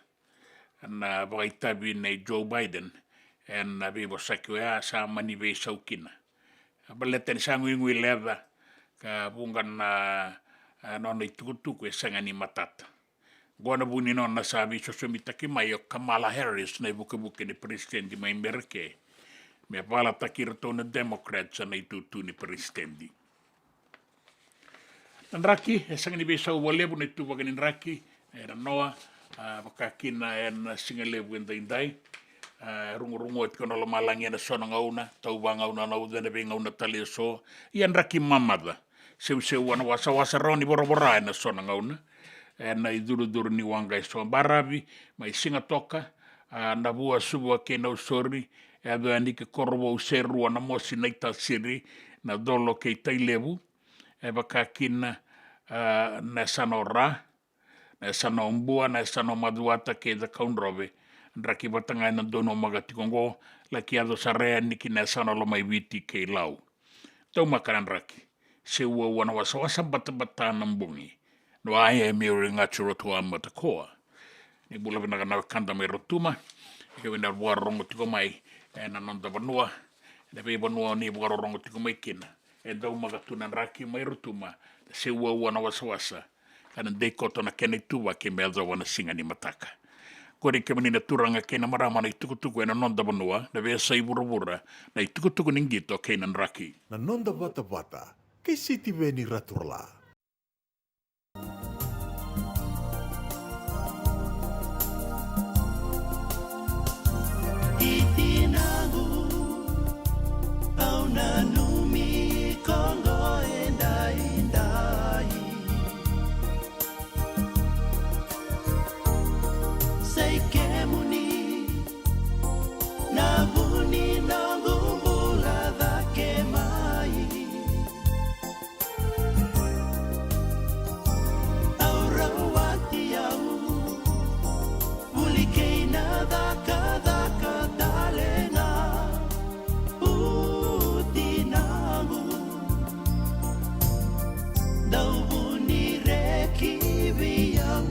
na bagai tabi na Joe Biden en na bibo sakua sa mani ve saukina baleten sangu ingui leva ka bungan non itukutuku e sangani matata gona buni non na sabi so mitaki mai o Kamala Harris na buke ni presidenti mai merke me pala takirto na Democrats na itutu ni presidenti Raki e sangani be sau wale bu netu baganin Raki era noa bakakina en singale bu indai rungu-rungu et kono lo malangi na sona ngauna tau ba ngauna na udene be ngauna tali so ian Raki mamada seu wana wasa roni bora na sona ngauna na iduru ni wanga so barabi mai singa toka na bua subu ke no sori e do ani ke korbo seru na mosi na ita siri na dolo ke tailebu e bakakina na sanora na sanombua na sanomaduata ke da kaunrobe Raki batanga na dono magati kongo la kiado sarea niki na sana lo mai witi ke lau. Tau makaran Raki. Se wana wasa bata nambungi. No ai e miuri ngachuro tua matakoa. Ni bula vina na kanda mai rotuma. Ke wina buar rongo tiko mai na nonda banua. Na pe banua ni buar rongo tiko mai kina. E tau magatunan Raki mai rotuma. Se wana wasa. Kana dekoto na kene tuwa ke mea wana singa ni mataka. Kore ke manina turanga ke na marama na itukutuku e na nonda banua, na vea sai burabura, na itukutuku ningito ke na Raki. Na nonda Vata, ke siti veni raturla. Itinagu, au na numi kongo endai. Sei que muni na buni nongu bula da que mai aura wati au buli que nada cada dalena utinagu dau buni reki biau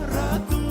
Ratu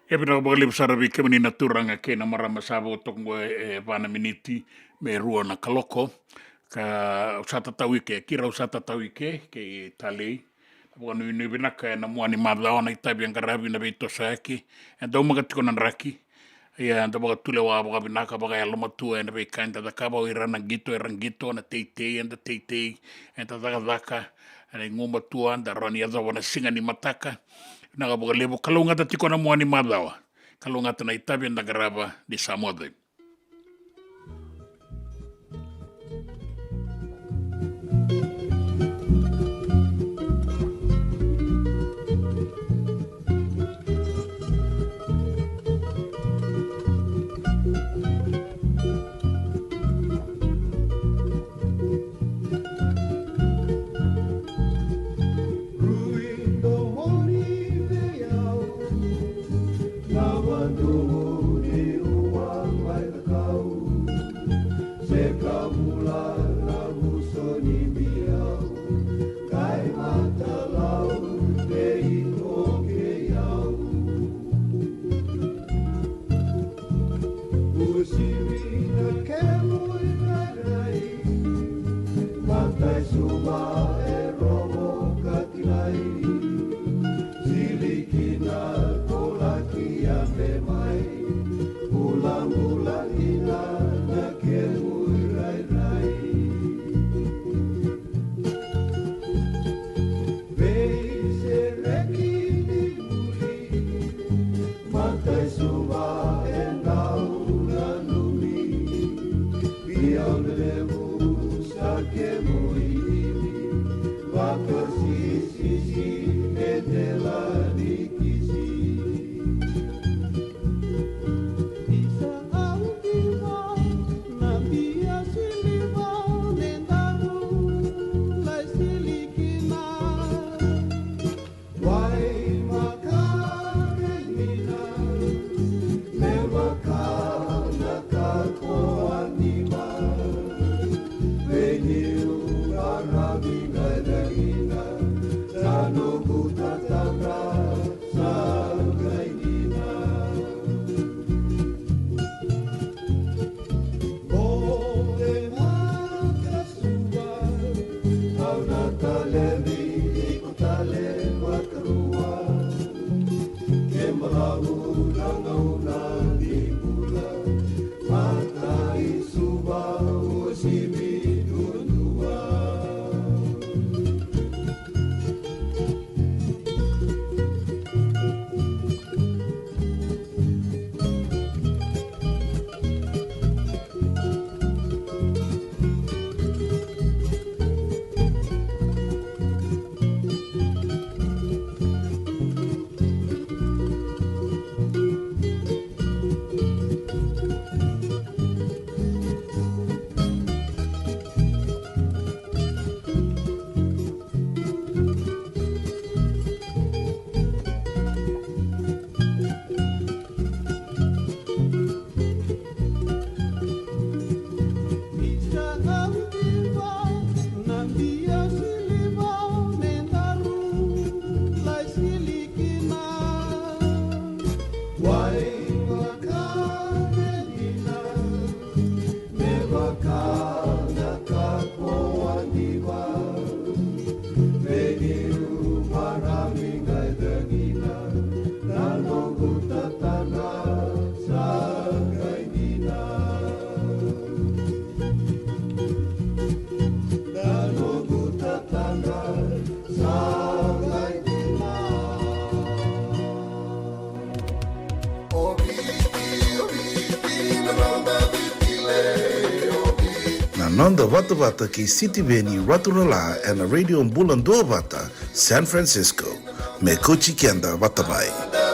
E pina ka lipu sarawi ke mani naturanga ke na marama sabo tongo e vana miniti me rua na kaloko. Ka usata tau ike, kira usata tau ike ke talei. Wanu inu vinaka e na muani madao na itabi ang karabi na beito sa eki. E dau magatiko na raki. Ia anda baga tule wa baga vinaka baga yaloma tua e na beika enda da kaba o irangito na teitei enda teitei enda daka e ngoma tua anda rani aza wana singa ni mataka. Naga baga lebo kalunga ta tiko na muani madawa. Kalunga ta na itabi anda garaba di Samoa. Nanda Vata ki City Veni Raturala and Radio Bula Duavata, San Francisco. Me Kochi Kenda Vatabai.